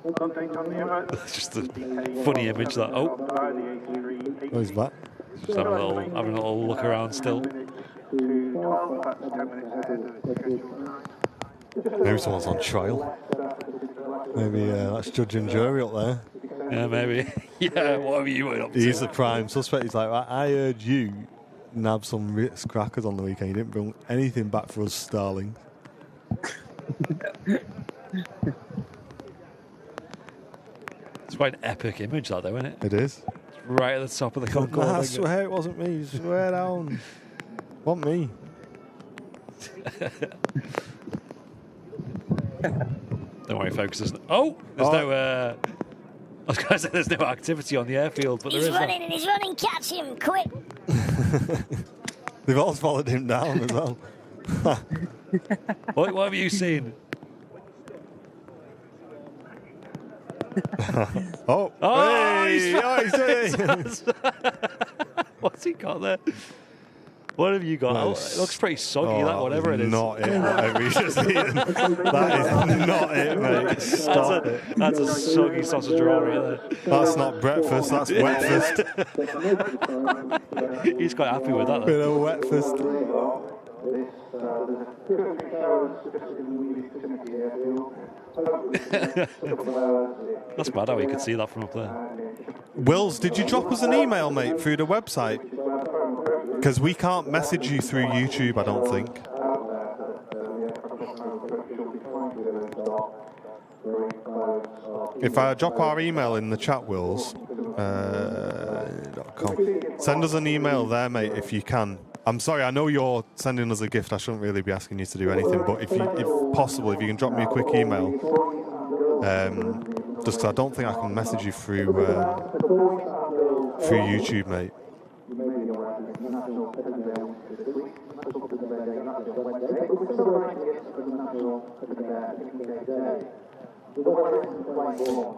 It's just a funny image that. Oh, Where's that? just having a little look around still. Maybe someone's on trial. Maybe that's judge and jury up there. Yeah, maybe. Yeah, what have you been up to? He's the prime suspect. He's like, I heard you nab some Ritz crackers on the weekend. You didn't bring anything back for us, Starling. It's quite an epic image, that, though, isn't it? It is. It's right at the top of the Concorde. I swear it wasn't me. Swear down. Want me? Don't worry, folks. There's no. I was going to say there's no activity on the airfield, but He's there is. running and he's running. Catch him, quick! They've all followed him down as well. What have you seen? Oh, hey, he's What's he got there? What have you got? No, It looks pretty soggy, that, whatever it is. Not it, whatever he's just eaten. That is not it, mate. Stop it. That's a soggy sausage roll right there. That's not breakfast, that's wetfast. He's quite happy with that, though. Bit of wetfast. That's bad how you could see that from up there. Wills, did you drop us an email, mate, through the website? Because we can't message you through YouTube, I don't think. If I drop our email in the chat, Wills, .com. Send us an email there, mate, if you can. I'm sorry, I know you're sending us a gift. I shouldn't really be asking you to do anything, but if possible, if you can drop me a quick email, just 'cause I don't think I can message you through YouTube, mate.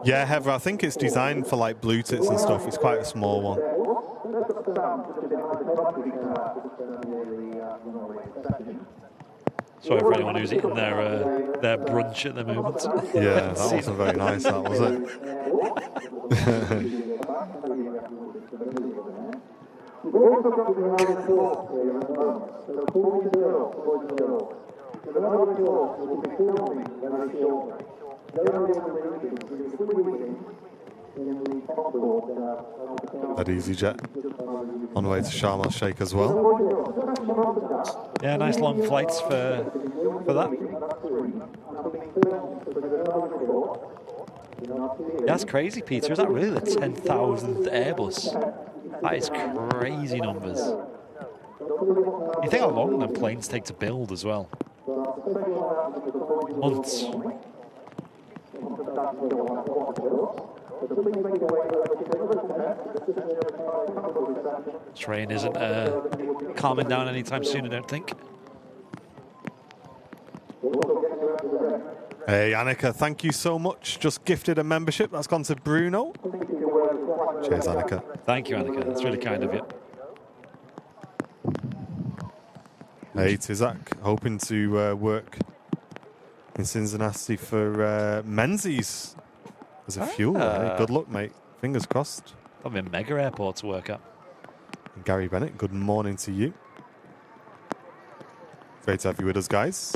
Yeah, Heather, I think it's designed for like blue tits and stuff. It's quite a small one. Sorry for anyone who's eating their brunch at the moment. Yeah, that wasn't very nice, that was it? At EasyJet on the way to Sharm el Sheikh as well. Yeah, nice long flights for that. Yeah, that's crazy, Peter. Is that really the 10,000th Airbus? That is crazy numbers. You think how long them planes take to build as well? Months. Train isn't calming down anytime soon, I don't think. Hey, Annika, thank you so much. Just gifted a membership. That's gone to Bruno. Cheers, Annika. Thank you, Annika. That's really kind of you. Hey, Tizak, hoping to work in Cincinnati for Menzies as a fuel. Hey, good luck, mate. Fingers crossed. Probably a mega airport to work at. And Gary Bennett, good morning to you. Great to have you with us, guys.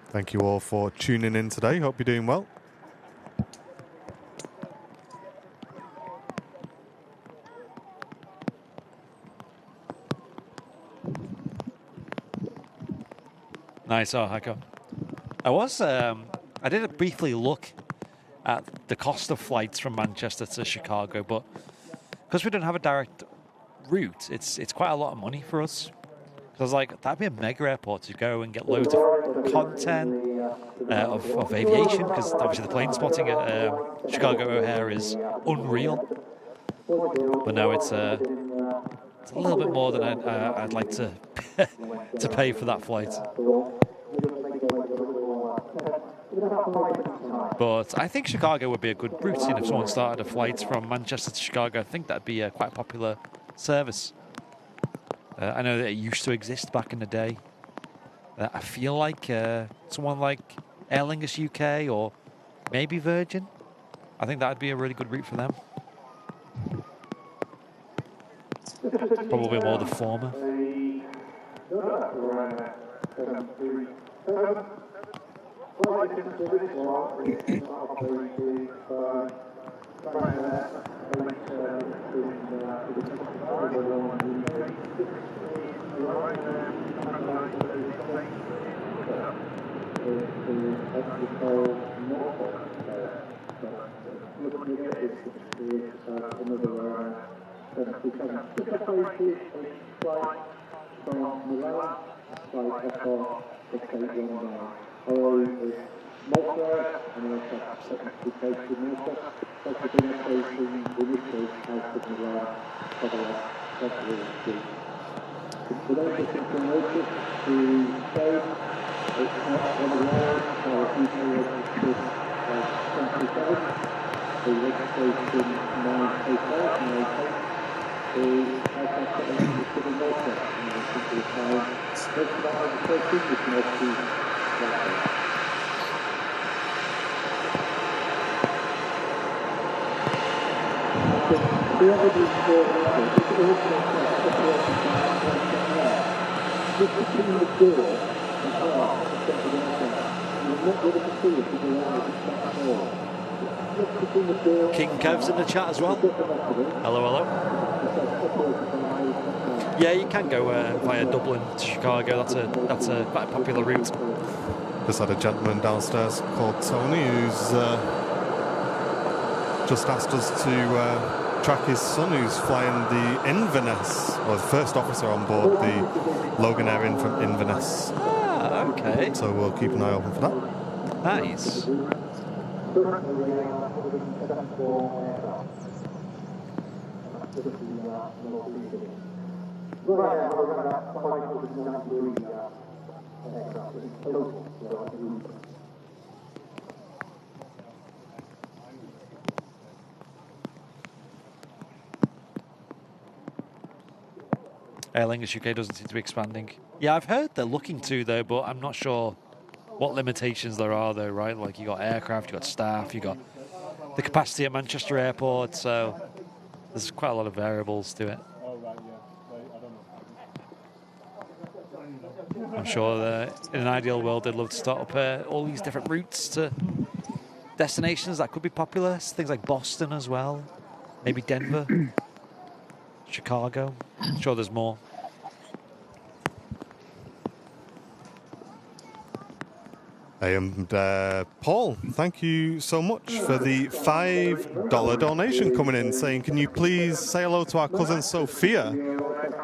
Thank you all for tuning in today. Hope you're doing well. Nice, Heiko. I did briefly look at the cost of flights from Manchester to Chicago, but because we don't have a direct route, it's quite a lot of money for us. Because like that'd be a mega airport to go and get loads of content of aviation. Because obviously the plane spotting at Chicago O'Hare is unreal. But no, it's a little bit more than I'd like to to pay for that flight. But I think Chicago would be a good route. If someone started a flight from Manchester to Chicago, I think that'd be a quite popular service. I know that it used to exist back in the day. I feel like someone like Aer Lingus UK or maybe Virgin, I think that'd be a really good route for them. Probably more the former. King Kev's in the chat as well. Hello, hello. Yeah, you can go via Dublin to Chicago. That's a quite popular route. Just had a gentleman downstairs called Tony who's just asked us to track his son who's flying the Inverness, or the first officer on board the Logan Air in from Inverness. Ah, okay. So we'll keep an eye open for that. Nice. Aer Lingus UK doesn't seem to be expanding. Yeah, I've heard they're looking to, though, but I'm not sure what limitations there are, though, right? Like, you got aircraft, you got staff, you got the capacity at Manchester Airport, so there's quite a lot of variables to it. I'm sure that in an ideal world, they'd love to start up all these different routes to destinations that could be popular. Things like Boston as well, maybe Denver, Chicago. I'm sure there's more. Hey, and Paul, thank you so much for the $5 donation coming in, saying, can you please say hello to our cousin Sophia,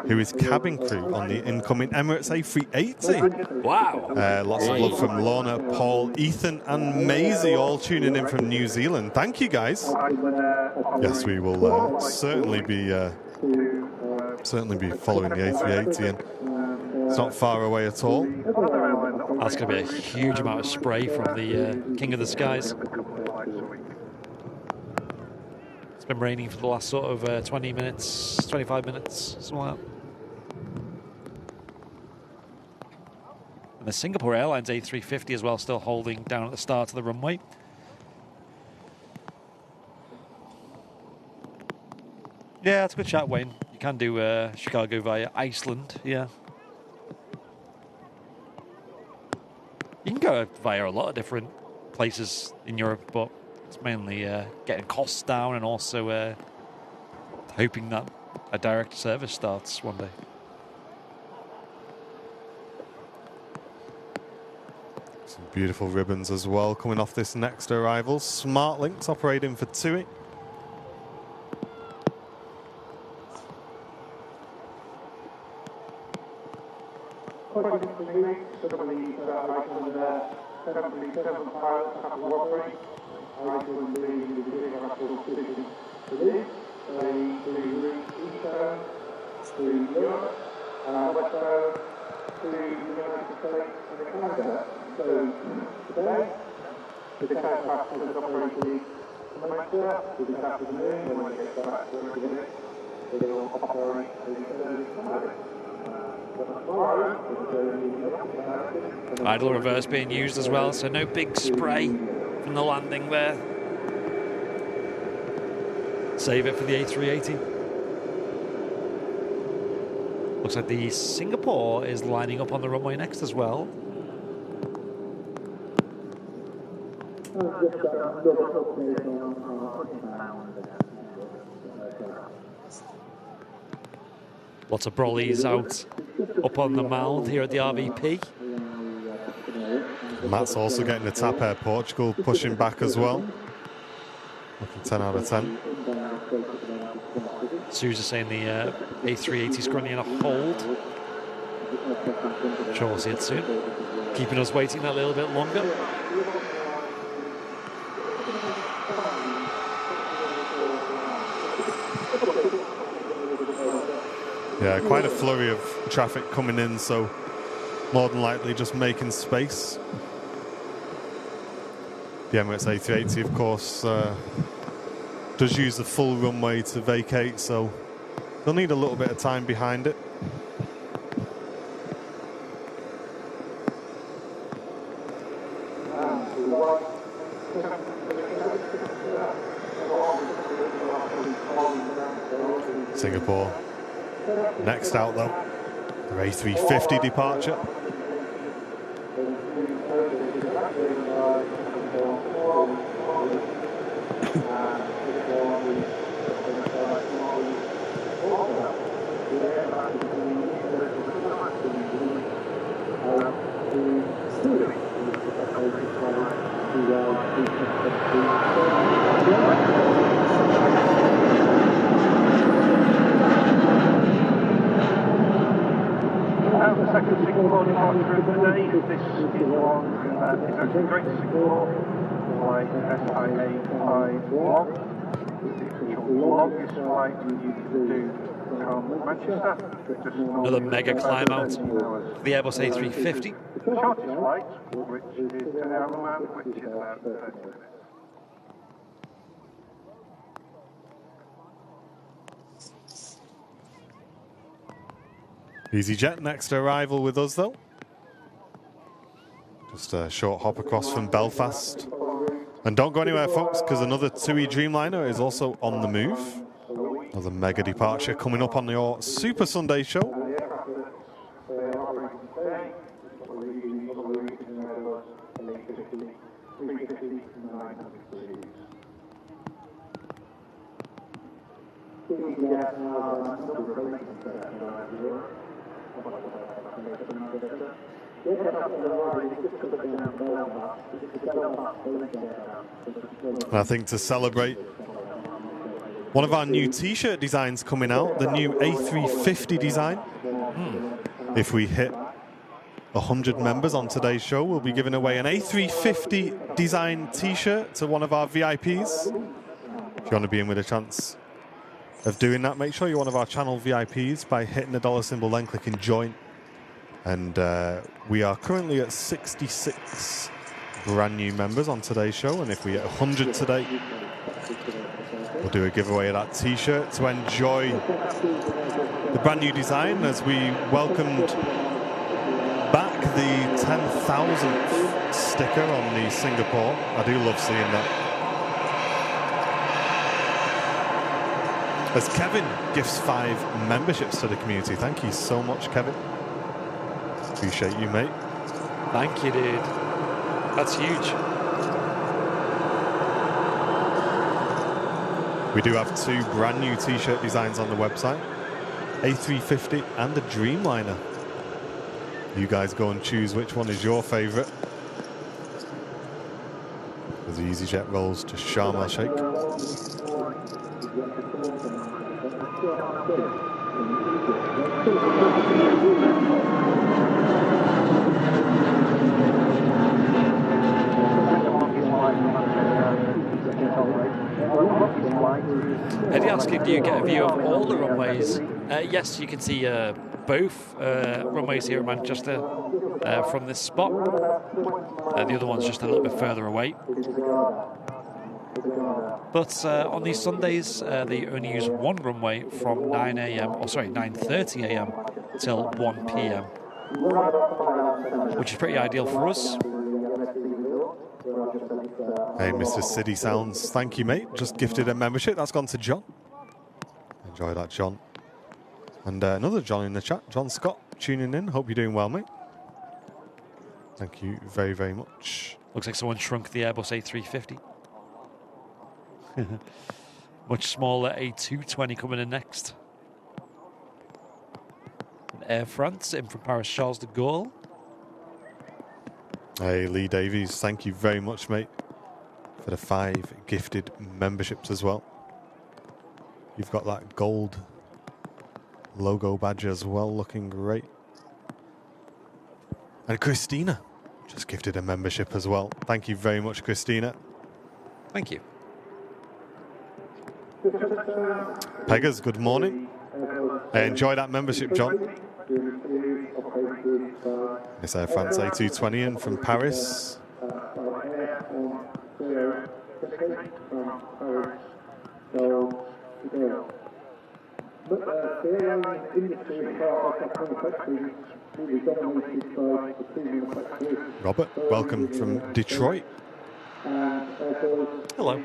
who is cabin crew on the incoming Emirates A380. Wow. Lots of love from Lorna, Paul, Ethan, and Maisie, all tuning in from New Zealand. Thank you, guys. Yes, we will certainly be following the A380, and it's not far away at all. That's going to be a huge amount of spray from the King of the Skies. It's been raining for the last sort of 20 minutes, 25 minutes, something like that. And the Singapore Airlines A350 as well, still holding down at the start of the runway. Yeah, that's a good chat, Wayne. You can do Chicago via Iceland, yeah. You can go via a lot of different places in Europe, but it's mainly getting costs down and also hoping that a direct service starts one day. Some beautiful ribbons as well coming off this next arrival. Smart Links operating for TUI. Idle reverse being used as well, so no big spray from the landing there. Save it for the A380. Looks like the Singapore is lining up on the runway next as well. Lots of brollies out up on the mound here at the RVP. Matt's also getting the TAP Air Portugal pushing back as well. Looking 10 out of 10. Sousa saying the A380 is currently in a hold. I'm sure we'll see it soon. Keeping us waiting a little bit longer. Yeah, quite a flurry of traffic coming in, so more than likely just making space. The Emirates A380, of course, does use the full runway to vacate, so they'll need a little bit of time behind it. Singapore. Next out, though, their A350 departure. The second Singapore departure of the day. This is one is actually direct to Singapore, flight SIA51. It's the longest flight you can do from Manchester. Another mega climb out for the Airbus A350. The shortest flight, which is to Amman, which is about 30 minutes. EasyJet next arrival with us, though. Just a short hop across from Belfast. And don't go anywhere, folks, because another TUI Dreamliner is also on the move. Another mega departure coming up on your Super Sunday show. And I think to celebrate one of our new t-shirt designs coming out, the new A350 design. If we hit 100 members on today's show, we'll be giving away an A350 design t-shirt to one of our VIPs. If you want to be in with a chance of doing that, make sure you're one of our channel VIPs by hitting the dollar symbol, then clicking join. And we are currently at 66 brand new members on today's show, and if we hit 100 today, we'll do a giveaway of that t-shirt to enjoy the brand new design as we welcomed back the 10,000th sticker on the Singapore. I do love seeing that. As Kevin gifts 5 memberships to the community. Thank you so much, Kevin. Appreciate you, mate. Thank you, dude. That's huge. We do have 2 brand new t-shirt designs on the website. A350 and the Dreamliner. You guys go and choose which one is your favourite. As the EasyJet rolls to Sharm el-Sheikh. Eddie asking, do you get a view of all the runways? Yes, you can see both runways here at Manchester from this spot. The other one's just a little bit further away. But on these Sundays, they only use one runway from 9 a.m. or sorry, 9:30 a.m. till 1 p.m., which is pretty ideal for us. Hey, Mr. City Sounds, thank you, mate. Just gifted a membership. That's gone to John. Enjoy that, John. And another John in the chat, John Scott, tuning in. Hope you're doing well, mate. Thank you very, very much. Looks like someone shrunk the Airbus A350. Much smaller A220 coming in next. And Air France in from Paris Charles de Gaulle. Hey, Lee Davies, thank you very much, mate, for the 5 gifted memberships as well. You've got that gold logo badge as well, looking great. And Christina just gifted a membership as well. Thank you very much, Christina. Thank you. Peggers, good morning. Enjoy that membership, John. It's Air France A220 in from Paris. Robert, welcome from Detroit. Hello.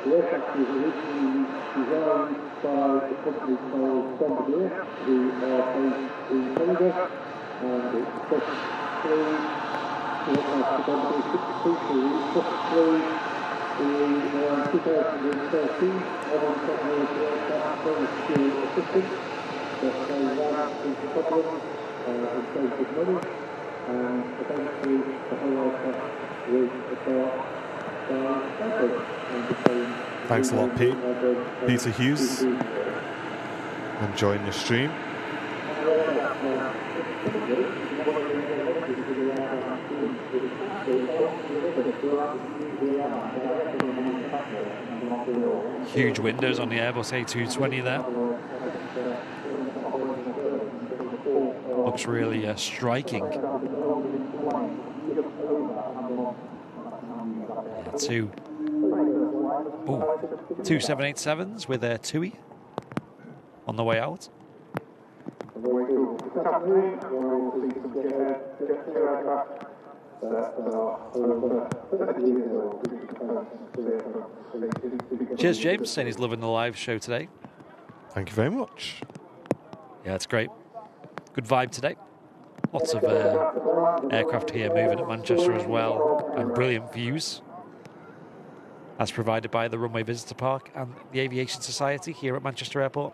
The aircraft was originally designed by a company called Bombardier, who are based in Canada, and it's pushed through the aircraft Bombardier 62, so it pushed through in around 2013, having technology aircraft very fuel efficient, but they ran into problems in terms of money, and eventually the whole aircraft was about Thanks a lot, Pete. Peter Hughes. Enjoying the stream. Huge windows on the Airbus A220 there. Looks really striking. Two 787s with a TUI on the way out. Cheers, James, saying he's loving the live show today. Thank you very much. Yeah, it's great. Good vibe today. Lots of aircraft here moving at Manchester as well, and brilliant views, as provided by the Runway Visitor Park and the Aviation Society here at Manchester Airport.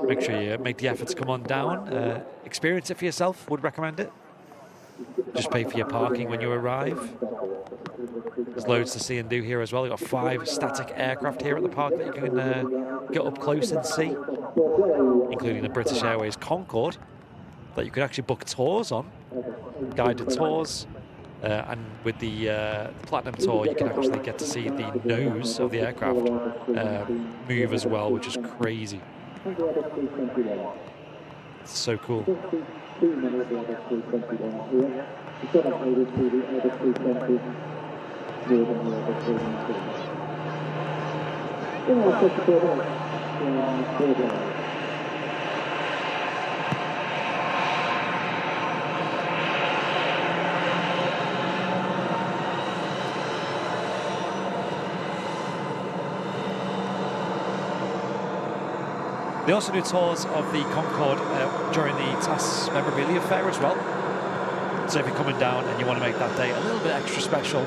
Make sure you make the effort to come on down. Experience it for yourself. Would recommend it. Just pay for your parking when you arrive. There's loads to see and do here as well. You've got 5 static aircraft here at the park that you can get up close and see, including the British Airways Concorde that you can actually book tours on, guided tours. And with the Platinum Tour, you can actually get to see the nose of the aircraft move as well, which is crazy. It's so cool. They also do tours of the Concorde during the TAS memorabilia fair as well. So if you're coming down and you want to make that day a little bit extra special,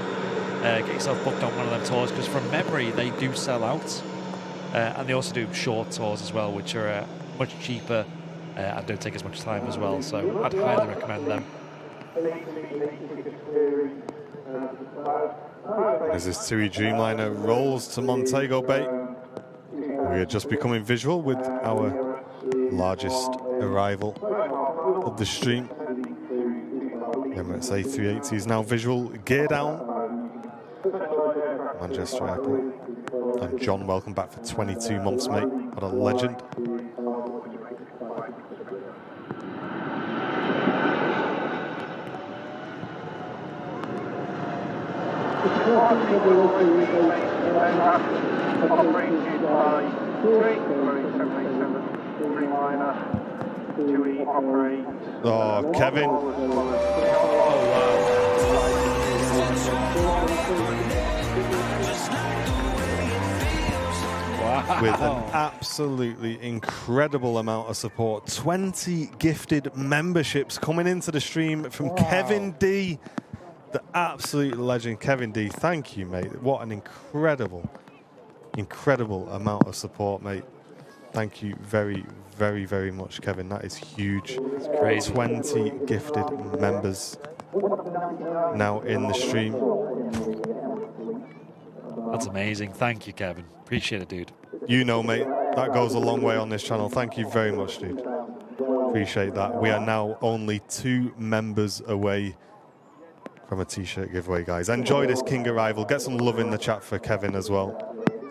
get yourself booked on one of them tours, because from memory they do sell out. And they also do short tours as well, which are much cheaper and don't take as much time as well. So I'd highly recommend them. As this TUI Dreamliner rolls to Montego Bay, we are just becoming visual with our largest arrival of the stream. The Emirates A380 is now visual, gear down. Manchester Airport. And John, welcome back for 22 months, mate. What a legend. Operated by TUI, Boeing 787 Dreamliner. TUI operates. Oh, Kevin. Wow. With an absolutely incredible amount of support. 20 gifted memberships coming into the stream from Kevin D. The absolute legend, Kevin D. Thank you, mate. What an incredible amount of support, mate. Thank you very, very, very much, Kevin. That is huge. It's crazy. 20 gifted members now in the stream. That's amazing. Thank you, Kevin. Appreciate it, dude. You know, mate, that goes a long way on this channel. Thank you very much, dude. Appreciate that. We are now only 2 members away from a t-shirt giveaway, guys. Enjoy this King arrival. Get some love in the chat for Kevin as well,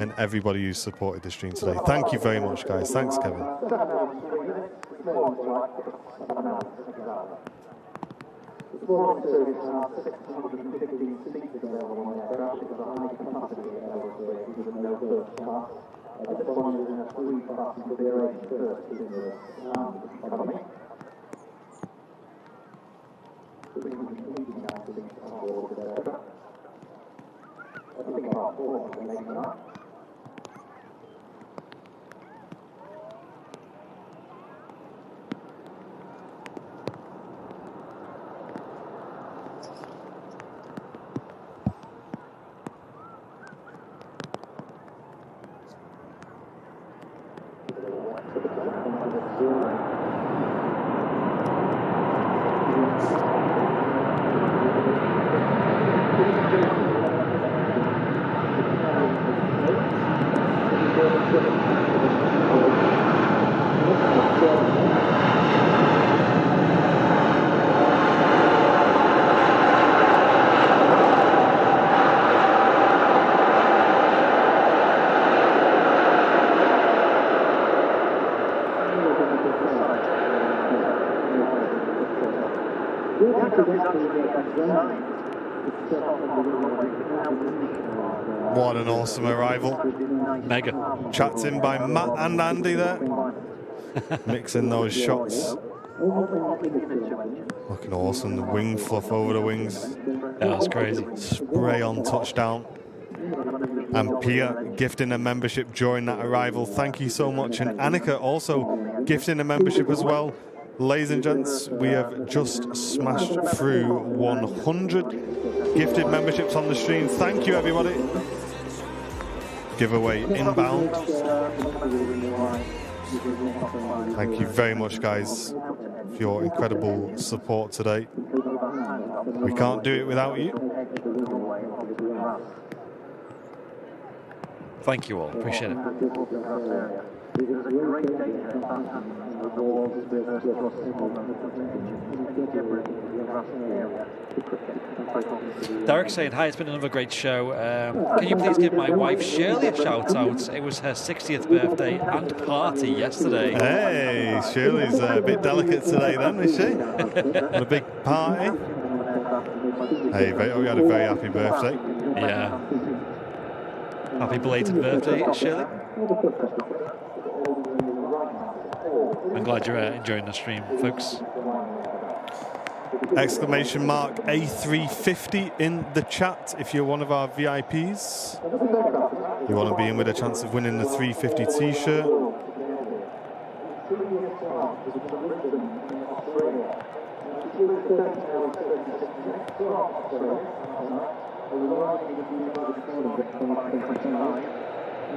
and everybody who's supported the stream today. Thank you very much, guys. Thanks, Kevin. What an awesome arrival. Mega. Chat's in by Matt and Andy there. Mixing those shots. Looking awesome. The wing fluff over the wings. That was crazy. Spray on touchdown. And Pia gifting a membership during that arrival. Thank you so much. And Annika also gifting a membership as well. Ladies and gents, we have just smashed through 100 gifted memberships on the stream. Thank you, everybody. Giveaway inbound. Thank you very much, guys, for your incredible support today. We can't do it without you. Thank you all. Appreciate it. Derek saying, hi, it's been another great show. Can you please give my wife Shirley a shout out? It was her 60th birthday and party yesterday. Hey, Shirley's a bit delicate today then, is she? What a big party. Hey, we had a very happy birthday. Yeah. Happy belated birthday, Shirley. I'm glad you're enjoying the stream, folks. Exclamation mark A350 in the chat if you're one of our VIPs. You want to be in with a chance of winning the 350 t-shirt.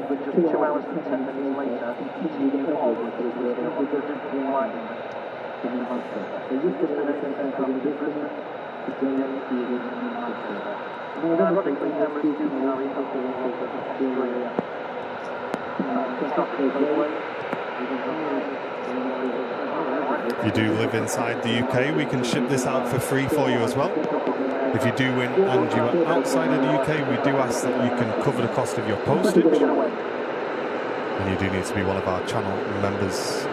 But just 2 hours and 10 minutes later, taking off with the green light. Ironically, Emirates keeping our Australia. If you do live inside the UK, we can ship this out for free for you as well. If you do win and you are outside of the UK, we do ask that you can cover the cost of your postage. And you do need to be one of our channel members.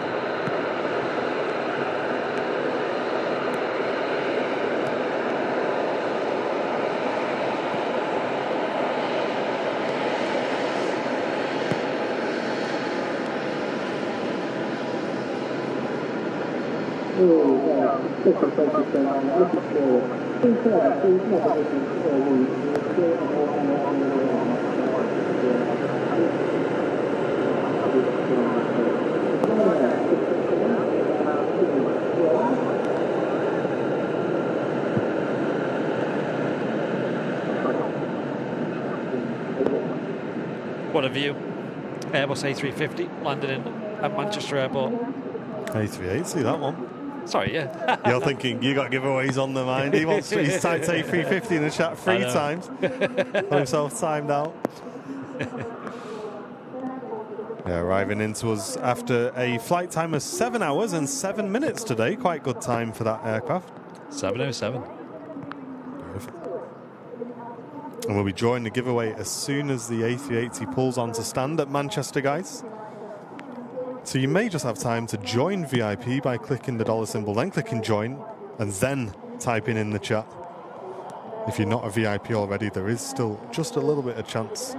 What a view. Airbus A350 landed at Manchester Airport. A380, that one. Sorry, yeah. You're thinking you got giveaways on the mind. He's typed A350 in the chat 3 times. Got himself timed out. Yeah, arriving into us after a flight time of 7 hours and 7 minutes today. Quite good time for that aircraft. 7:07. Perfect. And we'll be drawing the giveaway as soon as the A380 pulls onto stand at Manchester, guys. So you may just have time to join VIP by clicking the dollar symbol, then clicking join, and then typing in the chat. If you're not a VIP already, there is still just a little bit of chance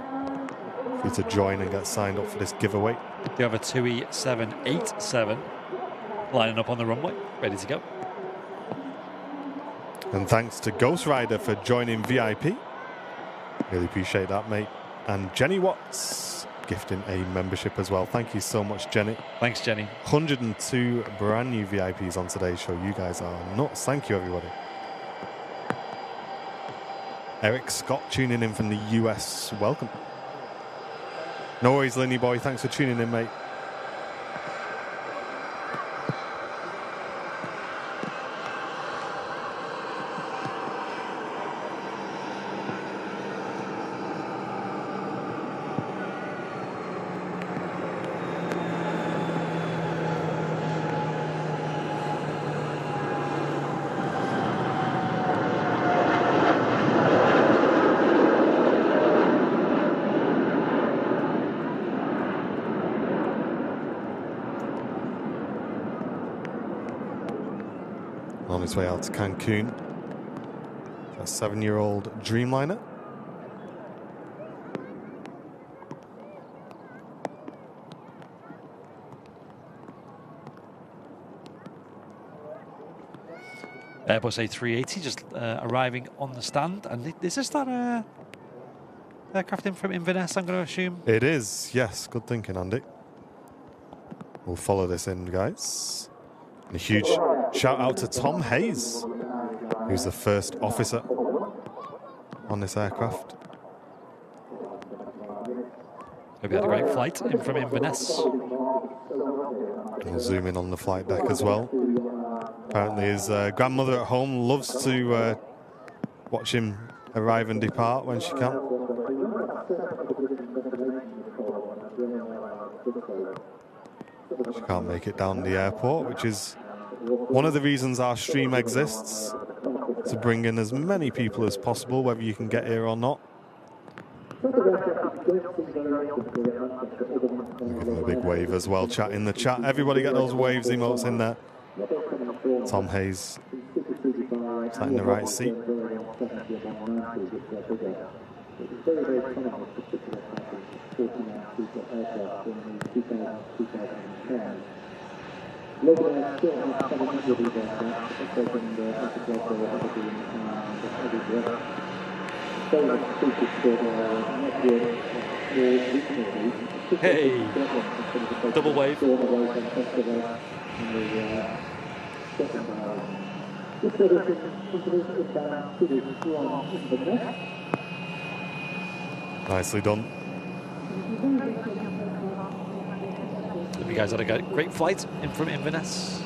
for you to join and get signed up for this giveaway. You have a TUI 787 lining up on the runway, ready to go. And thanks to Ghost Rider for joining VIP. Really appreciate that, mate. And Jenny Watts gifting a membership as well. Thank you so much, Jenny. Thanks, Jenny. 102 brand new VIPs on today's show. You guys are nuts. Thank you, everybody. Eric Scott tuning in from the US. Welcome. No worries, Linny boy. Thanks for tuning in, mate. On his way out to Cancun. A 7-year-old Dreamliner. Airbus A380 just arriving on the stand. And is this that aircraft in from Inverness, I'm going to assume? It is, yes. Good thinking, Andy. We'll follow this in, guys. And a huge shout out to Tom Hayes, who's the first officer on this aircraft. Hope you had a great flight in from Inverness. We'll zoom in on the flight deck as well. Apparently his grandmother at home loves to watch him arrive and depart when she can. She can't make it down the airport, which is one of the reasons our stream exists, to bring in as many people as possible, whether you can get here or not. Give them a big wave as well, chat in the chat. Everybody get those waves emotes in there. Tom Hayes sat in the right seat. Hey, double wave. Nicely done. Hope you guys had a great flight in from Inverness.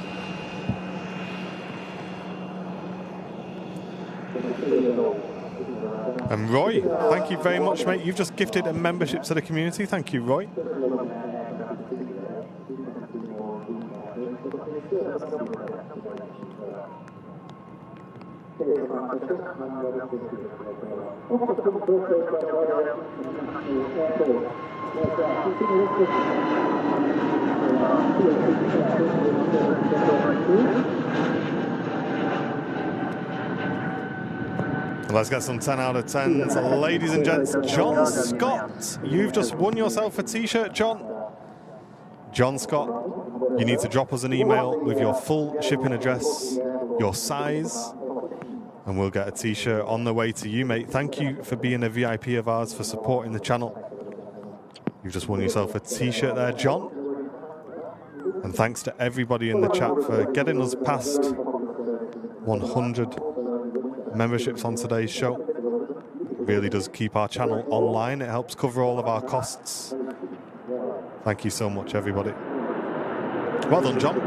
And Roy, thank you very much, mate. You've just gifted a membership to the community. Thank you, Roy. Let's get some 10 out of 10s. Ladies and gents, John Scott, you've just won yourself a t-shirt, John. John Scott, you need to drop us an email with your full shipping address, your size, and we'll get a t-shirt on the way to you, mate. Thank you for being a VIP of ours, for supporting the channel. You've just won yourself a t-shirt there, John. And thanks to everybody in the chat for getting us past 100 memberships on today's show. It really does keep our channel online. It helps cover all of our costs. Thank you so much, everybody. Well done, John.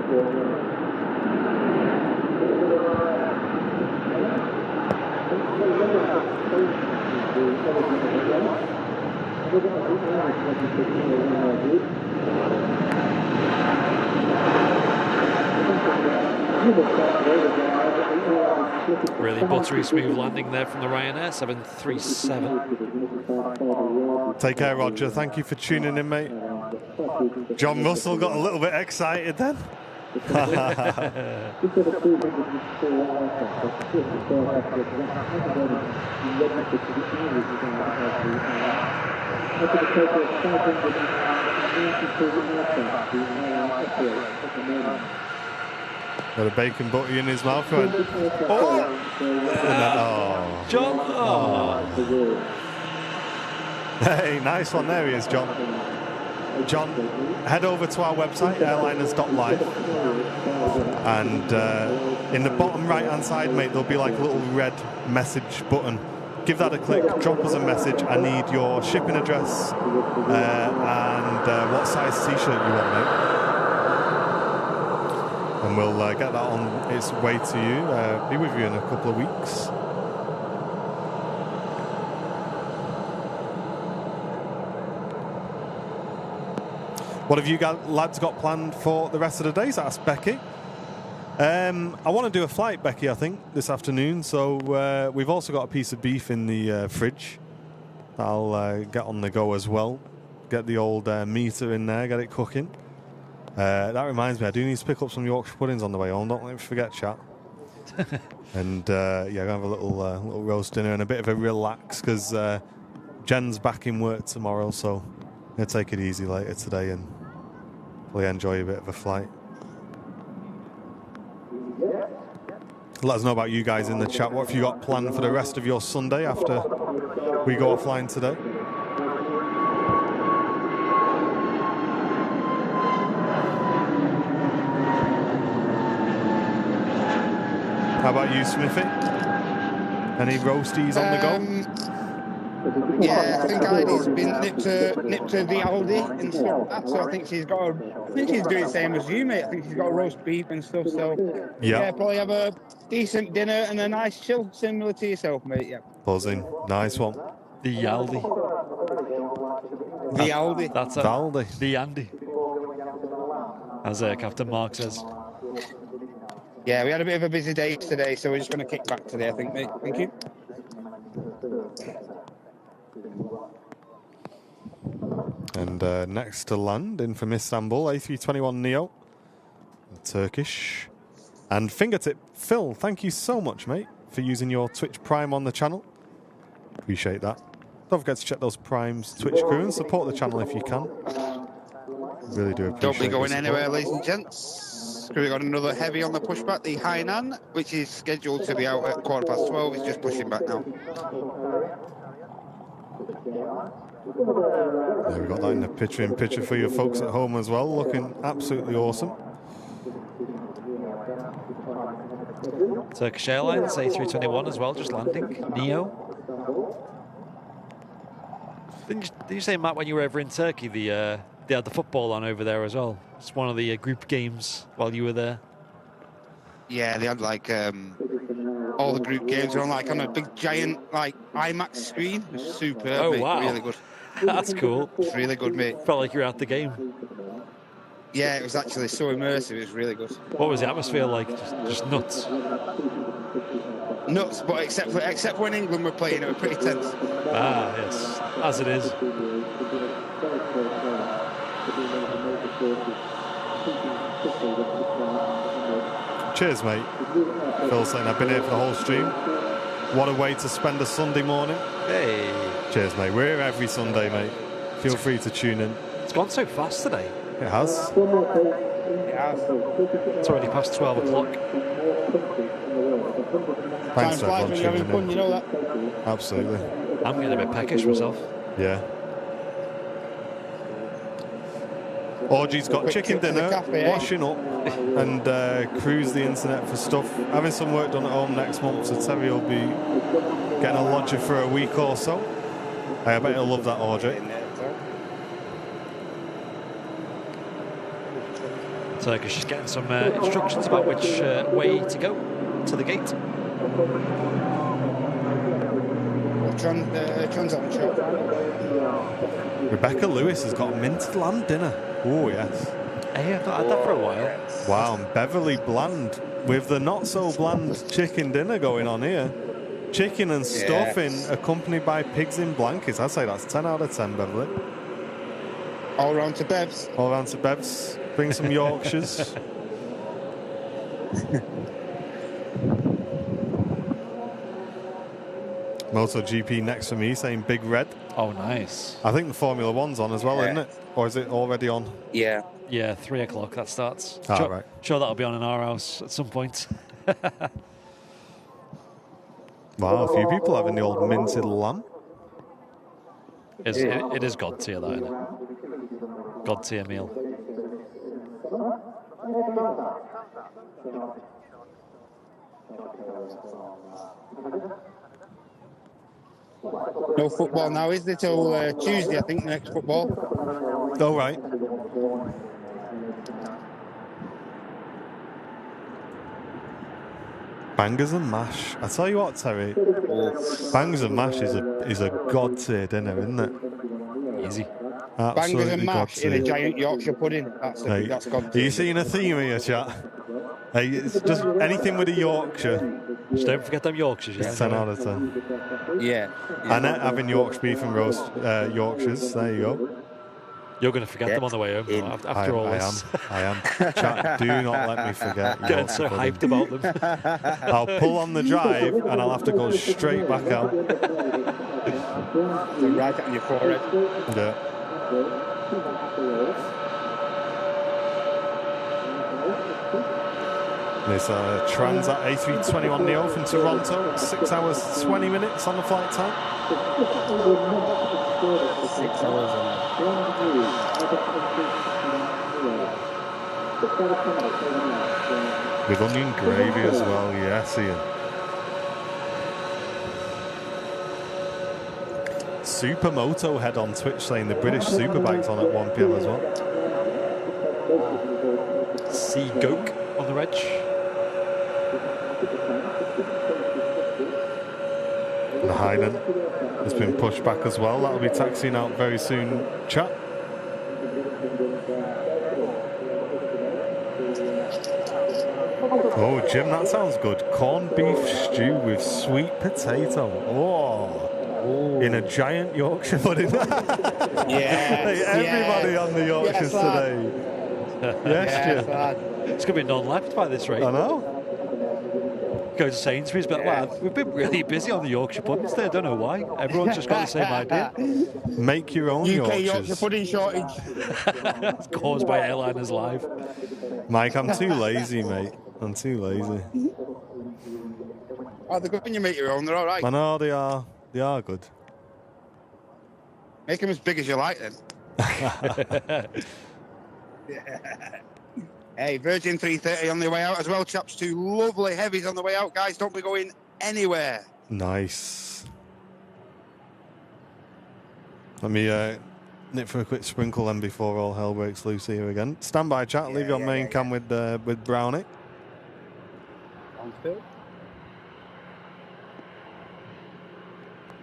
Really buttery smooth landing there from the Ryanair 737. Take care, Roger. Thank you for tuning in, mate. John Russell got a little bit excited then. Got a bacon butty in his mouth. Went, oh! And then, oh. John! Oh. Hey, nice one. There he is, John. John, head over to our website, airliners.live. And in the bottom right-hand side, mate, there'll be like a little red message button. Give that a click, drop us a message. I need your shipping address and what size t-shirt you want, mate. And we'll get that on its way to you. Be with you in a couple of weeks. What have you lads got planned for the rest of the days? Asked Becky. I want to do a flight, Becky, I think, this afternoon. So we've also got a piece of beef in the fridge. I'll get on the go as well. Get the old meter in there, get it cooking. That reminds me, I do need to pick up some Yorkshire puddings on the way home. Don't let me forget, chat. And yeah, I'm going to have a little roast dinner and a bit of a relax because Jen's back in work tomorrow. So I'm going to take it easy later today and probably enjoy a bit of a flight. Let us know about you guys in the chat. What have you got planned for the rest of your Sunday after we go offline today? How about you, Smithy? Any roasties on the go? Yeah, I think Heidi's been nipped to the Aldi and stuff like that, so I think she's got I think she's doing the same as you, mate. I think she's got a roast beef and stuff, so yeah, probably have a decent dinner and a nice chill, similar to yourself, mate, yeah. Buzzing. Nice one. The Aldi. The Aldi. That's it. The Aldi. The Andy. As Captain Mark says. Yeah, we had a bit of a busy day today, so we're just going to kick back today, I think, mate. Thank you. And next to land in from Istanbul, A321neo, Turkish. And Fingertip Phil, thank you so much, mate, for using your Twitch Prime on the channel. Appreciate that. Don't forget to check those Primes Twitch crew and support the channel if you can. Really do appreciate it. Don't be going anywhere, ladies and gents. We've got another heavy on the pushback, the Hainan, which is scheduled to be out at 12:15. It's just pushing back now. There we got that in the picture for you folks at home as well, looking absolutely awesome. Turkish Airlines A321 as well, just landing. Neo. Did you say, Matt, when you were over in Turkey, they had the football on over there as well? It's one of the group games while you were there. Yeah, they had like all the group games were on like on a big giant like IMAX screen. It was superb. Oh, mate. wow. Really good. That's cool. It's really good, mate. Felt like you were at the game. Yeah, it was actually so immersive. It was really good. What was the atmosphere like? Just nuts. Nuts, but except when England were playing, it was pretty tense. Ah, yes, as it is. Cheers, mate. Phil saying, I've been here for the whole stream. What a way to spend a Sunday morning. Hey. Cheers, mate. We're here every Sunday, mate. Feel free to tune in. It's gone so fast today. It has. It's already past 12 o'clock. Thanks to Time flies everyone when you're having tuning fun, in. you know that. Absolutely. I'm getting a bit peckish myself. Yeah. Orgy's got Quick chicken trip to the dinner, cafe, eh? washing up, and cruise the internet for stuff. Having some work done at home next month, so Terry will be getting a lodger for a week or so. I bet he'll love that, Audrey. Turkish is getting some instructions about which way to go to the gate. Transaction shop. Rebecca Lewis has got a minted lamb dinner. Oh, yes. Hey, I've not had that for a while. Wow, and Beverly Bland with the not-so-bland chicken dinner going on here. Chicken and stuffing accompanied by pigs in blankets. I'd say that's 10 out of 10, Beverly. All round to Bevs. All round to Bevs. Bring some Yorkshires. MotoGP next for me saying Big Red. Oh, nice. I think the Formula One's on as well, isn't it? Or is it already on? Yeah. Yeah, 3 o'clock that starts. Right. Sure that'll be on in our house at some point. Wow, a few people having the old minted lamb. It is God tier, that, isn't it? God tier meal. No football now, is there? Till Tuesday, I think, the next football. Oh, right. Bangers and mash. I tell you what, Terry. Bangers and mash is a god tier dinner, isn't it? Easy. Absolutely. Bangers and mash in a giant Yorkshire pudding. That's God Are you seeing a theme here, chat? Hey, it's just anything with a Yorkshire. Just don't forget them Yorkshires. It's 10 out of 10. Yeah. Annette having Yorkshire beef and roast Yorkshires. There you go. You're going to forget them on the way home after all this. I am. Chat, do not let me forget. Getting so hyped about them. I'll pull on the drive and I'll have to go straight back out. Right on your forehead. Yeah. This Transat A321 Neo from Toronto, 6 hours 20 minutes on the flight time. 6 hours on With onion gravy as well, yes, Ian. Supermoto head on Twitch saying the British Superbike's on at 1 p.m. as well. See Goke on the reg. And Heinen has been pushed back as well. That'll be taxiing out very soon, chat. Oh, Jim, that sounds good. Corned beef stew with sweet potato. Oh. In a giant Yorkshire pudding. Hey, everybody on the Yorkshires today. Yes, Jim. It's going to be none left by this rate. I know. Go to Sainsbury's, but wow, we've been really busy on the Yorkshire puddings today. I don't know why. Everyone's just got the same idea. Make your own UK Yorkshires. Yorkshire pudding shortage. It's caused by Airliners Live. Mike, I'm too lazy, mate. I'm too lazy. Oh, they're good when you make your own. They're all right. I know they are. They are good. Make them as big as you like, then. Hey, Virgin 330 on the way out as well, chaps. 2 lovely heavies on the way out, guys. Don't be going anywhere. Nice. Let me nip for a quick sprinkle then before all hell breaks loose here again. Stand by, chat. Leave your main cam with Brownie.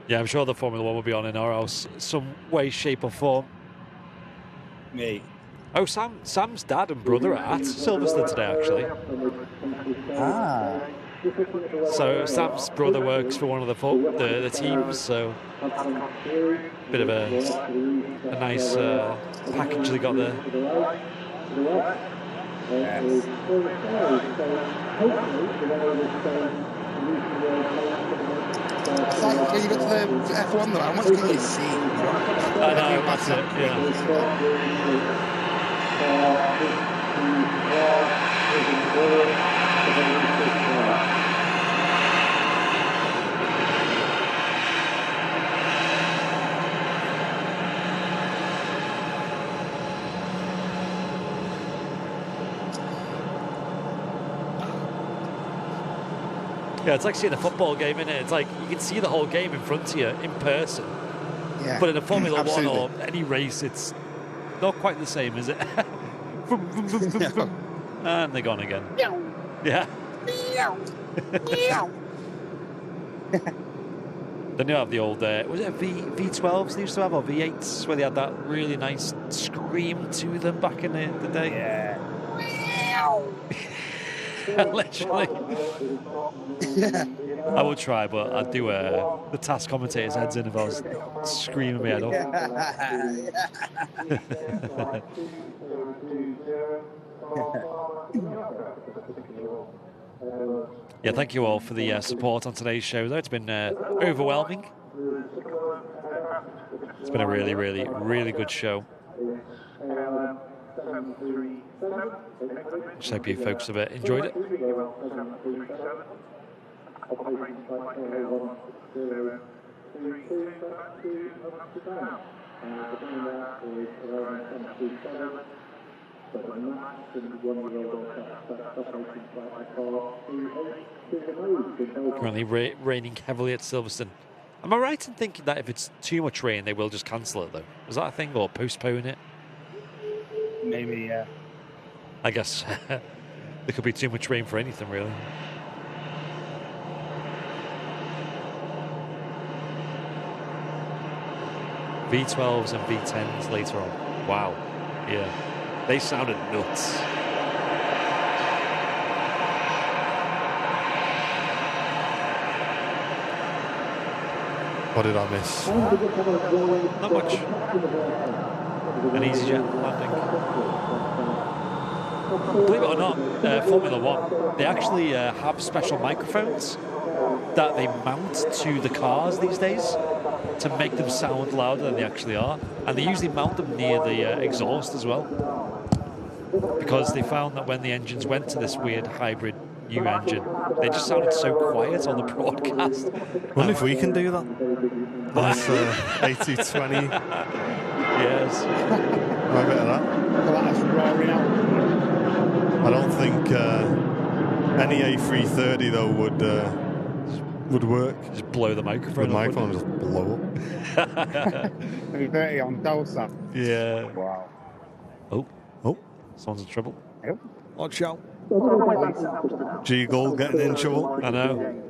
Yeah, I'm sure the Formula 1 will be on in our house some way, shape or form. Me. Oh, Sam's dad and brother are at Silverstone today, actually. Ah. So Sam's brother works for one of the teams, so bit of a nice package they got there. Yes. It's like when you go to the F1 though, how much can you see? I know, that's it, yeah. Yeah, it's like seeing a football game, isn't it? It's like you can see the whole game in front of you in person. Yeah. But in a Formula Absolutely. 1 or any race, it's not quite the same, is it? No. And they're gone again. Yeah. Then you have the old, was it V12s they used to have, or V8s, where they had that really nice scream to them back in the day? Yeah. Literally. I would try, but I'd do the task commentator's heads in if I was screaming my head off. Yeah, thank you all for the support on today's show, though. It's been overwhelming. It's been a really, really, really good show. Just hope you folks have enjoyed it. Currently raining heavily at Silverstone. Am I right in thinking that if it's too much rain, they will just cancel it, though? Is that a thing, or postpone it? Maybe, yeah. I guess there could be too much rain for anything, really. V12s and V10s later on. Wow. Yeah. They sounded nuts. What did I miss? Not much. An EasyJet landing. Believe it or not, Formula 1, they actually have special microphones that they mount to the cars these days to make them sound louder than they actually are. And they usually mount them near the exhaust as well. Because they found that when the engines went to this weird hybrid new engine, they just sounded so quiet on the broadcast. Wonder if we can do that. Nice A320. Yes. A bit of that. I don't think any A330 though would work. Just blow the microphone. The microphone just blow up. 330 on Delta. Yeah. Wow. Oh. Oh. Someone's in trouble. Yep. Watch out. G-Gold getting in trouble. I know.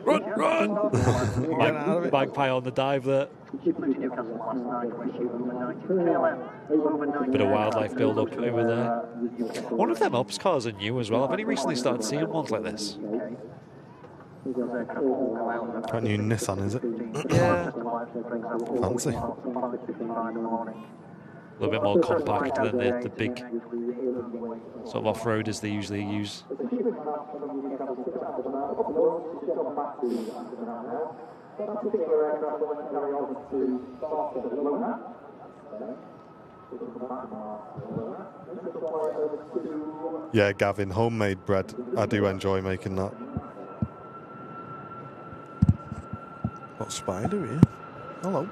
Run! Magpie on the dive there. Bit of wildlife build-up over there. One of them Ops cars are new as well. I've only recently started seeing ones like this. Quite new Nissan, is it? Yeah. Fancy. A little bit more compact than the big sort of off-roaders they usually use. Yeah, Gavin, homemade bread. I do enjoy making that. Got Spider here. Hello.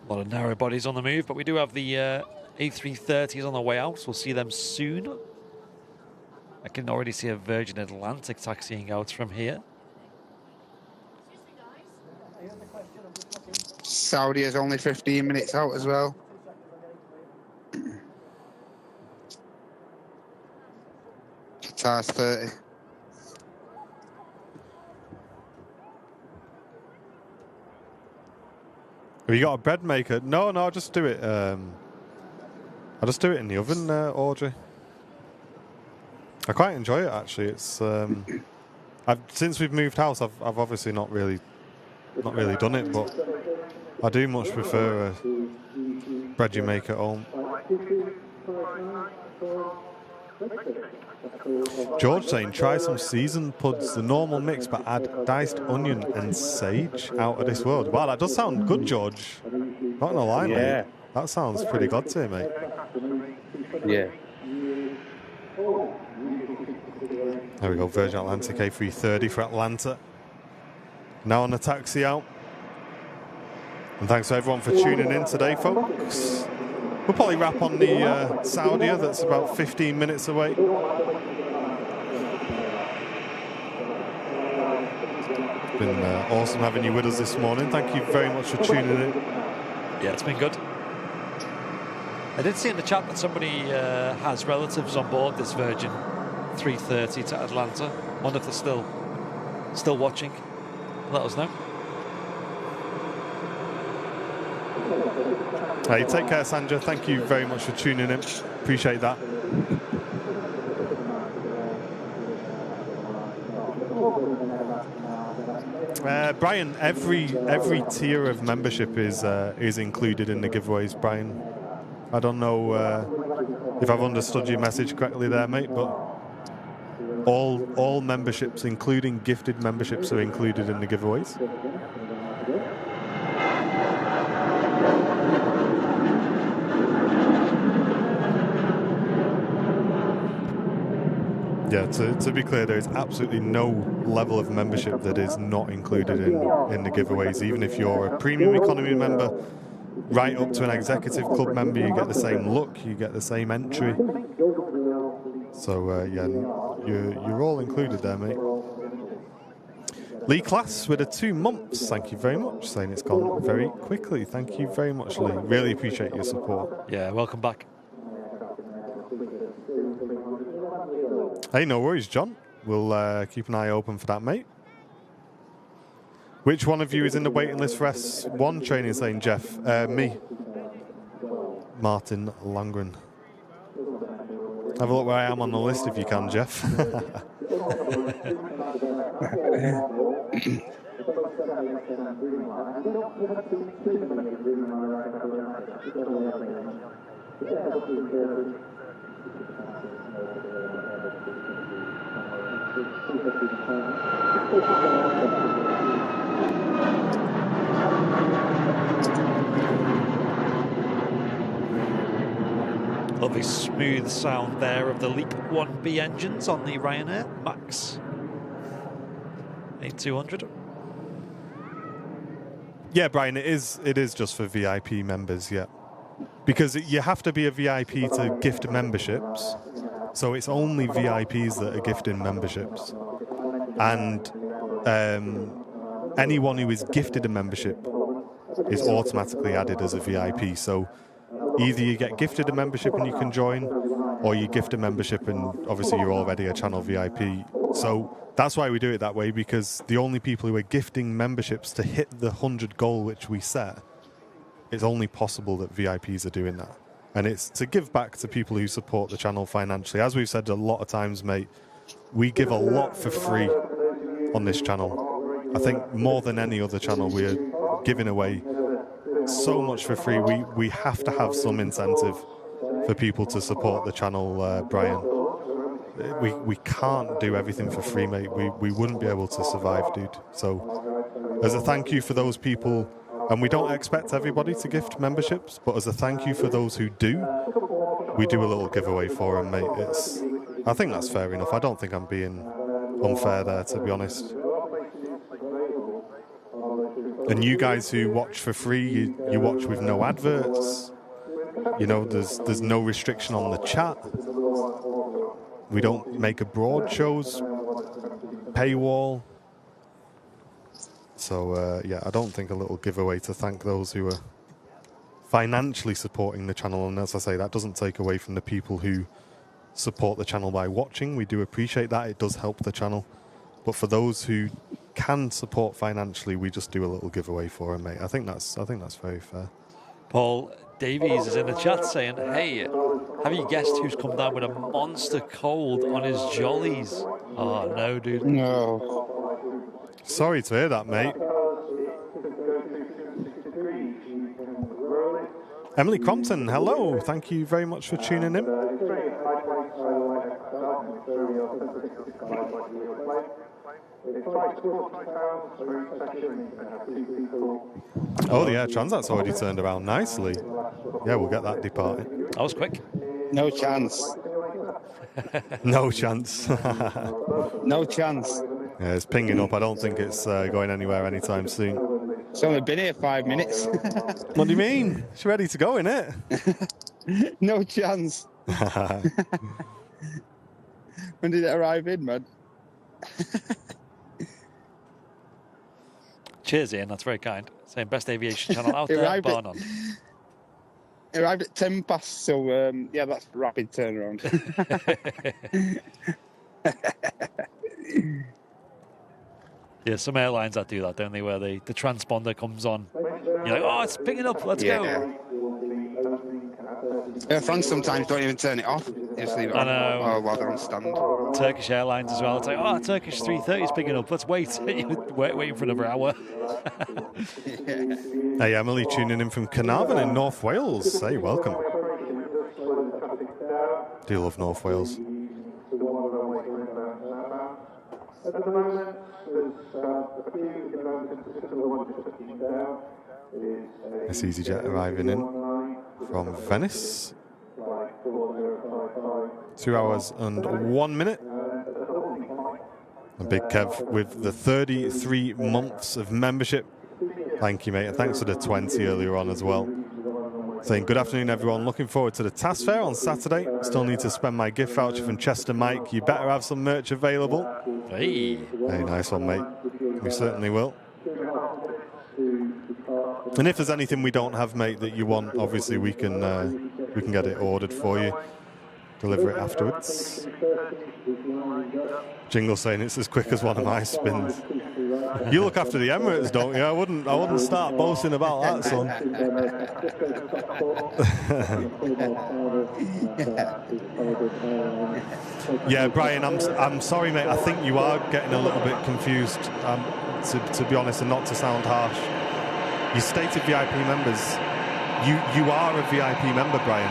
A lot of narrow bodies on the move, but we do have the A330s on the way out. We'll see them soon. I can already see a Virgin Atlantic taxiing out from here. Saudi is only 15 minutes out as well. Qatar's 30. Have you got a bread maker? No, I'll just do it. I'll just do it in the oven, Audrey. I quite enjoy it actually. It's since we've moved house, I've obviously not really done it, but I do much prefer a bread you make at home. George saying, try some seasoned puds, the normal mix, but add diced onion and sage. Out of this world. Wow, that does sound good, George. Not gonna lie, mate. That sounds pretty good to me, mate. Yeah. There we go, Virgin Atlantic A330 for Atlanta. Now on the taxi out. And thanks to everyone for tuning in today, folks. We'll probably wrap on the Saudia, that's about 15 minutes away. It's been awesome having you with us this morning. Thank you very much for tuning in. Yeah, it's been good. I did see in the chat that somebody has relatives on board this Virgin 330 to Atlanta. Wonder if they're still watching. Let us know. Hey, take care, Sandra. Thank you very much for tuning in. Appreciate that. Brian, every tier of membership is included in the giveaways, Brian. I don't know if I've understood your message correctly there, mate, but all memberships, including gifted memberships, are included in the giveaways. Yeah, to be clear, there is absolutely no level of membership that is not included in the giveaways. Even if you're a premium economy member, right up to an executive club member, you get the same look, you get the same entry. So yeah, you're all included there, mate. Lee Class with 2 months, thank you very much, saying it's gone very quickly. Thank you very much, Lee. Really appreciate your support. Yeah, welcome back. Hey, no worries, John. We'll keep an eye open for that, mate. Which one of you is in the waiting list for S1 training, saying Jeff? Me. Martin Langren. Have a look where I am on the list if you can, Jeff. Lovely smooth sound there of the LEAP 1B engines on the Ryanair Max A200. Yeah, Brian, it is just for VIP members, yeah. Because you have to be a VIP to gift memberships. So it's only VIPs that are gifting memberships. And anyone who is gifted a membership is automatically added as a VIP. So either you get gifted a membership and you can join, or you gift a membership and obviously you're already a channel VIP. So that's why we do it that way, because the only people who are gifting memberships to hit the 100 goal which we set, it's only possible that VIPs are doing that. And it's to give back to people who support the channel financially. As we've said a lot of times, mate, we give a lot for free on this channel. I think more than any other channel, we're giving away so much for free. We have to have some incentive for people to support the channel, Brian. We can't do everything for free, mate. We wouldn't be able to survive, dude. So as a thank you for those people, and we don't expect everybody to gift memberships, but as a thank you for those who do, we do a little giveaway for them, mate. I think that's fair enough. I don't think I'm being unfair there, to be honest. And you guys who watch for free, you watch with no adverts. You know, there's no restriction on the chat. We don't make abroad shows, paywall. So, yeah, I don't think a little giveaway to thank those who are financially supporting the channel. And as I say, that doesn't take away from the people who support the channel by watching. We do appreciate that. It does help the channel. But for those who can support financially, we just do a little giveaway for them, mate. I think that's very fair. Paul Davies is in the chat saying, hey, have you guessed who's come down with a monster cold on his jollies? Oh, no, dude. No. Sorry to hear that, mate. Emily Crompton, hello. Thank you very much for tuning in. Oh, the Air Transat's already turned around nicely. Yeah, we'll get that departing. That was quick. No chance. No chance. No chance. Yeah, it's pinging up. I don't think it's going anywhere anytime soon. It's only been here 5 minutes. What do you mean? It's ready to go, innit? No chance. When did it arrive in, man? Cheers, Ian. That's very kind. Saying best aviation channel out there, bar none. It arrived at 10 past, so yeah, that's rapid turnaround. Yeah, some airlines that do that, don't they? Where the transponder comes on, you're like, oh, it's picking up. Let's go. Air France sometimes don't even turn it off. Just leave it on. I know. Oh, while they're on stand. Turkish Airlines as well. It's like, oh, Turkish 330 is picking up. Let's wait. Waiting for another hour. Hey, Emily, tuning in from Carnarvon in North Wales. Hey, welcome. Do love North Wales. At the moment, there's a few developments to the system that want to touch down. It's EasyJet arriving in from Venice. 2 hours and 1 minute. And Big Kev with the 33 months of membership. Thank you, mate. And thanks for the 20 earlier on as well. Saying, good afternoon, everyone. Looking forward to the TAS Fair on Saturday. Still need to spend my gift voucher from Chester Mike. You better have some merch available. Hey. Hey, nice one, mate. We certainly will. And if there's anything we don't have, mate, that you want, obviously we can get it ordered for you. Deliver it afterwards. Jingle saying it's as quick as one of my spins. You look after the Emirates, don't you? I wouldn't start boasting about that, son. Yeah, Brian, I'm sorry, mate. I think you are getting a little bit confused. To be honest, and not to sound harsh. You stated VIP members. You are a VIP member, Brian.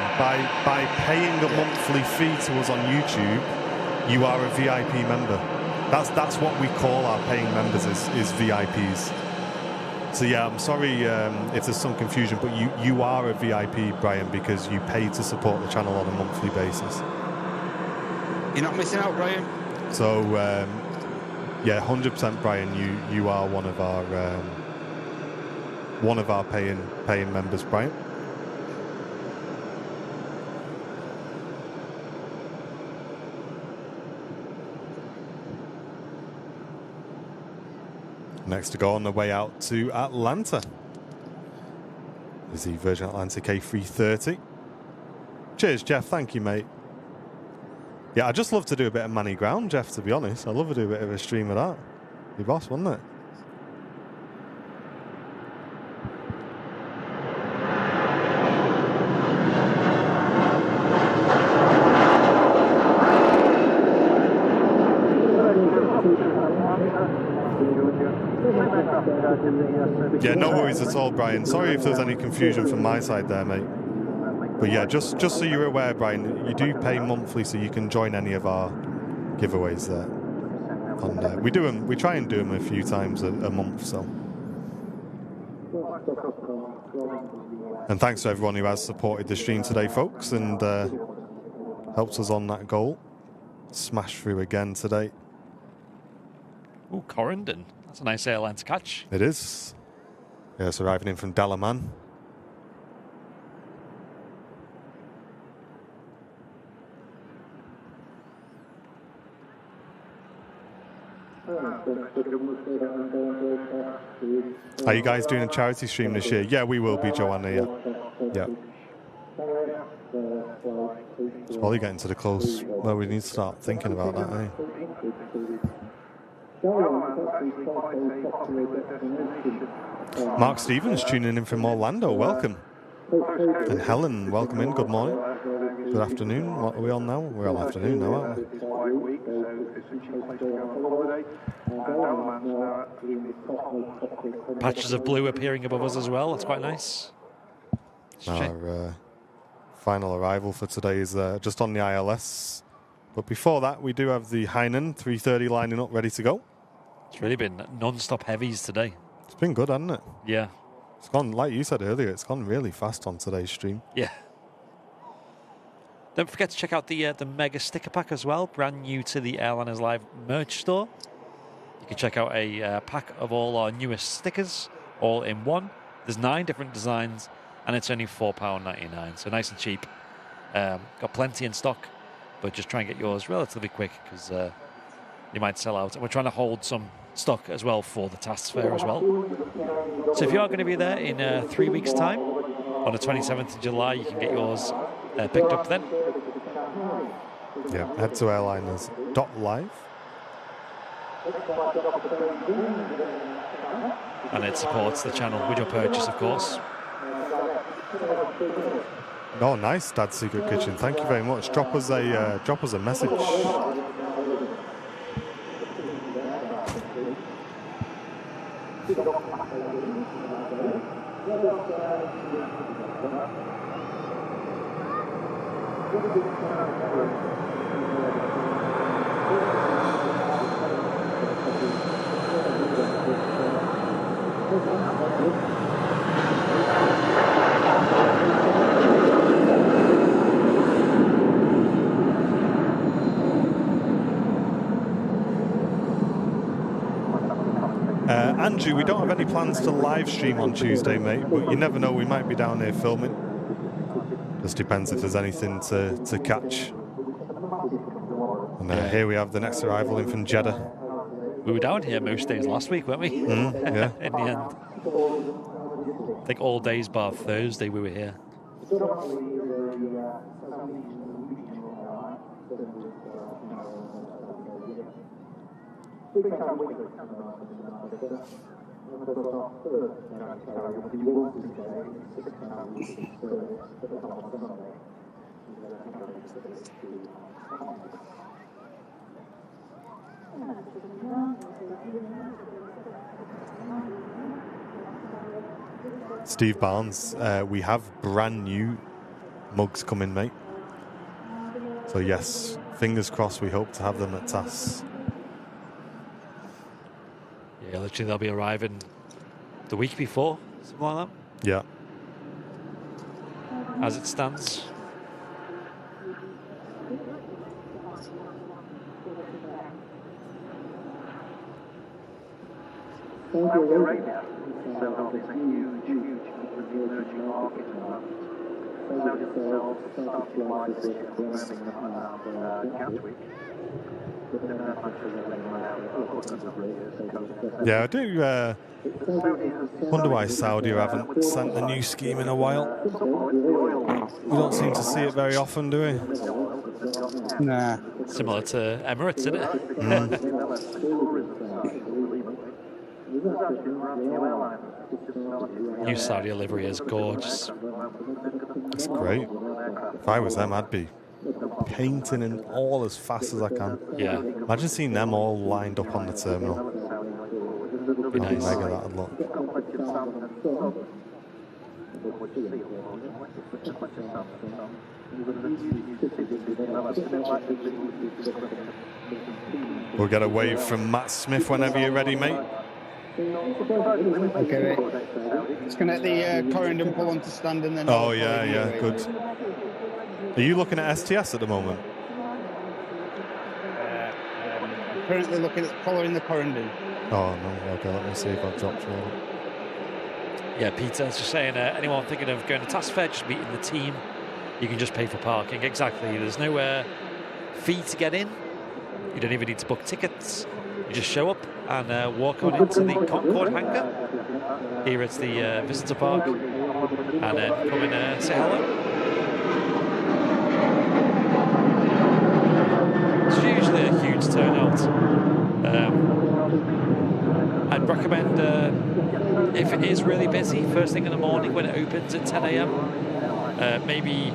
By paying a monthly fee to us on YouTube, you are a VIP member. That's what we call our paying members is VIPs. So yeah, I'm sorry if there's some confusion, but you are a VIP, Brian, because you pay to support the channel on a monthly basis. You're not missing out, Brian. So yeah, 100%, Brian. You are one of our paying members, Brian. Next to go on the way out to Atlanta is the Virgin Atlantic A330. Cheers, Jeff. Thank you, mate. Yeah, I'd just love to do a bit of Manny Ground, Jeff, to be honest. I'd love to do a bit of a stream of that. Your boss, wouldn't it? Yeah, no worries at all, Brian. Sorry if there's any confusion from my side there, mate. But yeah, just so you're aware, Brian, you do pay monthly, so you can join any of our giveaways there. And we try and do them a few times a month, so. And thanks to everyone who has supported the stream today, folks, and helped us on that goal. Smash through again today. Oh, Corendon. That's a nice airline to catch. It is. Yeah, it's arriving in from Dalaman. Are you guys doing a charity stream this year? Yeah, we will be, Joanna. Yeah. It's probably getting to the close where we need to start thinking about that, eh? Mark Stevens tuning in from Orlando. Welcome. And Helen, welcome in. Good morning. Good afternoon. What are we on now? We're on afternoon now, aren't we? Patches of blue appearing above us as well. That's quite nice. Our final arrival for today is just on the ILS. But before that, we do have the Hainan 330 lining up, ready to go. It's really been non-stop heavies today. It's been good, hasn't it? Yeah. It's gone, like you said earlier, it's gone really fast on today's stream. Yeah. Don't forget to check out the Mega Sticker Pack as well, brand new to the Airliners Live merch store. You can check out a pack of all our newest stickers, all in one. There's 9 different designs, and it's only £4.99, so nice and cheap. Got plenty in stock, but just try and get yours relatively quick, because you might sell out. And we're trying to hold some stock as well for the TAS fair as well. So if you are going to be there in 3 weeks' time, on the 27th of July, you can get yours picked up then. Yeah, head to airliners.live. And it supports the channel with your purchase, of course. Oh, nice, Dad's Secret Kitchen. Thank you very much. Drop us a message. Andrew, we don't have any plans to live stream on Tuesday, mate, but you never know, we might be down here filming. Just depends if there's anything to catch. And here we have the next arrival in from Jeddah. We were down here most days last week, weren't we? Yeah. In the end. I think all days bar Thursday we were here. Steve Barnes, we have brand new mugs coming, mate. So yes, fingers crossed, we hope to have them at TAS. Yeah, literally they'll be arriving the week before, something like that. Yeah. As it stands. Saudi Arabia itself is a huge emerging market at the moment. Saudi themselves started flights this year from Birmingham and Gatwick. Yeah, I do wonder why Saudi haven't sent the new scheme in a while. We don't seem to see it very often, do we? Nah. Similar to Emirates, isn't it? New Saudi livery is gorgeous. It's great. If I was them, I'd be painting and all as fast as I can. Yeah. Imagine seeing them all lined up on the terminal. be nice. Mega that'd look. We'll get a wave from Matt Smith whenever you're ready, mate. Okay, mate. Just going to let the Corendon pull onto stand and then... Oh, yeah, good. Are you looking at STS at the moment? Currently looking at following the Corendon. Oh, no. Okay, let me see if I've dropped you. Yeah, Peter's just saying, anyone thinking of going to Task Fair, just meeting the team, you can just pay for parking. Exactly. There's no fee to get in. You don't even need to book tickets. You just show up and walk on into the Concorde hangar here at the visitor park and come and say hello. It's usually a huge turnout. I'd recommend, if it is really busy, first thing in the morning when it opens at 10 a.m, maybe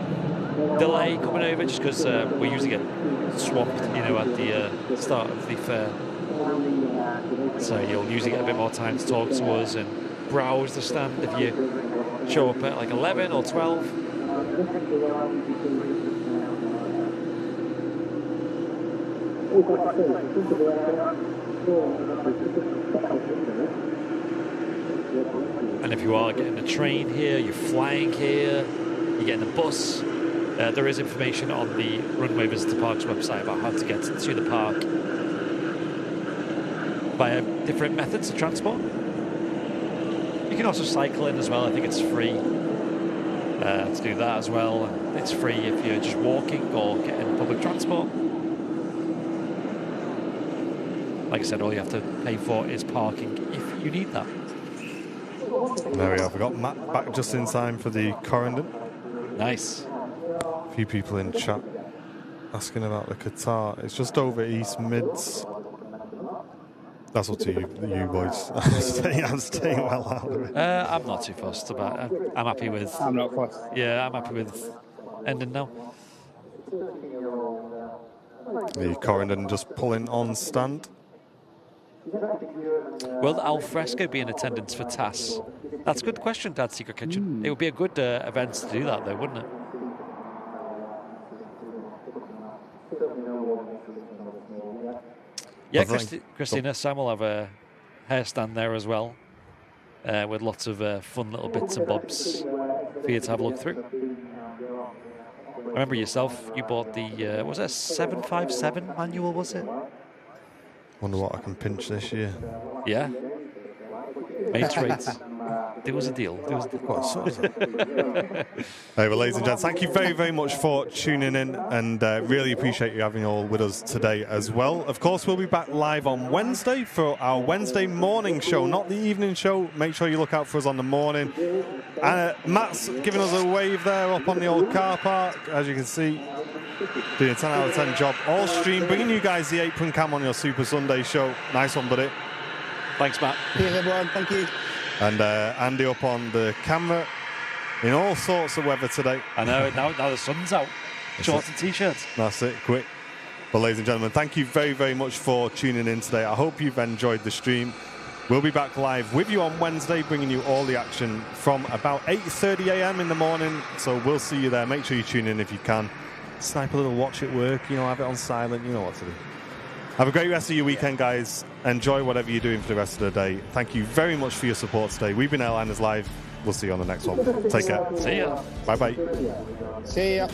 delay coming over just because we usually get swamped, you know, at the start of the fair. So you'll usually get a bit more time to talk to us and browse the stand if you show up at like 11 or 12. And if you are getting a train here, you're flying here, you're getting a bus, there is information on the Runway Visitor Parks website about how to get to the park via different methods of transport. You can also cycle in as well. I think it's free to do that as well. And it's free if you're just walking or getting public transport. Like I said, all you have to pay for is parking if you need that. There we are. We got Matt back just in time for the Corendon. Nice. A few people in chat asking about the Qatar. It's just over East Mids. That's up to you boys. I'm staying well out of it. I'm not too fussed about it. I'm happy with... I'm not fussed. Yeah, I'm happy with ending now. The Corendon just pulling on stand. Will the Alfresco be in attendance for TAS? That's a good question, Dad's Secret Kitchen. It would be a good event to do that, though, wouldn't it? Yeah, Christina, Sam will have a hair stand there as well, with lots of fun little bits and bobs for you to have a look through. I remember yourself, you bought the, was it a 757 manual, was it? Wonder what I can pinch this year. Yeah. Mates rates. There was a deal. Hey, well, ladies and gents, thank you very, very much for tuning in, and really appreciate you having you all with us today as well. Of course, we'll be back live on Wednesday for our Wednesday morning show, not the evening show. Make sure you look out for us on the morning. Matt's giving us a wave there up on the old car park, as you can see. Doing a 10 out of 10 job. All stream, bringing you guys the apron cam on your Super Sunday show. Nice one, buddy. Thanks, Matt. Cheers, everyone. Thank you. And Andy up on the camera in all sorts of weather today. I know, now the sun's out. Shorts and T-shirts. That's it, quick. Well, ladies and gentlemen, thank you very, very much for tuning in today. I hope you've enjoyed the stream. We'll be back live with you on Wednesday, bringing you all the action from about 8:30 a.m. in the morning. So we'll see you there. Make sure you tune in if you can. Snipe a little watch at work, you know, have it on silent, you know what to do. Have a great rest of your weekend, guys. Enjoy whatever you're doing for the rest of the day. Thank you very much for your support today. We've been Airliners Live. We'll see you on the next one. Take care. See ya. Bye-bye. See ya.